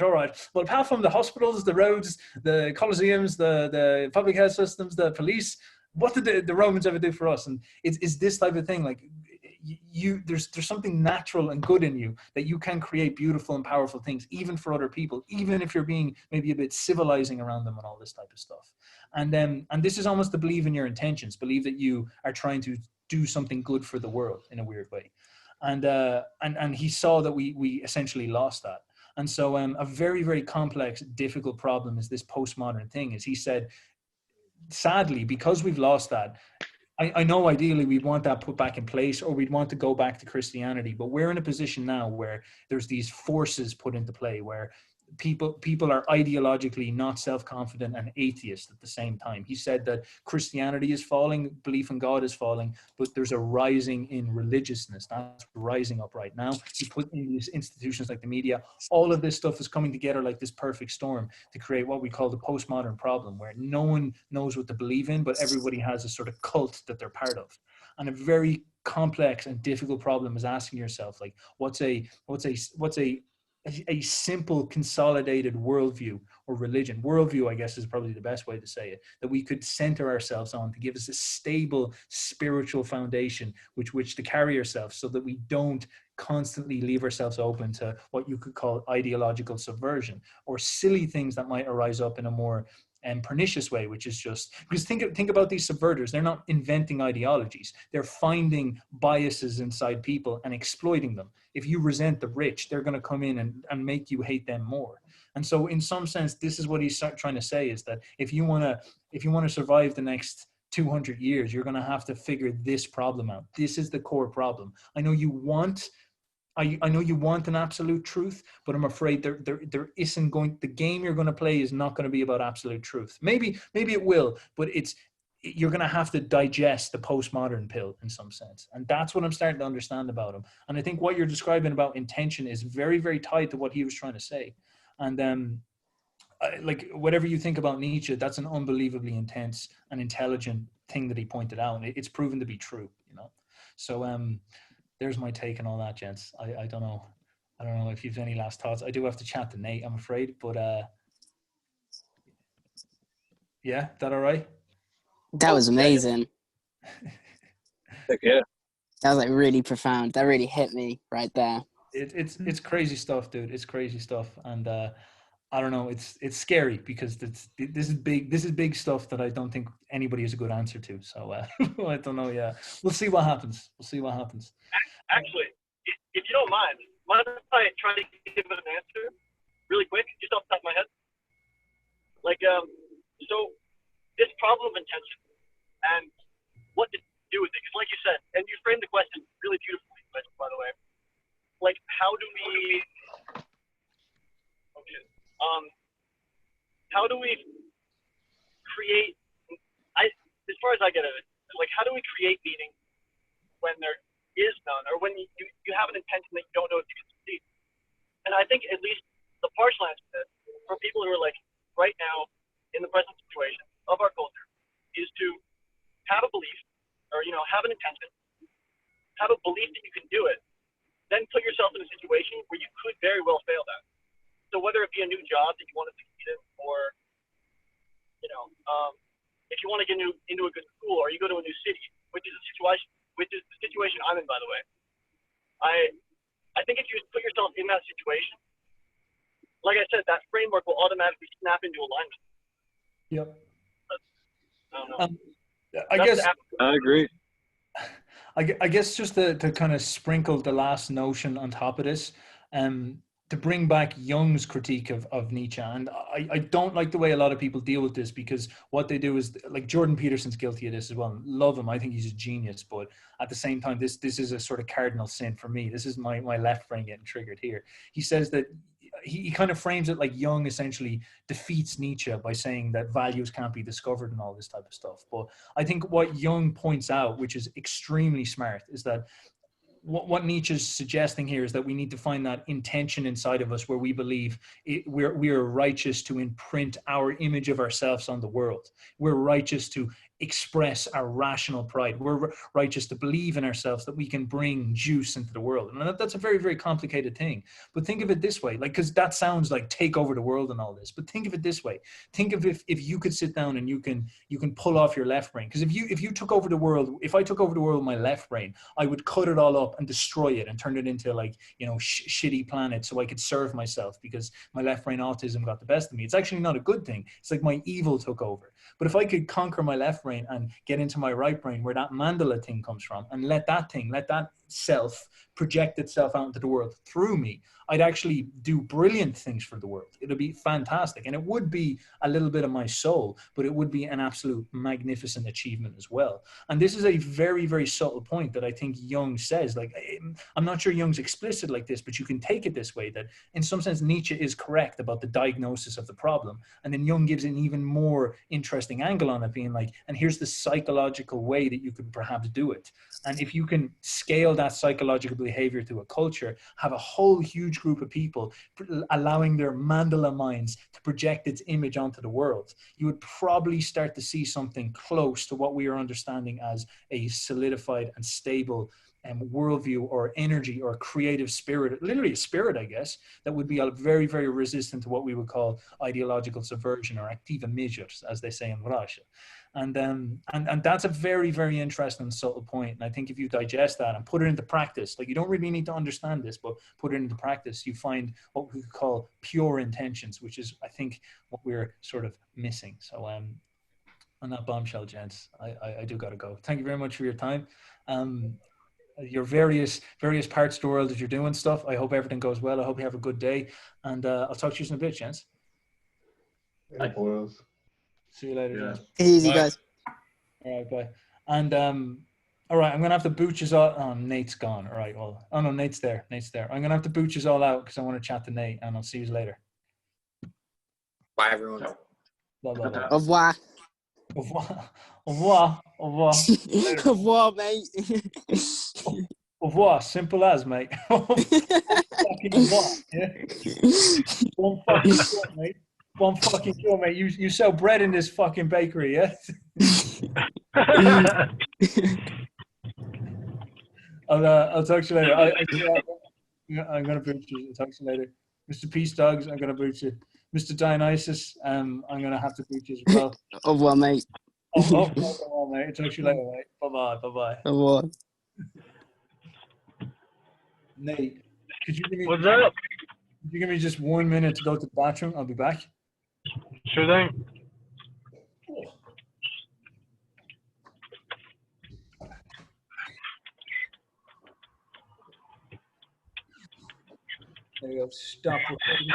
Well, apart from the hospitals, the roads, the coliseums, the public health systems, the police, what did the Romans ever do for us? And it's this type of thing. Like, there's something natural and good in you that you can create beautiful and powerful things, even for other people, even if you're being maybe a bit civilizing around them and all this type of stuff. And this is almost to believe in your intentions, believe that you are trying to do something good for the world in a weird way. And he saw that we essentially lost that. And so a very, very complex, difficult problem is this postmodern thing. Is he said, sadly, because we've lost that, I know ideally we want that put back in place, or we'd want to go back to Christianity, but we're in a position now where there's these forces put into play where people are ideologically not self-confident and atheist at the same time. He said that Christianity is falling, belief in God is falling, but there's a rising in religiousness. That's rising up right now. He put in these institutions like the media. All of this stuff is coming together like this perfect storm to create what we call the postmodern problem, where no one knows what to believe in, but everybody has a sort of cult that they're part of. And a very complex and difficult problem is asking yourself, like, what's a simple consolidated worldview or religion. Worldview, I guess, is probably the best way to say it, that we could center ourselves on to give us a stable spiritual foundation which to carry ourselves, so that we don't constantly leave ourselves open to what you could call ideological subversion or silly things that might arise up in a more pernicious way, which is just because think about these subverters. They're not inventing ideologies. They're finding biases inside people and exploiting them. If you resent the rich, they're going to come in and make you hate them more. And so in some sense, this is what he's trying to say, is that if you want to survive the next 200 years, you're going to have to figure this problem out. This is the core problem. I know you want an absolute truth, but I'm afraid there isn't going. The game you're going to play is not going to be about absolute truth. Maybe it will, but you're going to have to digest the postmodern pill in some sense, and that's what I'm starting to understand about him. And I think what you're describing about intention is very, very tied to what he was trying to say. And like whatever you think about Nietzsche, that's an unbelievably intense and intelligent thing that he pointed out, and it's proven to be true. You know, so there's my take on all that, gents. I don't know if you've any last thoughts. I do have to chat to Nate, I'm afraid, but yeah, that all right? That was amazing. Yeah. That was like really profound. That really hit me right there. It's crazy stuff, dude. It's crazy stuff, and I don't know. It's scary because this is big. This is big stuff that I don't think anybody has a good answer to. So I don't know. Yeah, we'll see what happens. Actually, if you don't mind if I try to give it an answer really quick, just off the top of my head? Like, so this problem of intention and what to do with it. Because like you said, and you framed the question really beautifully, by the way. Like, how do we create, as far as I get it, like, how do we create meaning when there is none, or when you have an intention that you don't know if you can succeed? And I think at least the partial answer to this, for people who are like right now in the present situation of our culture, is to have a belief, or have an intention, have a belief that you can do it, then put yourself in a situation where you could very well fail that. So whether it be a new job that you want to succeed in, or if you want to get into a good school, or you go to a new city, which is the situation I'm in, by the way. I think if you put yourself in that situation, like I said, that framework will automatically snap into alignment. Yep. I don't know. I That's guess the I agree. I guess just to kind of sprinkle the last notion on top of this, to bring back Jung's critique of Nietzsche. And I don't like the way a lot of people deal with this, because what they do is, like, Jordan Peterson's guilty of this as well. Love him. I think he's a genius. But at the same time, this is a sort of cardinal sin for me. This is my left brain getting triggered here. He says that he kind of frames it like Jung essentially defeats Nietzsche by saying that values can't be discovered and all this type of stuff. But I think what Jung points out, which is extremely smart, is that what Nietzsche's suggesting here is that we need to find that intention inside of us where we believe we are righteous to imprint our image of ourselves on the world. We're righteous to express our rational pride. We're righteous to believe in ourselves that we can bring juice into the world. And that's a very, very complicated thing. But think of it this way, like, because that sounds like take over the world and all this. But think of it this way. Think of if you could sit down and you can pull off your left brain. Because if you took over the world, if I took over the world with my left brain, I would cut it all up and destroy it and turn it into, like, shitty planet so I could serve myself, because my left brain autism got the best of me. It's actually not a good thing. It's like my evil took over. But if I could conquer my left brain and get into my right brain where that Mandala thing comes from, and let that self project itself out into the world through me, I'd actually do brilliant things for the world. It'd be fantastic. And it would be a little bit of my soul, but it would be an absolute magnificent achievement as well. And this is a very, very subtle point that I think Jung says. Like, I'm not sure Jung's explicit like this, but you can take it this way, that in some sense Nietzsche is correct about the diagnosis of the problem. And then Jung gives an even more interesting angle on it, being like, and here's the psychological way that you could perhaps do it. And if you can scale that psychological behavior to a culture, have a whole huge group of people allowing their Mandala minds to project its image onto the world, you would probably start to see something close to what we are understanding as a solidified and stable worldview or energy or creative spirit, literally a spirit, I guess, that would be very, very resistant to what we would call ideological subversion or activa measures, as they say in Russia. And that's a very, very interesting and subtle point. And I think if you digest that and put it into practice, like, you don't really need to understand this, but put it into practice, you find what we could call pure intentions, which is, I think, what we're sort of missing. So on that bombshell, gents, I do got to go. Thank you very much for your time. Your various parts of the world as you're doing stuff. I hope everything goes well. I hope you have a good day. And I'll talk to you in a bit, gents. Hey, boys. See you later, Yeah. gents. Easy, guys. All right, bye. And all right, I'm gonna have to boot you all. Oh, Nate's gone. All right, well, oh no, Nate's there. I'm gonna have to boot you all out because I want to chat to Nate, and I'll see you later. Bye, everyone. Blah, blah, blah. Au revoir. Au revoir. Au revoir. Au revoir. Au revoir, mate. Au revoir. Simple as, mate. Fucking au revoir. Yeah. One fucking sure, mate. One fucking sure, mate. You sell bread in this fucking bakery, yeah? I'll talk to you later. I'm gonna boot you. I'll talk to you later. Mr. Peace Dogs, I'm gonna boot you. Mr. Dionysus, I'm gonna have to boot you as well. Au revoir, mate. Oh, mate. I'll talk to you later, mate. Bye-bye. Bye-bye. Au revoir. Nate, could you give me What's up? Could you give me just 1 minute to go to the bathroom? I'll be back. Sure thing. There you go. Stop recording.